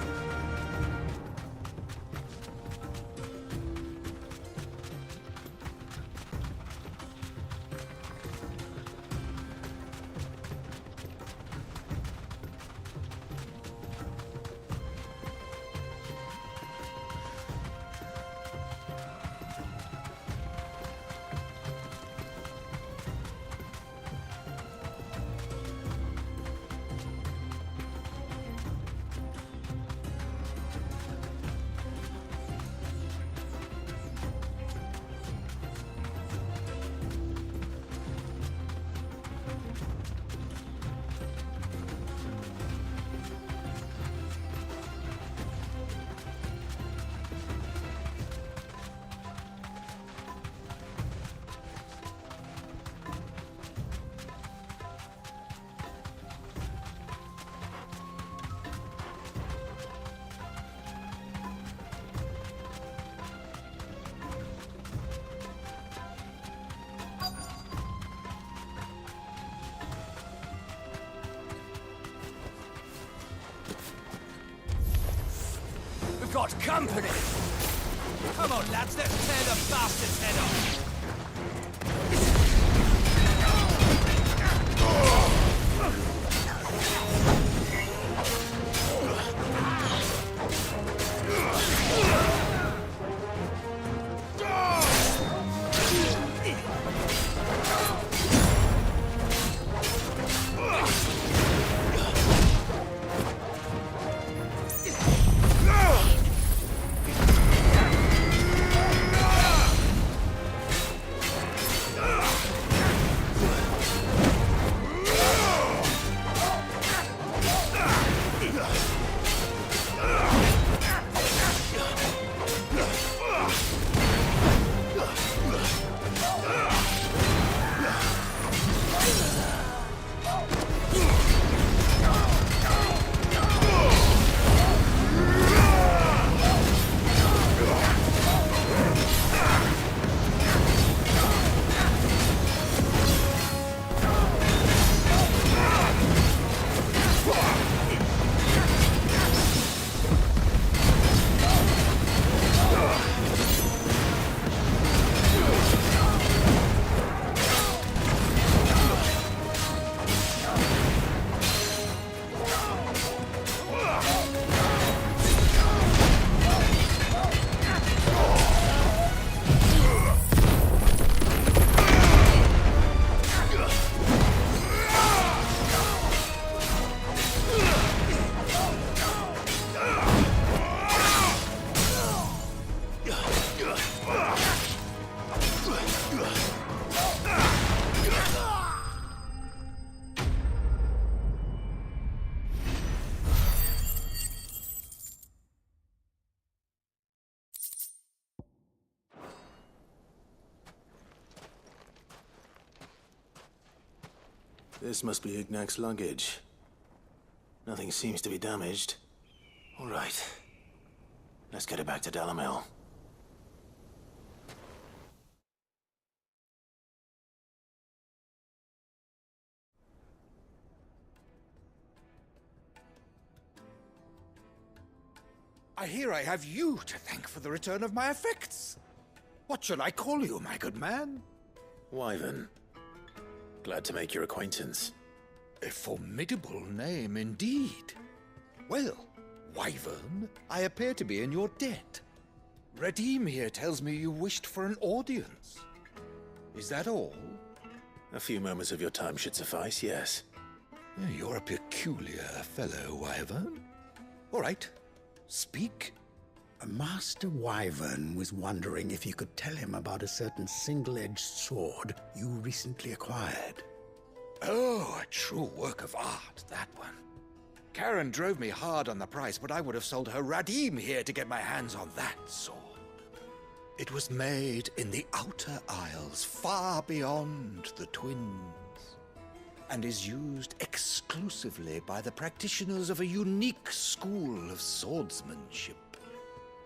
Speaker 7: Got company! Come on, lads, let's tear the bastard's head off!
Speaker 5: This must be Ignac's luggage. Nothing seems to be damaged. All right. Let's get it back to Dalamil.
Speaker 8: I hear I have you to thank for the return of my effects. What shall I call you, my good man?
Speaker 5: Wyvern. Glad to make your acquaintance.
Speaker 8: A formidable name indeed. Well, Wyvern, I appear to be in your debt. Redeem here tells me you wished for an audience. Is that all?
Speaker 5: A few moments of your time should suffice, yes.
Speaker 8: You're a peculiar fellow, Wyvern. All right, speak.
Speaker 23: Master Wyvern was wondering if you could tell him about a certain single-edged sword you recently acquired.
Speaker 8: Oh, a true work of art, that one. Karen drove me hard on the price, but I would have sold her Radim here to get my hands on that sword. It was made in the Outer Isles, far beyond the Twins, and is used exclusively by the practitioners of a unique school of swordsmanship.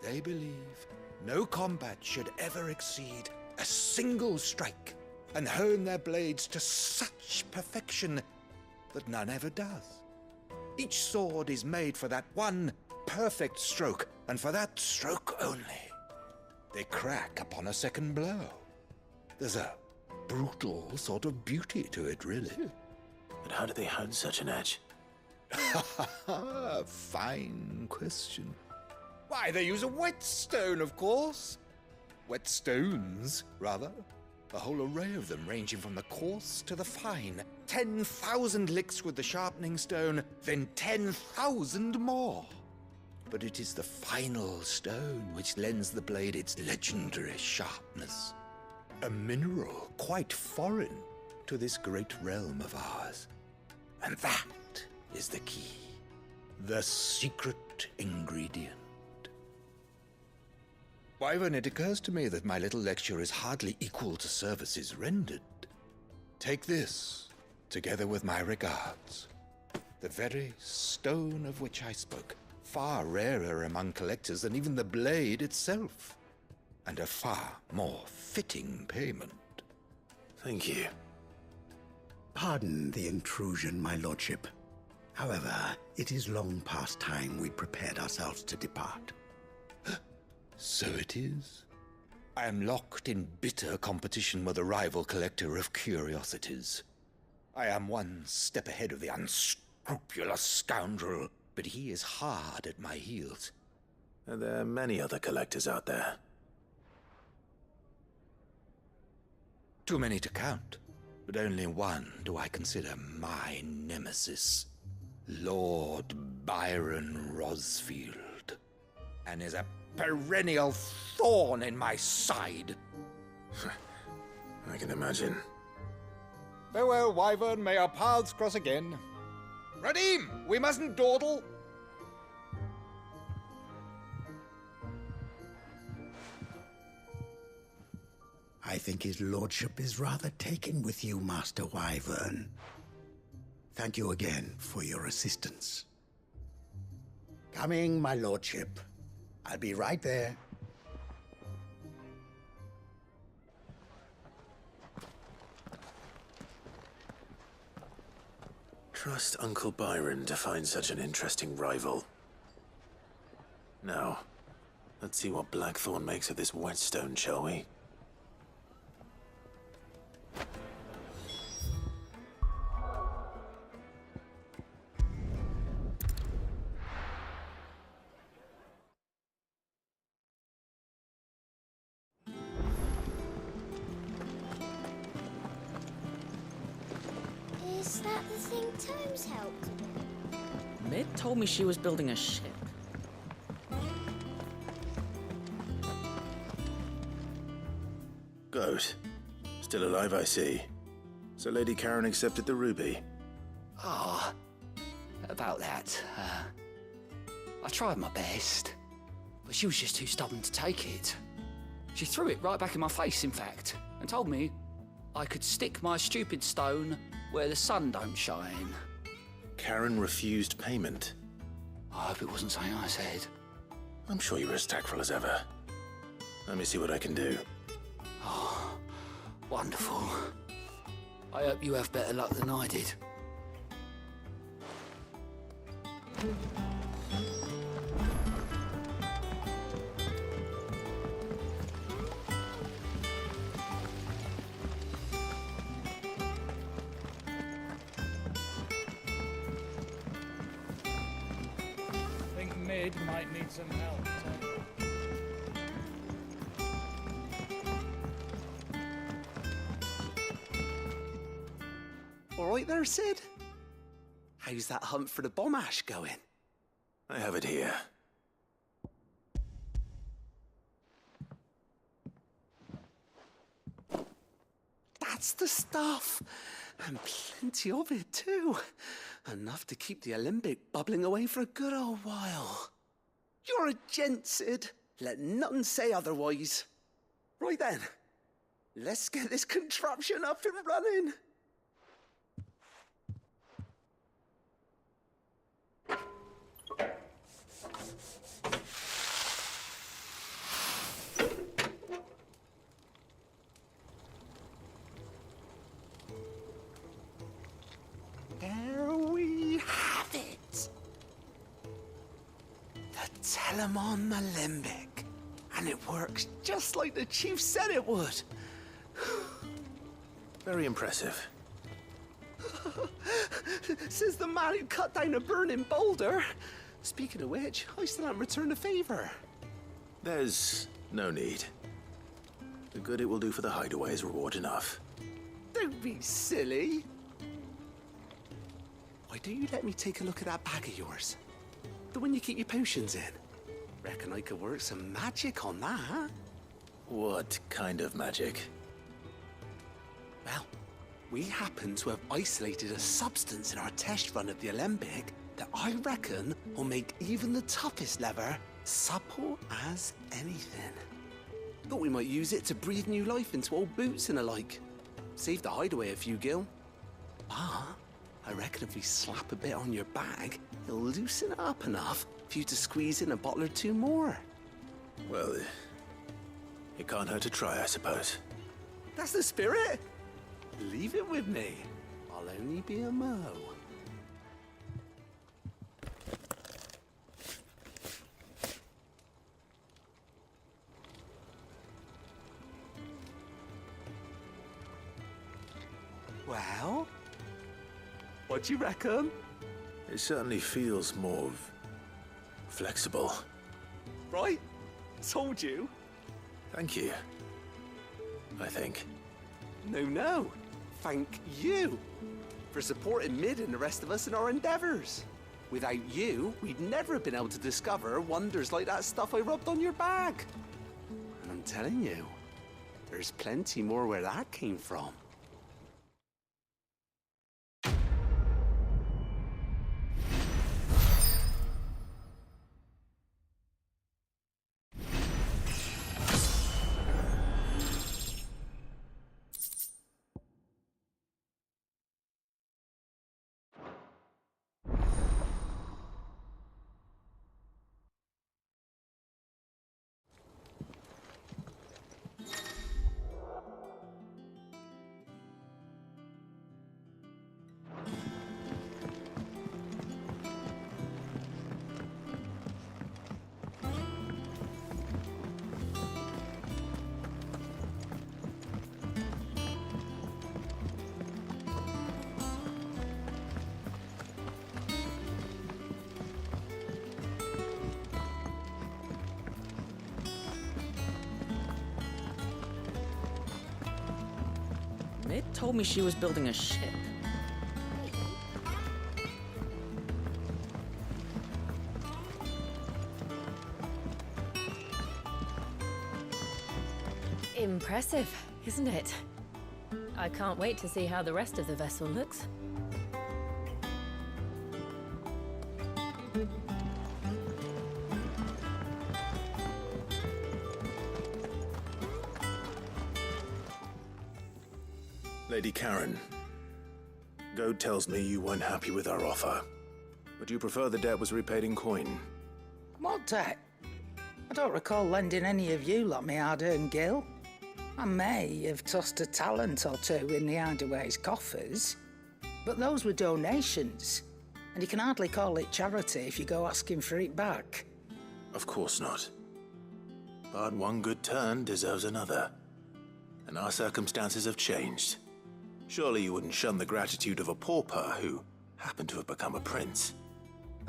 Speaker 8: They believe no combat should ever exceed a single strike, and hone their blades to such perfection that none ever does. Each sword is made for that one perfect stroke, and for that stroke only. They crack upon a second blow. There's a brutal sort of beauty to it, really.
Speaker 5: But how do they hone such an edge?
Speaker 8: Fine question. Why, they use a whetstone, of course. Whetstones, rather. A whole array of them, ranging from the coarse to the fine. 10,000 licks with the sharpening stone, then 10,000 more. But it is the final stone which lends the blade its legendary sharpness. A mineral quite foreign to this great realm of ours. And that is the key. The secret ingredient. Wyvern, it occurs to me that my little lecture is hardly equal to services rendered. Take this, together with my regards. The very stone of which I spoke, far rarer among collectors than even the blade itself, and a far more fitting payment.
Speaker 5: Thank you.
Speaker 23: Pardon the intrusion, my lordship. However, it is long past time we prepared ourselves to depart.
Speaker 8: So it is. I am locked in bitter competition with a rival collector of curiosities. I am one step ahead of the unscrupulous scoundrel, but he is hard at my heels.
Speaker 5: Are there many other collectors out there?
Speaker 8: Too many to count, but only one do I consider my nemesis. Lord Byron Rosfield, and is a perennial thorn in my side.
Speaker 5: I can imagine.
Speaker 8: Farewell, Wyvern. May our paths cross again. Radim, we mustn't dawdle.
Speaker 23: I think his lordship is rather taken with you, Master Wyvern. Thank you again for your assistance. Coming, my lordship. I'll be right there.
Speaker 5: Trust Uncle Byron to find such an interesting rival. Now, let's see what Blackthorn makes of this whetstone, shall we?
Speaker 2: Is that the thing Tomes helped with?
Speaker 14: Mid told me she was building a ship.
Speaker 5: Goat. Still alive, I see. So Lady Karen accepted the ruby.
Speaker 15: Ah, about that. I tried my best, but she was just too stubborn to take it. She threw it right back in my face, in fact, and told me I could stick my stupid stone where the sun don't shine.
Speaker 5: Karen refused payment.
Speaker 15: I hope it wasn't something I said.
Speaker 5: I'm sure you were as tactful as ever. Let me see what I can do.
Speaker 15: Oh, wonderful. I hope you have better luck than I did.
Speaker 13: Mid might need some help.
Speaker 16: All right there, Sid? How's that hunt for the bomb ash going?
Speaker 5: I have it here.
Speaker 16: That's the stuff! And plenty of it, too. Enough to keep the Alembic bubbling away for a good old while. You're a gent, Sid. Let none say otherwise. Right then, let's get this contraption up and running. There we have it. The Telemon Alembic. And it works just like the chief said it would.
Speaker 5: Very impressive.
Speaker 16: Says the man who cut down a burning boulder. Speaking of which, I still haven't returned the favor.
Speaker 5: There's no need. The good it will do for the Hideaway is reward enough.
Speaker 16: Don't be silly. Why don't you let me take a look at that bag of yours? The one you keep your potions in. Reckon I could work some magic on that.
Speaker 5: What kind of magic?
Speaker 16: Well, we happen to have isolated a substance in our test run of the Alembic that I reckon will make even the toughest lever supple as anything. Thought we might use it to breathe new life into old boots and the like. Save the Hideaway a few gil. But I reckon if we slap a bit on your bag, it'll loosen it up enough for you to squeeze in a bottle or two more.
Speaker 5: Well, it can't hurt to try, I suppose.
Speaker 16: That's the spirit. Leave it with me. I'll only be a mo. Well, what do you reckon?
Speaker 5: It certainly feels more flexible.
Speaker 16: Right? Told you.
Speaker 5: Thank you. I think.
Speaker 16: No. Thank you for supporting Mid and the rest of us in our endeavors. Without you, we'd never have been able to discover wonders like that stuff I rubbed on your bag. And I'm telling you, there's plenty more where that came from.
Speaker 14: Mid told me she was building a ship.
Speaker 18: Impressive, isn't it? I can't wait to see how the rest of the vessel looks.
Speaker 5: Lady Karen, Goad tells me you weren't happy with our offer. Would you prefer the debt was repaid in coin?
Speaker 9: What debt? I don't recall lending any of you lot me hard-earned gil. I may have tossed a talent or two in the Hideaway's coffers, but those were donations, and you can hardly call it charity if you go asking for it back.
Speaker 5: Of course not. But one good turn deserves another. And our circumstances have changed. Surely you wouldn't shun the gratitude of a pauper who happened to have become a prince.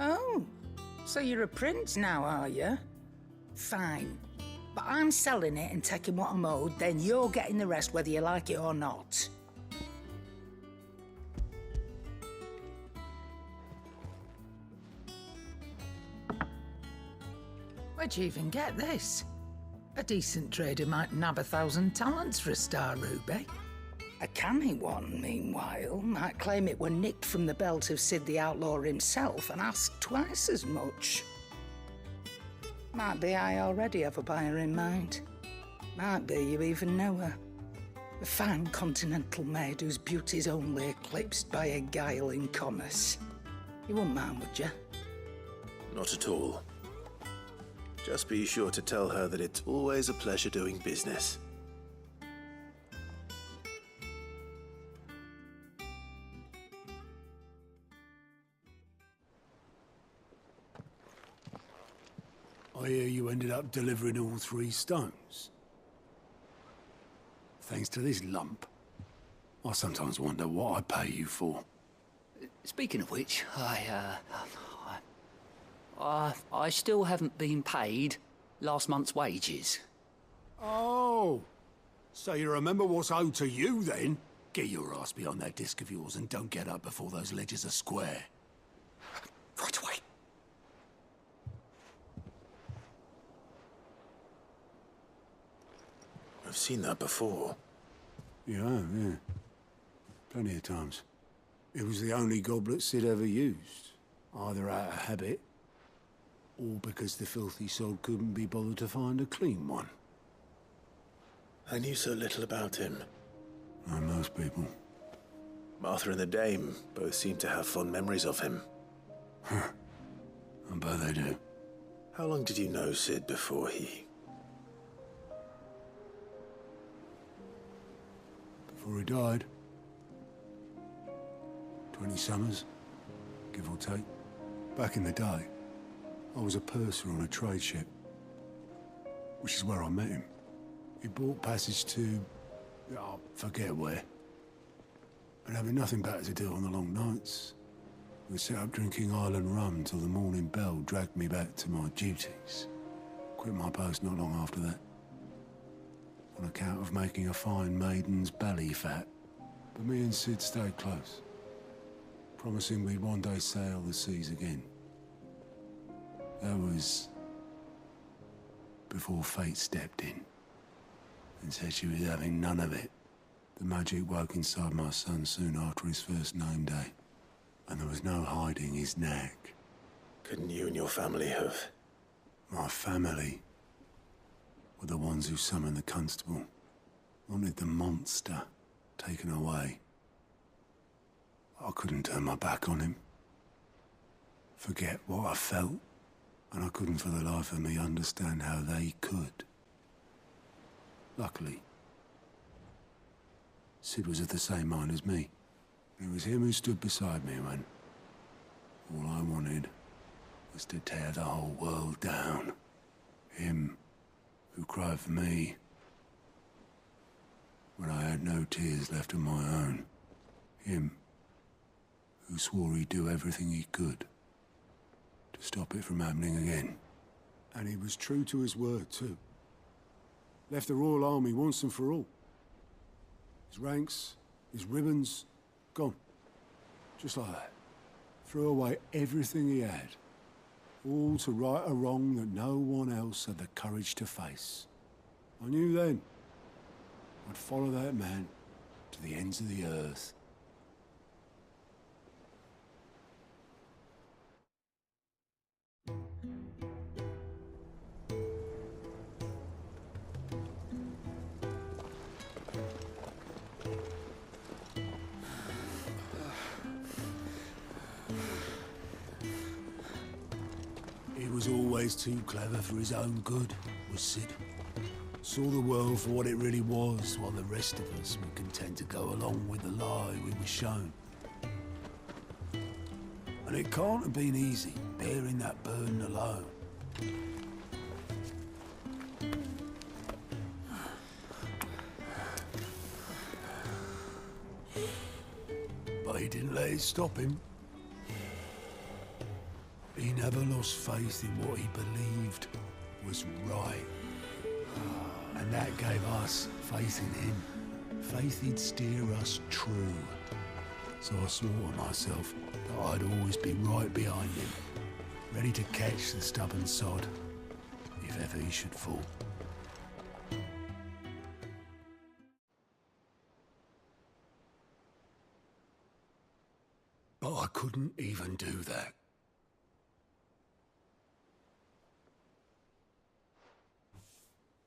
Speaker 9: Oh, So you're a prince now, are you? Fine. But I'm selling it and taking what I'm owed, then you're getting the rest whether you like it or not. Where'd you even get this? A decent trader might nab 1,000 talents for a star ruby. A canny one, meanwhile, might claim it were nicked from the belt of Sid the Outlaw himself and ask twice as much. Might be I already have a buyer in mind. Might be you even know her. A fine continental maid whose beauty's only eclipsed by a guile in commerce. You wouldn't mind, would you?
Speaker 5: Not at all. Just be sure to tell her that it's always a pleasure doing business.
Speaker 4: I hear you ended up delivering all 3 stones. Thanks to this lump. I sometimes wonder what I pay you for.
Speaker 15: Speaking of which, I still haven't been paid last month's wages.
Speaker 4: Oh, so you remember what's owed to you then? Get your ass behind that disc of yours and don't get up before those ledgers are square. Right away.
Speaker 5: I've seen that before.
Speaker 4: Yeah. Plenty of times. It was the only goblet Sid ever used. Either out of habit, or because the filthy sod couldn't be bothered to find a clean one.
Speaker 5: I knew so little about him.
Speaker 4: Like most people.
Speaker 5: Martha and the Dame both seem to have fond memories of him.
Speaker 4: I bet they do.
Speaker 5: How long did you know Sid before he...
Speaker 4: Before he died. 20 summers, give or take. Back in the day, I was a purser on a trade ship, which is where I met him. He bought passage to... I forget where. And having nothing better to do on the long nights, we set up drinking island rum till the morning bell dragged me back to my duties. Quit my post not long after that. On account of making a fine maiden's belly fat. But me and Sid stayed close, promising we'd one day sail the seas again. That was before fate stepped in and said she was having none of it. The magic woke inside my son soon after his first name day, and there was no hiding his knack.
Speaker 5: Couldn't you and your family have...
Speaker 4: My family were the ones who summoned the constable, wanted the monster taken away. I couldn't turn my back on him, forget what I felt, and I couldn't for the life of me understand how they could. Luckily, Sid was of the same mind as me. It was him who stood beside me when all I wanted was to tear the whole world down. Him who cried for me when I had no tears left of my own. Him who swore he'd do everything he could to stop it from happening again. And he was true to his word, too. Left the Royal Army once and for all. His ranks, his ribbons, gone. Just like that. Threw away everything he had. All to right a wrong that no one else had the courage to face. I knew then I'd follow that man to the ends of the earth. He was always too clever for his own good, was Sid. Saw the world for what it really was, while the rest of us were content to go along with the lie we were shown. And it can't have been easy, bearing that burden alone. But he didn't let it stop him. He he never lost faith in what he believed was right. And that gave us faith in him. Faith he'd steer us true. So I swore to myself that I'd always be right behind him, ready to catch the stubborn sod, if ever he should fall. But I couldn't even do that.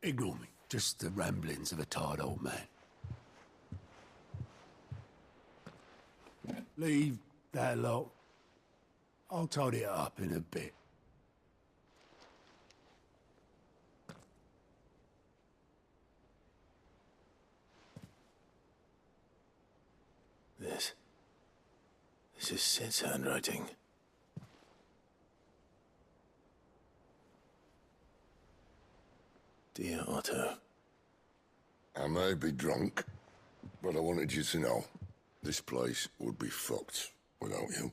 Speaker 4: Ignore me. Just the ramblings of a tired old man. Leave that lot. I'll tidy it up in a bit.
Speaker 5: This is Sid's handwriting. Dear Otto.
Speaker 3: I may be drunk, but I wanted you to know this place would be fucked without you.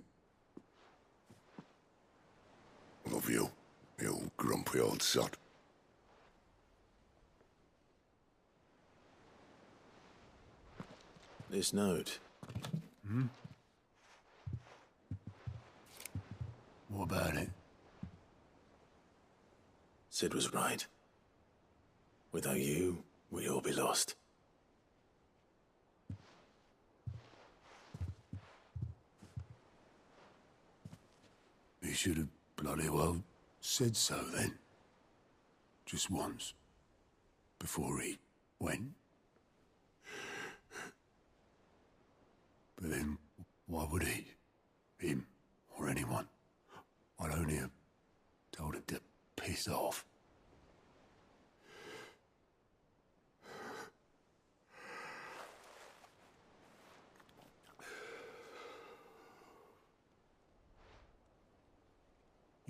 Speaker 3: Love you, you grumpy old sod.
Speaker 5: This note.
Speaker 4: Hmm? What about it?
Speaker 5: Sid was right. Without you, we'd all be lost.
Speaker 4: He should have bloody well said so then. Just once. Before he went. But then, why would he? Him, or anyone? I'd only have told him to piss off.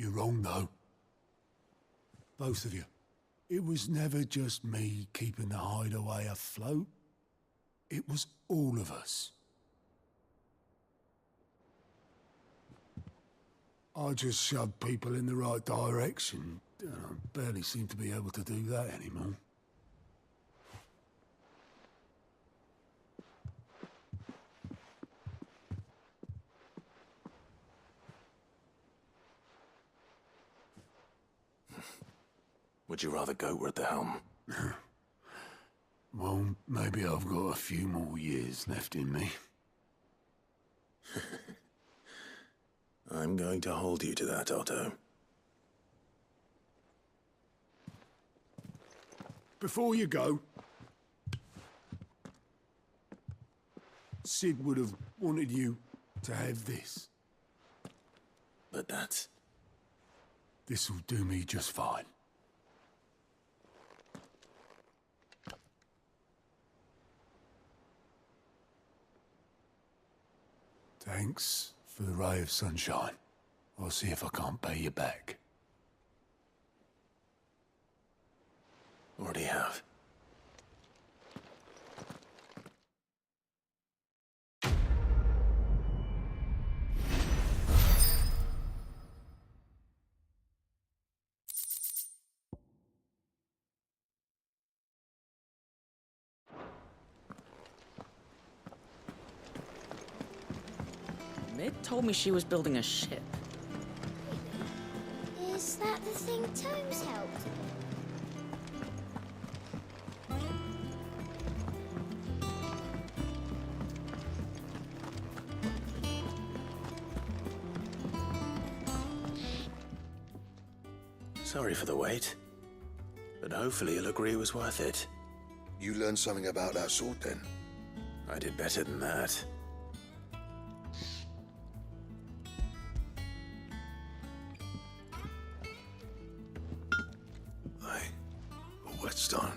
Speaker 4: You're wrong, though. Both of you. It was never just me keeping the Hideaway afloat. It was all of us. I just shoved people in the right direction, and I barely seem to be able to do that anymore.
Speaker 5: Would you rather goat were at the helm?
Speaker 4: Well, maybe I've got a few more years left in me.
Speaker 5: I'm going to hold you to that, Otto.
Speaker 4: Before you go, Sid would have wanted you to have this.
Speaker 5: But that's...
Speaker 4: This'll do me just fine. Thanks for the ray of sunshine. I'll see if I can't pay you back.
Speaker 5: Already have.
Speaker 14: Mid told me she was building a ship.
Speaker 2: Is that the thing Tomes helped?
Speaker 5: Sorry for the wait. But hopefully you'll agree it was worth it.
Speaker 3: You learned something about that sword then?
Speaker 5: I did better than that.
Speaker 3: Whetstone?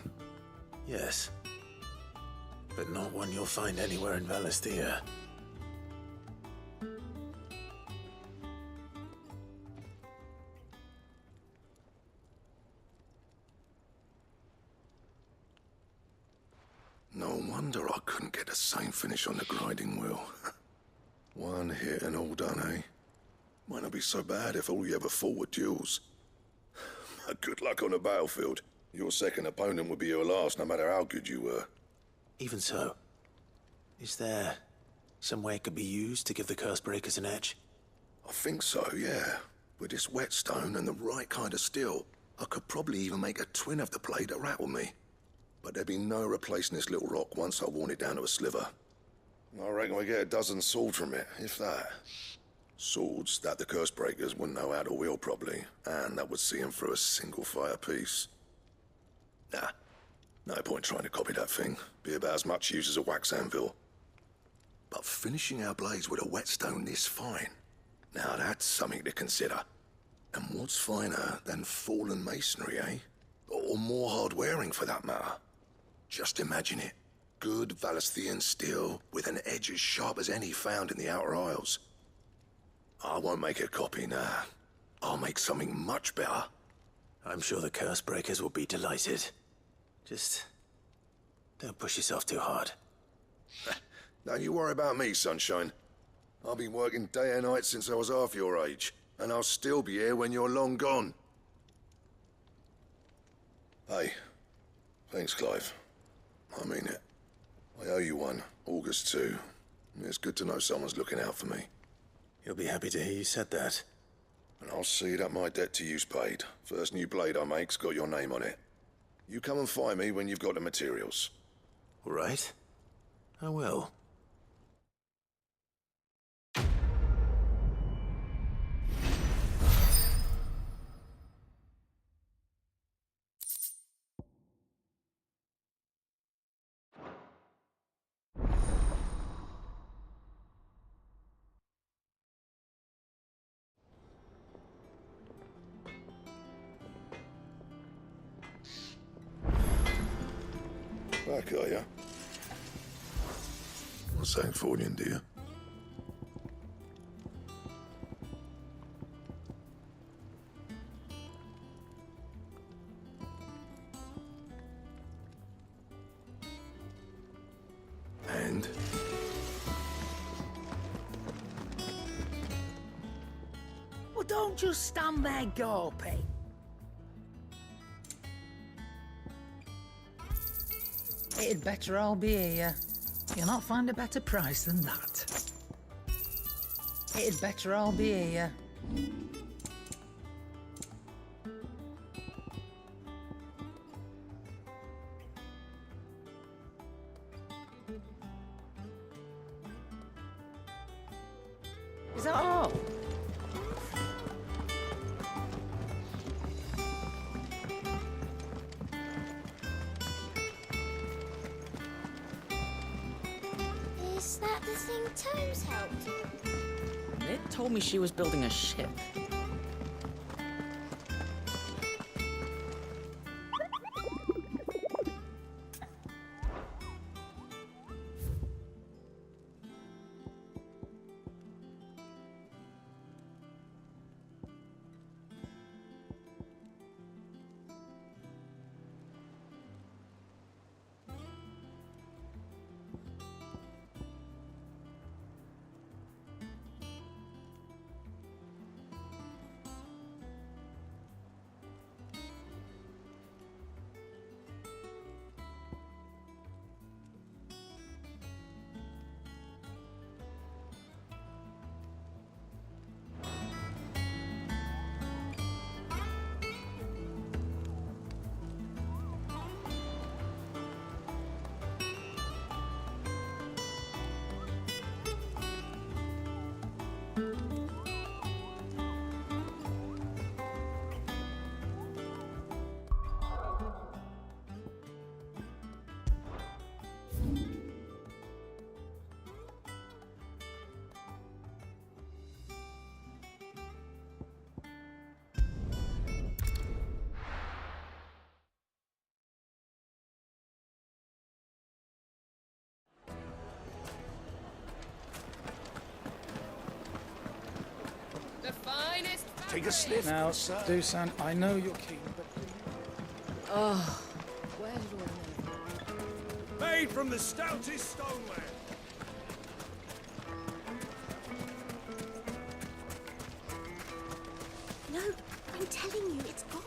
Speaker 5: Yes. But not one you'll find anywhere in Valisthea.
Speaker 3: No wonder I couldn't get the same finish on the grinding wheel. One hit and all done, eh? Might not be so bad if all you ever fought were duels. Good luck on the battlefield. Your second opponent would be your last, no matter how good you were.
Speaker 5: Even so, is there some way it could be used to give the curse breakers an edge?
Speaker 3: I think so, yeah. With this whetstone and the right kind of steel, I could probably even make a twin of the blade that rattled me. But there'd be no replacing this little rock once I worn it down to a sliver. I reckon we get a dozen swords from it, if that. Swords that the curse breakers wouldn't know how to wield properly, and that would see them through a single fire piece. Nah, no point trying to copy that thing. Be about as much use as a wax anvil. But finishing our blades with a whetstone this fine, now that's something to consider. And what's finer than fallen masonry, eh? Or more hard-wearing, for that matter. Just imagine it. Good Valisthian steel with an edge as sharp as any found in the Outer Isles. I won't make a copy, nah. I'll make something much better.
Speaker 5: I'm sure the curse breakers will be delighted. Just don't push yourself too hard.
Speaker 3: Don't you worry about me, sunshine. I've been working day and night since I was half your age, and I'll still be here when you're long gone. Hey, thanks, Clive. I mean it. I owe you one, August too. It's good to know someone's looking out for me.
Speaker 5: You'll be happy to hear you said that.
Speaker 3: And I'll see that my debt to you's paid. First new blade I make's got your name on it. You come and find me when you've got the materials.
Speaker 5: All right. I will.
Speaker 3: Back, are ya? What's that for you, dear? And?
Speaker 9: Well, don't just stand there gawping. It'd better all be here. You'll not find a better price than that. It'd better all be here. Is that all?
Speaker 2: Is that the thing Tomes helped?
Speaker 14: It told me she was building a ship.
Speaker 11: Take a sniff. Now, Dusan, I know you're keen, but...
Speaker 12: Oh, where did all know?
Speaker 7: Made from the stoutest stoneware.
Speaker 10: No, I'm telling you, it's gone.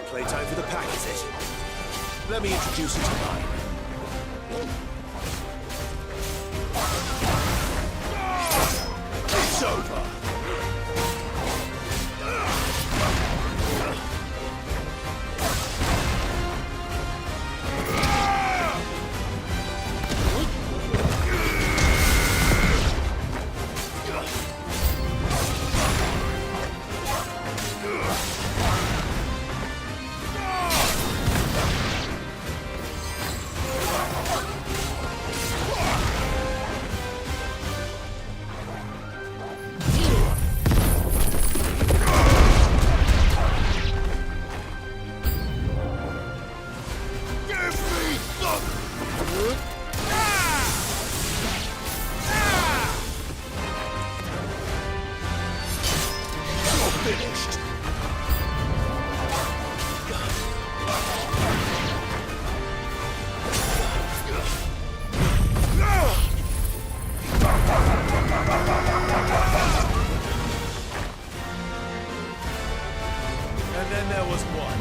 Speaker 7: Playtime for the pack, is it? Let me introduce you to mine. It's over! And then there was one.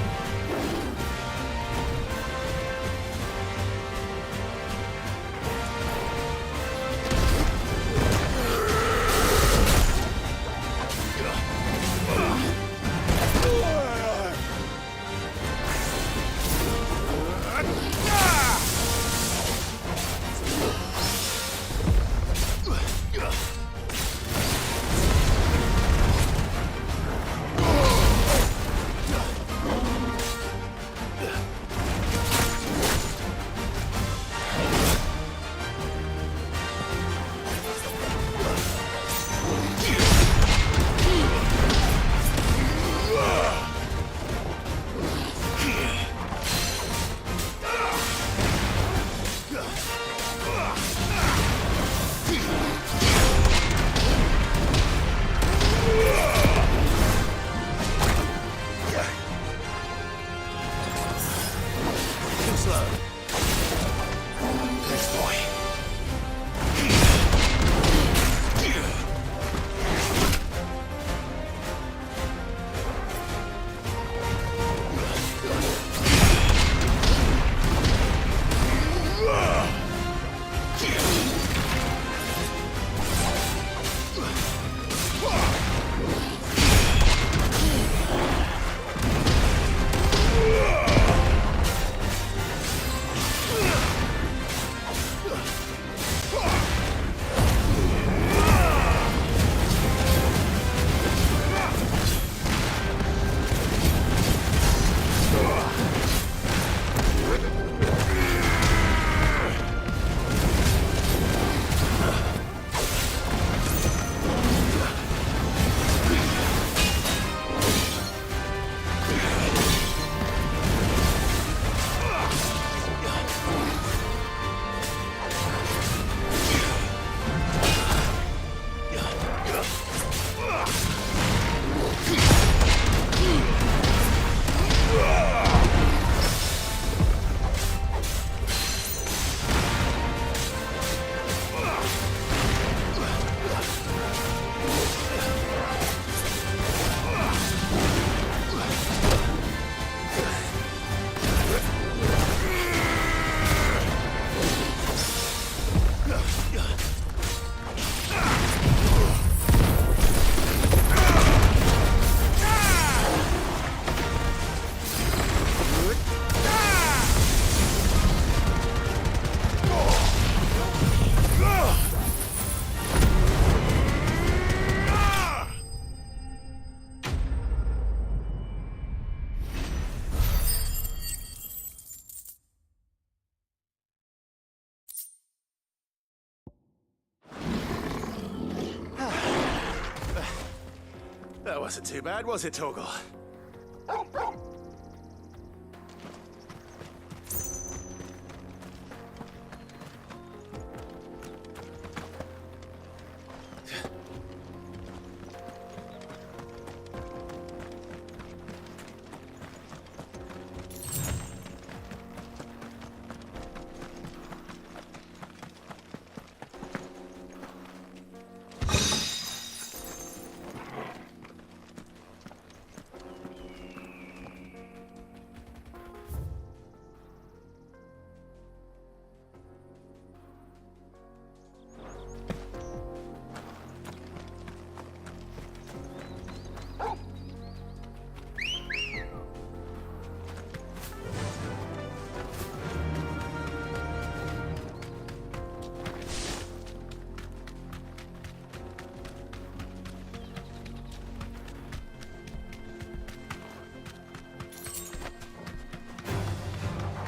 Speaker 5: That wasn't too bad, was it, Torgal?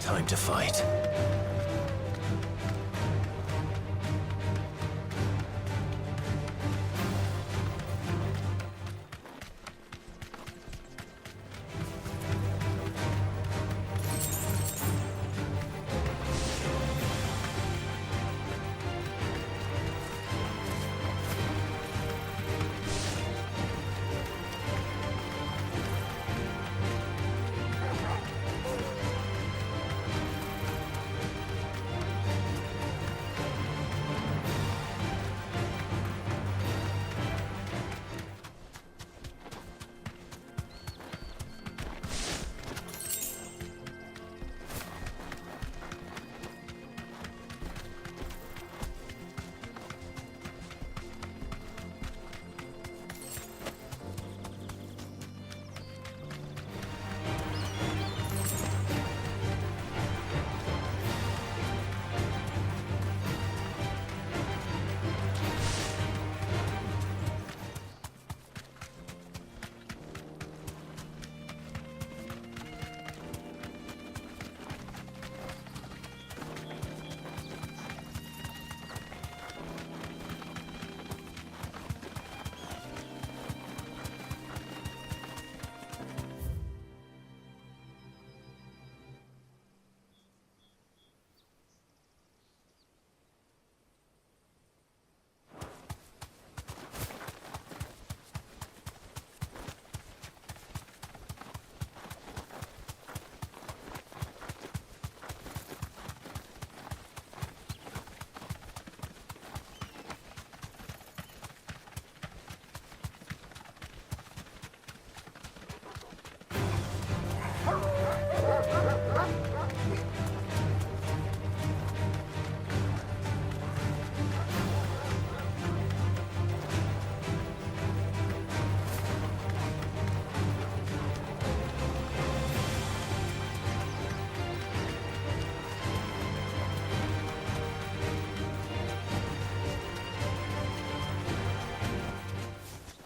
Speaker 5: Time to fight.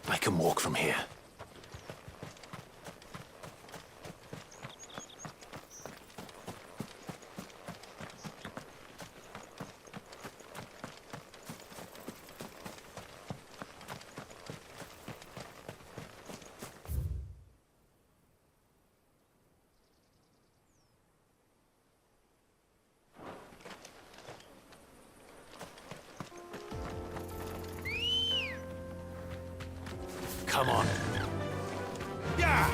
Speaker 5: I can walk from here. Come on.
Speaker 7: Yeah!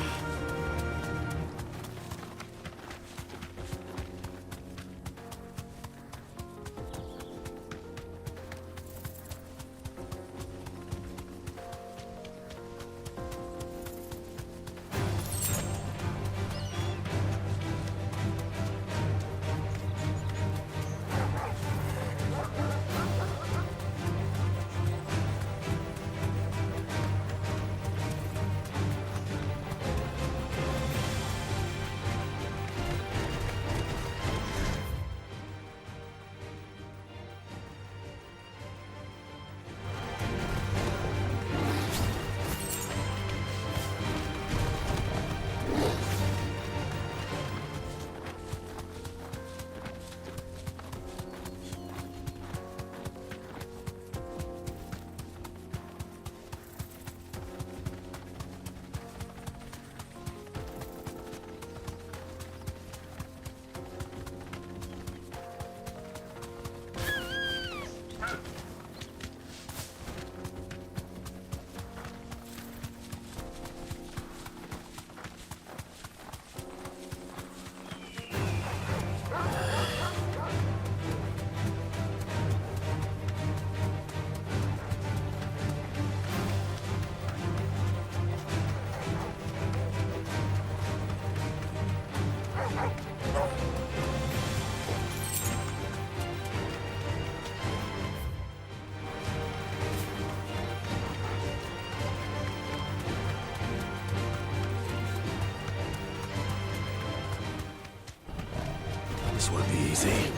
Speaker 5: This won't be easy.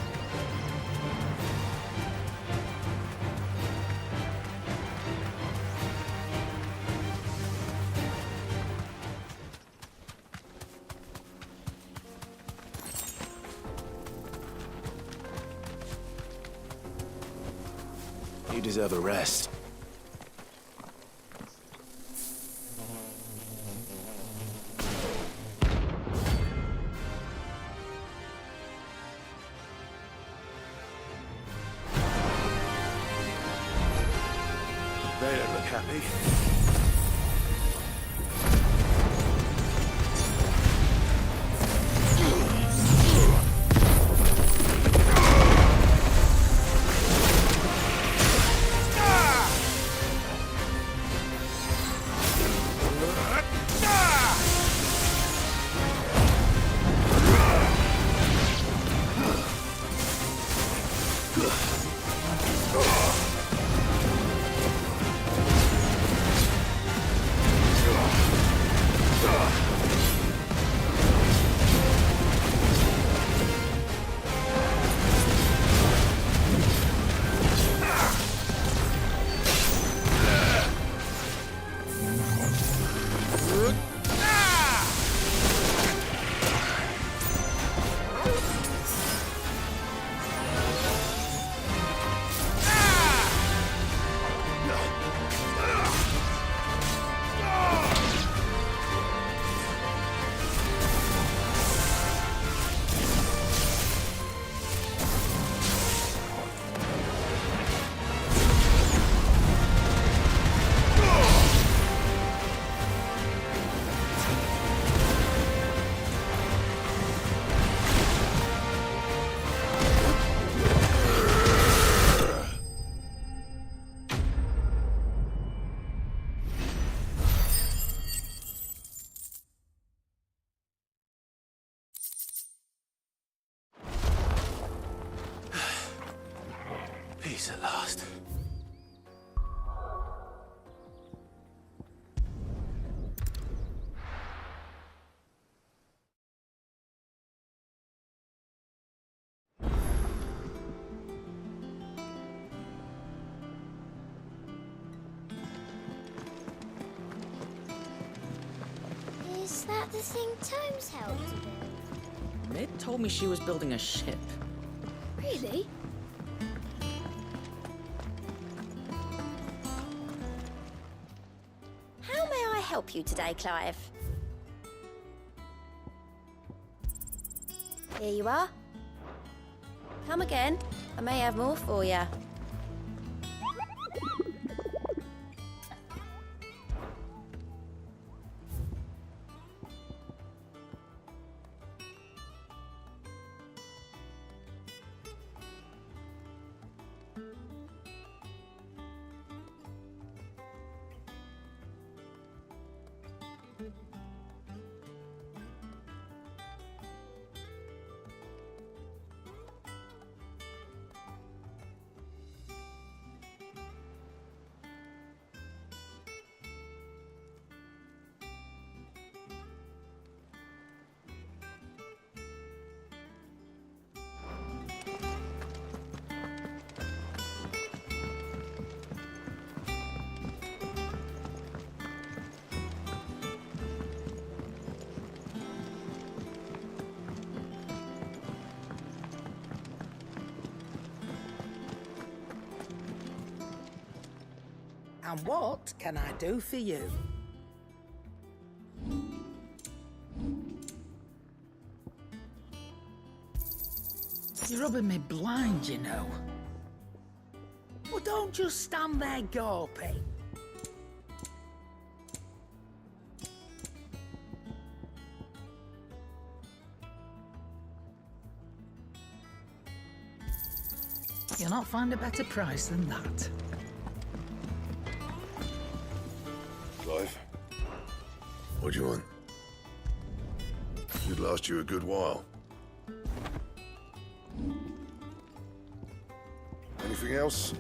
Speaker 5: You deserve a rest. They don't look happy. Peace at last.
Speaker 2: Is that the thing Tomes helped to build?
Speaker 14: Mid told me she was building a ship.
Speaker 2: Really? How may I help you today, Clive? Here you are. Come again. I may have more for you.
Speaker 9: And what can I do for you? You're rubbing me blind, you know. Well, don't just stand there gawping. You'll not find a better price than that.
Speaker 3: Clive? What do you want? Should last you a good while. Anything else?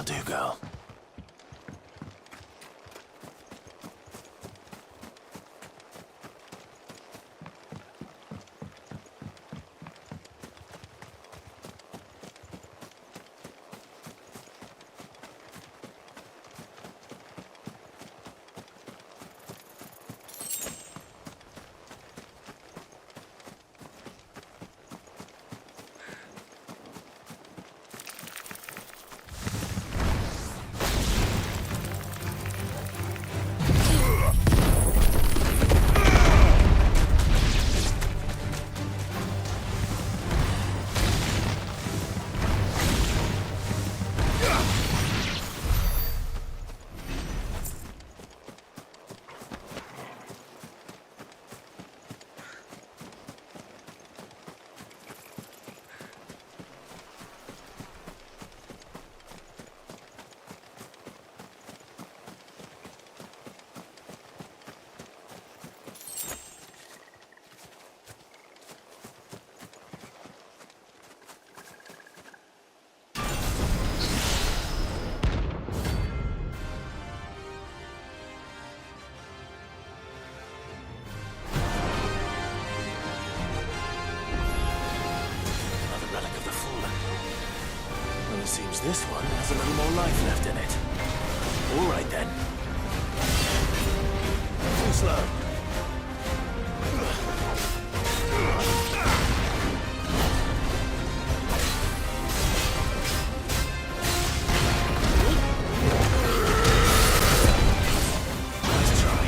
Speaker 5: That'll do, girl. Seems this one has a little more life left in it. All right, then. Too slow. Let's try.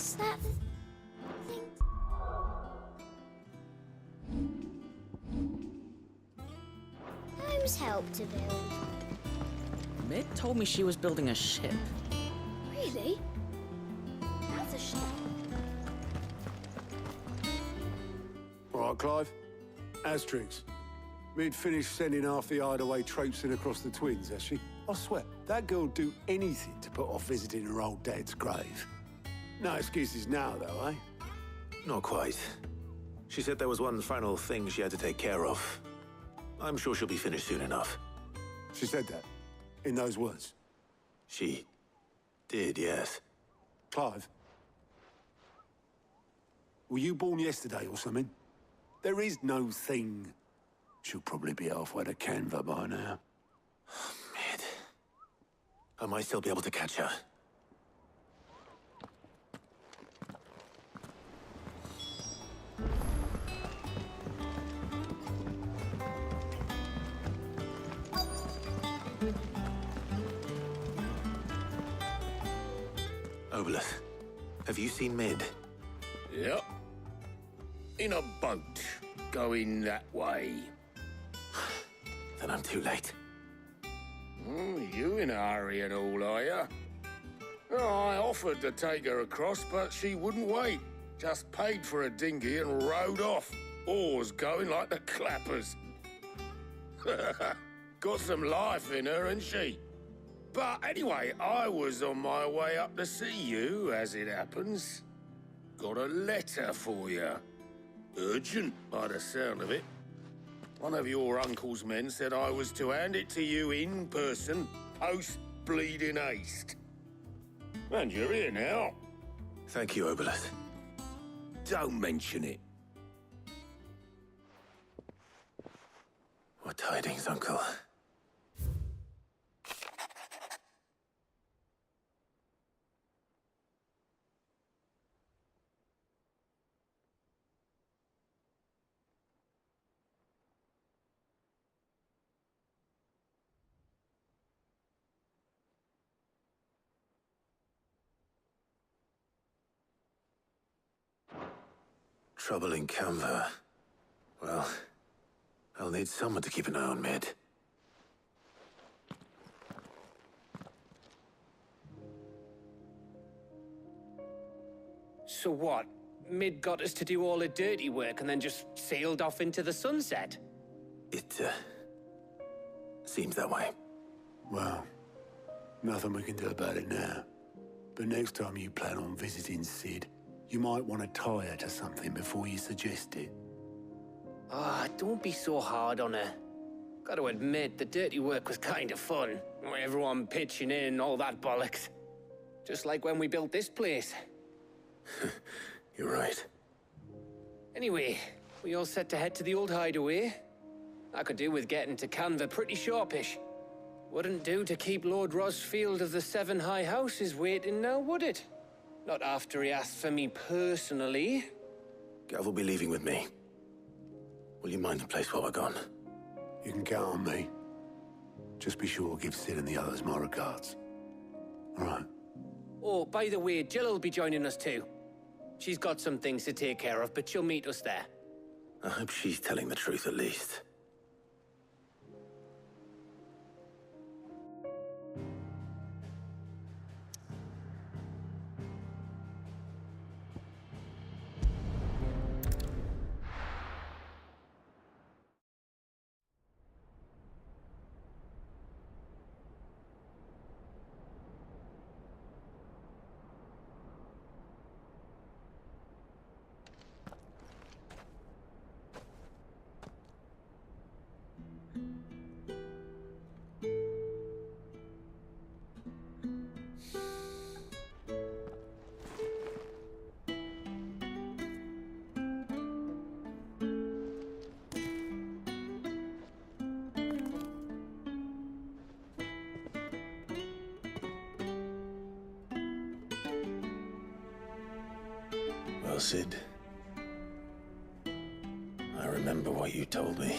Speaker 2: What's that thing? Who's helped to build?
Speaker 14: Mid told me she was building a ship.
Speaker 2: Really? That's a ship.
Speaker 4: All right, Clive. Asterix. We'd finished sending half the Hideaway traipsing across the twins, has she? I swear, that girl'd do anything to put off visiting her old dad's grave. No excuses now, though, eh?
Speaker 5: Not quite. She said there was one final thing she had to take care of. I'm sure she'll be finished soon enough.
Speaker 4: She said that? In those words?
Speaker 5: She did, yes.
Speaker 4: Clive? Were you born yesterday or something? There is no thing. She'll probably be halfway to Canva by now.
Speaker 5: Mid. I might still be able to catch her. Obelith, have you seen Mid?
Speaker 1: Yep. In a boat, going that way.
Speaker 5: Then I'm too late.
Speaker 1: You in a hurry and all, are you? Oh, I offered to take her across, but she wouldn't wait. Just paid for a dinghy and rowed off. Oars going like the clappers. Got some life in her, ain't she? But anyway, I was on my way up to see you, as it happens. Got a letter for you. Urgent, by the sound of it. One of your uncle's men said I was to hand it to you in person, post-bleeding haste. And you're here now.
Speaker 5: Thank you, Obelith.
Speaker 1: Don't mention it.
Speaker 5: What tidings, Uncle? Trouble in Canva. Well, I'll need someone to keep an eye on Mid.
Speaker 19: So what? Mid got us to do all the dirty work and then just sailed off into the sunset?
Speaker 5: It, seems that way.
Speaker 4: Well, nothing we can do about it now. But next time you plan on visiting Sid, you might want to tie her to something before you suggest it.
Speaker 19: Ah, don't be so hard on her. Gotta admit, the dirty work was kind of fun. Everyone pitching in, all that bollocks. Just like when we built this place.
Speaker 5: You're right.
Speaker 19: Anyway, we all set to head to the old hideaway. I could do with getting to Canva pretty sharpish. Wouldn't do to keep Lord Rosfield of the Seven High Houses waiting now, would it? Not after he asked for me personally.
Speaker 5: Gav will be leaving with me. Will you mind the place while we're gone?
Speaker 4: You can count on me. Just be sure to give Sid and the others my regards. All right.
Speaker 19: Oh, by the way, Jill will be joining us too. She's got some things to take care of, but she'll meet us there.
Speaker 5: I hope she's telling the truth at least. Well, Sid, I remember what you told me.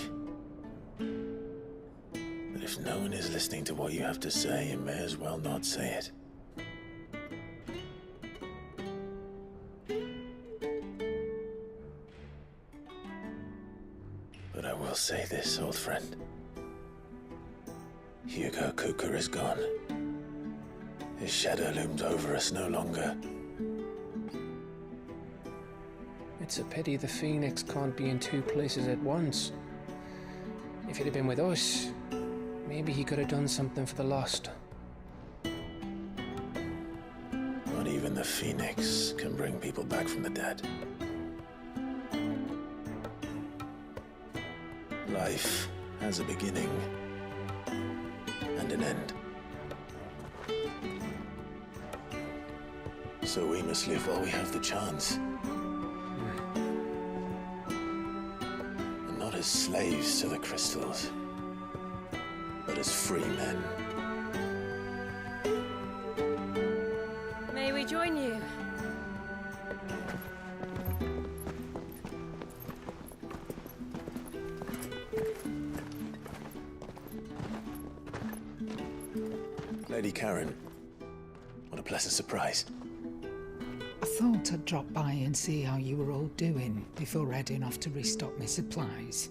Speaker 5: That if no one is listening to what you have to say, you may as well not say it. say this, old friend. Hugo Kupka is gone. His shadow looms over us no longer.
Speaker 19: It's a pity the Phoenix can't be in two places at once. If he'd have been with us, maybe he could have done something for the lost.
Speaker 5: Not even the Phoenix can bring people back from the dead. Life has a beginning and an end. So we must live while we have the chance. And not as slaves to the crystals, but as free men.
Speaker 18: May we join you?
Speaker 5: Lady Karen, what a pleasant surprise.
Speaker 9: I thought I'd drop by and see how you were all doing before heading off to restock my supplies.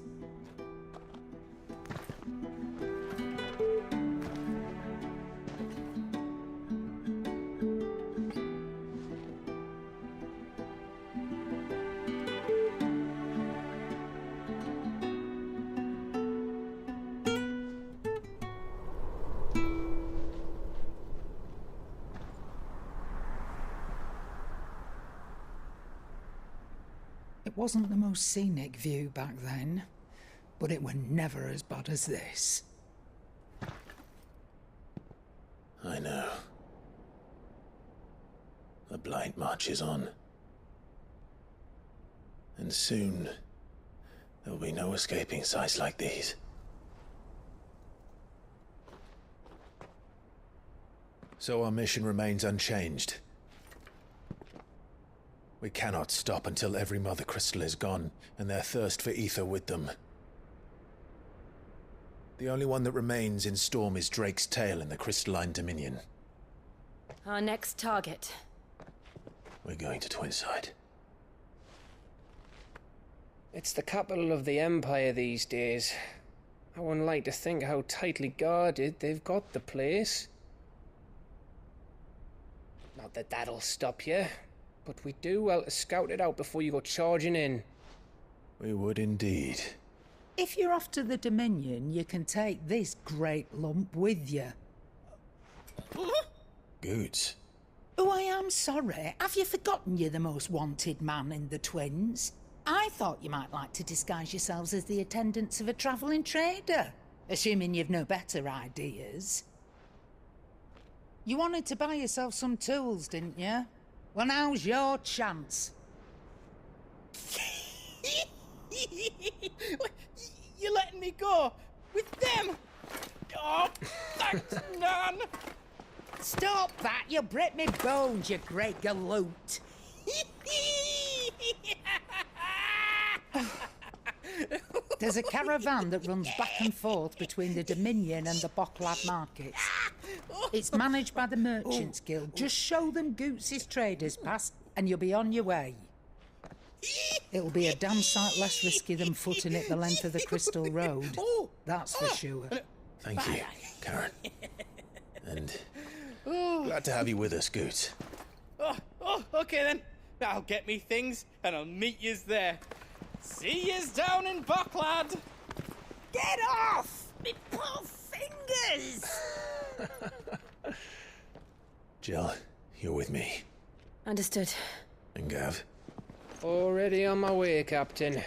Speaker 9: It wasn't the most scenic view back then, but it were never as bad as this.
Speaker 5: I know. The blight marches on. And soon, there will be no escaping sights like these. So our mission remains unchanged. We cannot stop until every mother crystal is gone, and their thirst for ether with them. The only one that remains in Storm is Drake's Tail in the Crystalline Dominion.
Speaker 18: Our next target.
Speaker 5: We're going to Twinside.
Speaker 19: It's the capital of the Empire these days. I wouldn't like to think how tightly guarded they've got the place. Not that that'll stop you, but we do well to scout it out before you go charging in.
Speaker 5: We would indeed.
Speaker 9: If you're off to the Dominion, you can take this great lump with you.
Speaker 5: Goods.
Speaker 9: Oh, I am sorry. Have you forgotten you're the most wanted man in the Twins? I thought you might like to disguise yourselves as the attendants of a travelling trader, assuming you've no better ideas. You wanted to buy yourself some tools, didn't you? Well, now's your chance.
Speaker 7: You're letting me go with them? Oh, thanks, Nan.
Speaker 9: Stop that! You'll break me bones, you great galoot. There's a caravan that runs back and forth between the Dominion and the Bocklad markets. It's managed by the Merchants Guild. Just show them Goots' traders pass and you'll be on your way. It'll be a damn sight less risky than footing it the length of the Crystal Road. That's for sure.
Speaker 5: Thank you, Karen. And glad to have you with us, Goots.
Speaker 7: Okay then. I'll get me things and I'll meet yous there. See yous down in Bocklad.
Speaker 9: Get off! Me poor fingers!
Speaker 5: Jill, you're with me.
Speaker 18: Understood.
Speaker 5: And Gav?
Speaker 19: Already on my way, Captain.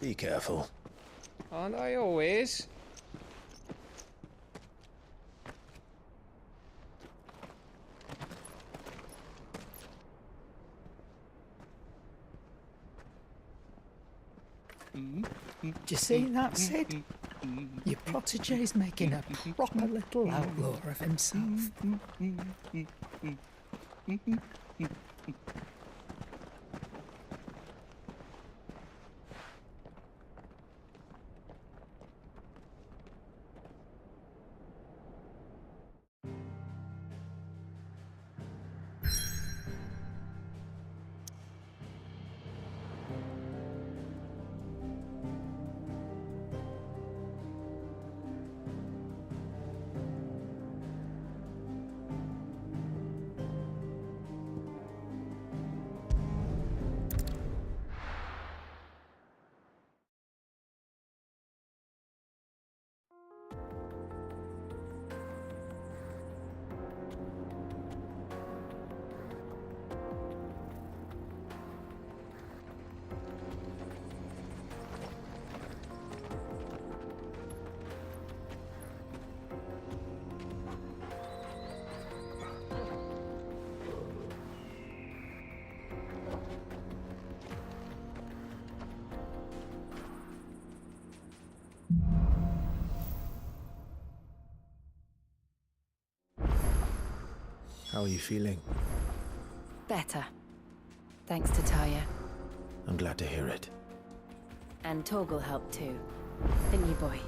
Speaker 5: Be careful.
Speaker 19: Aren't I always?
Speaker 9: Do you see that, Sid? Your protege's making a proper little outlaw of himself.
Speaker 5: How are you feeling?
Speaker 18: Better. Thanks to Taya.
Speaker 5: I'm glad to hear it.
Speaker 18: And Torgal helped too. Didn't you, boy?